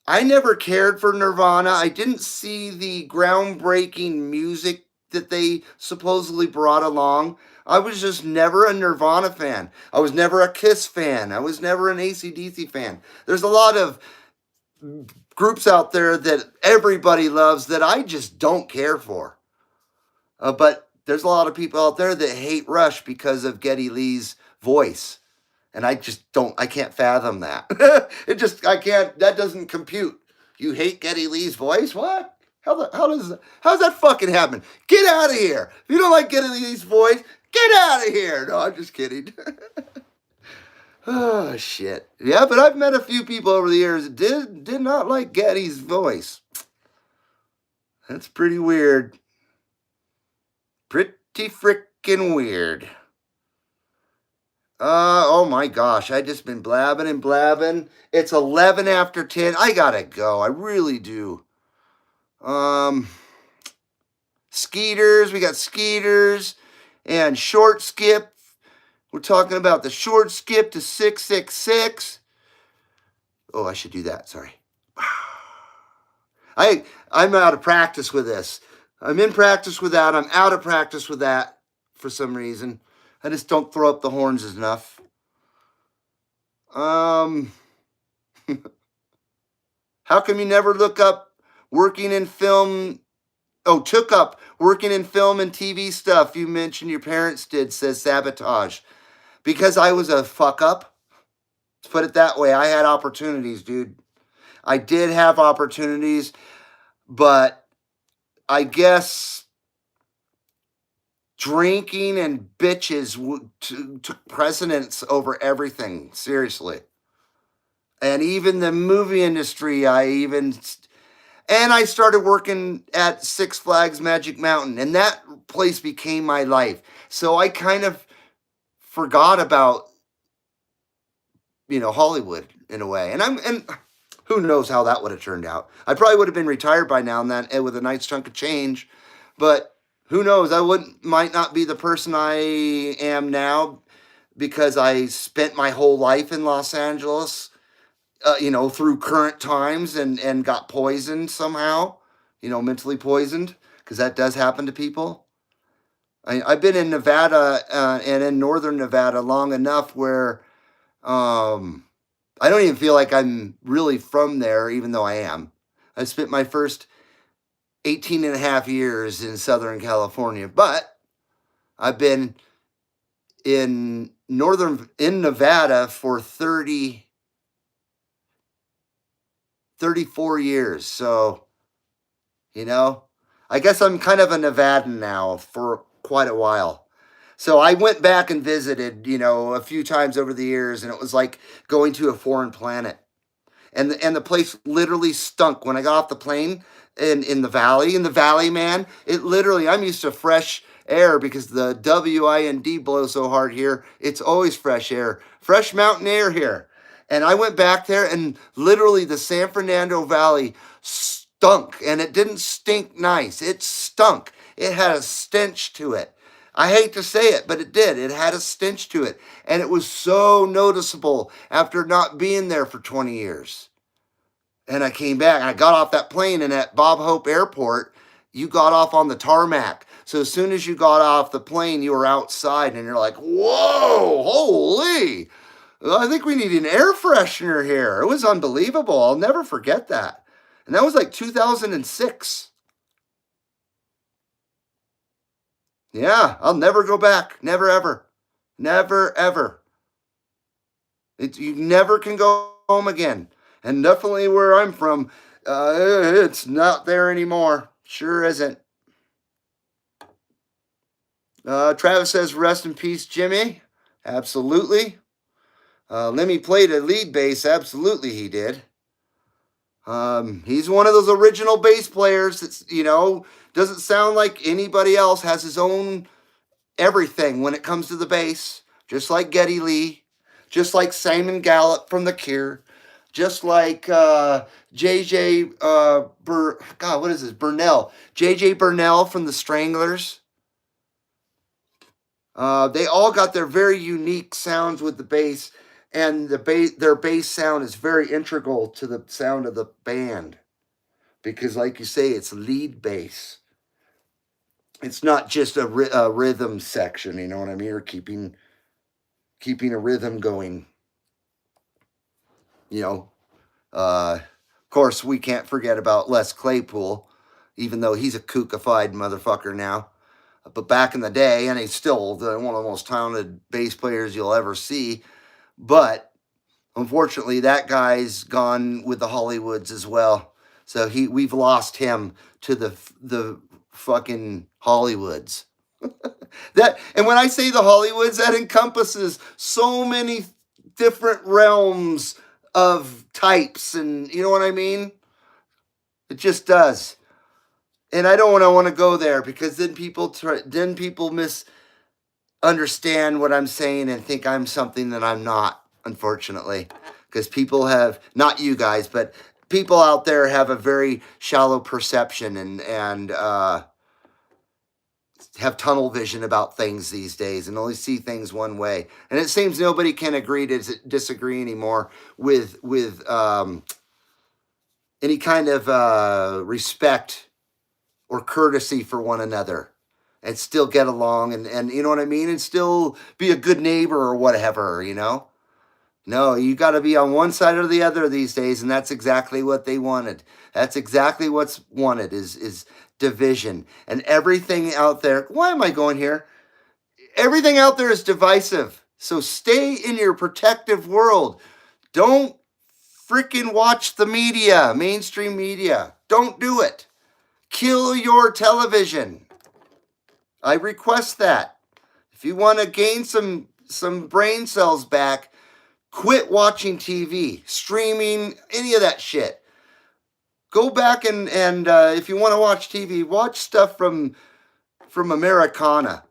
I never cared for Nirvana. I didn't see the groundbreaking music that they supposedly brought along. I was just never a Nirvana fan. I was never a Kiss fan. I was never an AC/DC fan. There's a lot of groups out there that everybody loves that I just don't care for. But there's a lot of people out there that hate Rush because of Geddy Lee's voice. And I can't fathom that. That doesn't compute. You hate Geddy Lee's voice? What? How's that fucking happen? Get out of here. If you don't like Geddy Lee's voice, get out of here. No, I'm just kidding. Oh, shit. Yeah, but I've met a few people over the years that did not like Geddy's voice. That's pretty weird. Pretty frickin' weird. Oh my gosh, I just been blabbing and blabbing. It's 11 after 10. I gotta go. I really do. Skeeters. We got Skeeters and Short Skip. We're talking about the Short Skip to 666. Oh, I should do that. Sorry. I'm out of practice with this. I'm in practice with that. I'm out of practice with that for some reason. I just don't throw up the horns enough. How come you never look up working in film? Oh, took up working in film and TV stuff. You mentioned your parents did, says Sabotage. Because I was a fuck up. Let's put it that way. I had opportunities, dude. I did have opportunities, but I guess drinking and bitches took precedence over everything, seriously. And even the movie industry, and I started working at Six Flags Magic Mountain, and that place became my life. So I kind of forgot about, Hollywood in a way. And who knows how that would have turned out. I probably would have been retired by now and then with a nice chunk of change, but who knows? I might not be the person I am now because I spent my whole life in Los Angeles, through current times and got poisoned somehow, mentally poisoned, because that does happen to people. I've been in Nevada and in northern Nevada long enough where I don't even feel like I'm really from there, even though I am. I spent my first 18 and a half years in Southern California, but I've been in Nevada for 34 years. So, I guess I'm kind of a Nevadan now for quite a while. So I went back and visited, a few times over the years, and it was like going to a foreign planet. And the place literally stunk when I got off the plane in the valley, man. It literally, I'm used to fresh air because the wind blows so hard here. It's always fresh air, fresh mountain air here. And I went back there and literally the San Fernando Valley stunk, and it didn't stink nice. It stunk. It had a stench to it. I hate to say it, but it did. It had a stench to it. And it was so noticeable after not being there for 20 years. And I came back and I got off that plane, and at Bob Hope Airport, you got off on the tarmac. So as soon as you got off the plane, you were outside and you're like, whoa, holy. I think we need an air freshener here. It was unbelievable. I'll never forget that. And that was like 2006. Yeah, I'll never go back. Never, ever. Never, ever. You never can go home again. And definitely where I'm from, it's not there anymore. Sure isn't. Travis says, rest in peace, Jimmy. Absolutely. Lemmy played a lead bass. Absolutely, he did. He's one of those original bass players that's, doesn't sound like anybody else, has his own everything when it comes to the bass. Just like Geddy Lee. Just like Simon Gallup from The Cure. Just like J.J. Burnell. J.J. Burnell from the Stranglers. They all got their very unique sounds with the bass, and their bass sound is very integral to the sound of the band. Because like you say, it's lead bass. It's not just a rhythm section, you know what I mean? Or keeping a rhythm going. Of course, we can't forget about Les Claypool, even though he's a kookified motherfucker now. But back in the day, and he's still one of the most talented bass players you'll ever see. But unfortunately, that guy's gone with the Hollywoods as well. So we've lost him to the fucking Hollywoods. And when I say the Hollywoods, that encompasses so many different realms of types, and you know what I mean? It just does. And I don't want to go there, because then people misunderstand what I'm saying and think I'm something that I'm not, unfortunately. Because people have, not you guys, but people out there have a very shallow perception and have tunnel vision about things these days and only see things one way. And it seems nobody can agree to disagree anymore with any kind of respect or courtesy for one another, and still get along and you know what I mean? And still be a good neighbor or whatever, No, you got to be on one side or the other these days, and that's exactly what they wanted. That's exactly what's wanted is division. And everything out there, why am I going here? Everything out there is divisive. So stay in your protective world. Don't freaking watch the media, mainstream media. Don't do it. Kill your television. I request that. If you want to gain some brain cells back, quit watching TV, streaming, any of that shit. Go back and if you want to watch TV, watch stuff from Americana,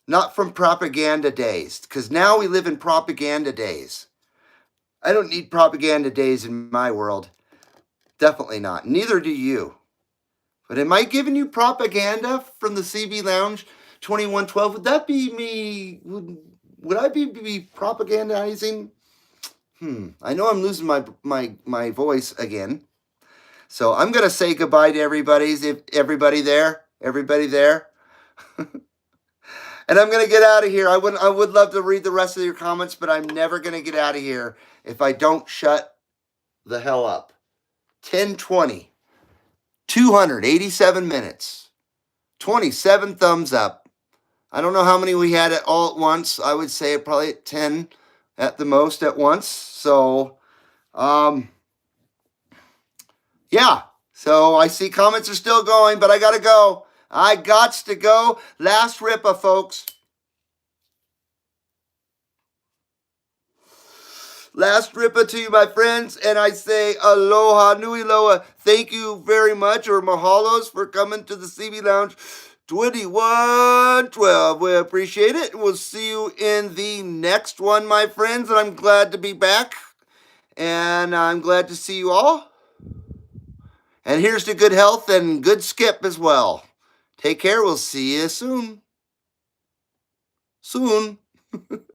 not from propaganda days, because now we live in propaganda days. I don't need propaganda days in my world. Definitely not. Neither do you. But am I giving you propaganda from the CB Lounge 2112? Would that be me? Would I be propagandizing? I know I'm losing my voice again. So I'm going to say goodbye to everybody there. And I'm going to get out of here. I would love to read the rest of your comments, but I'm never going to get out of here if I don't shut the hell up. 10:20. 287 minutes. 27 thumbs up. I don't know how many we had all at once. I would say probably 10 at the most at once. So, yeah. So I see comments are still going, but I got to go. I gots to go. Last ripper, folks. Last ripper to you, my friends, and I say aloha nui loa. Thank you very much, or mahalos, for coming to the CB Lounge 2112. We appreciate it. We'll see you in the next one, my friends, and I'm glad to be back, and I'm glad to see you all. And here's to good health and good skip as well. Take care. We'll see you soon. soon.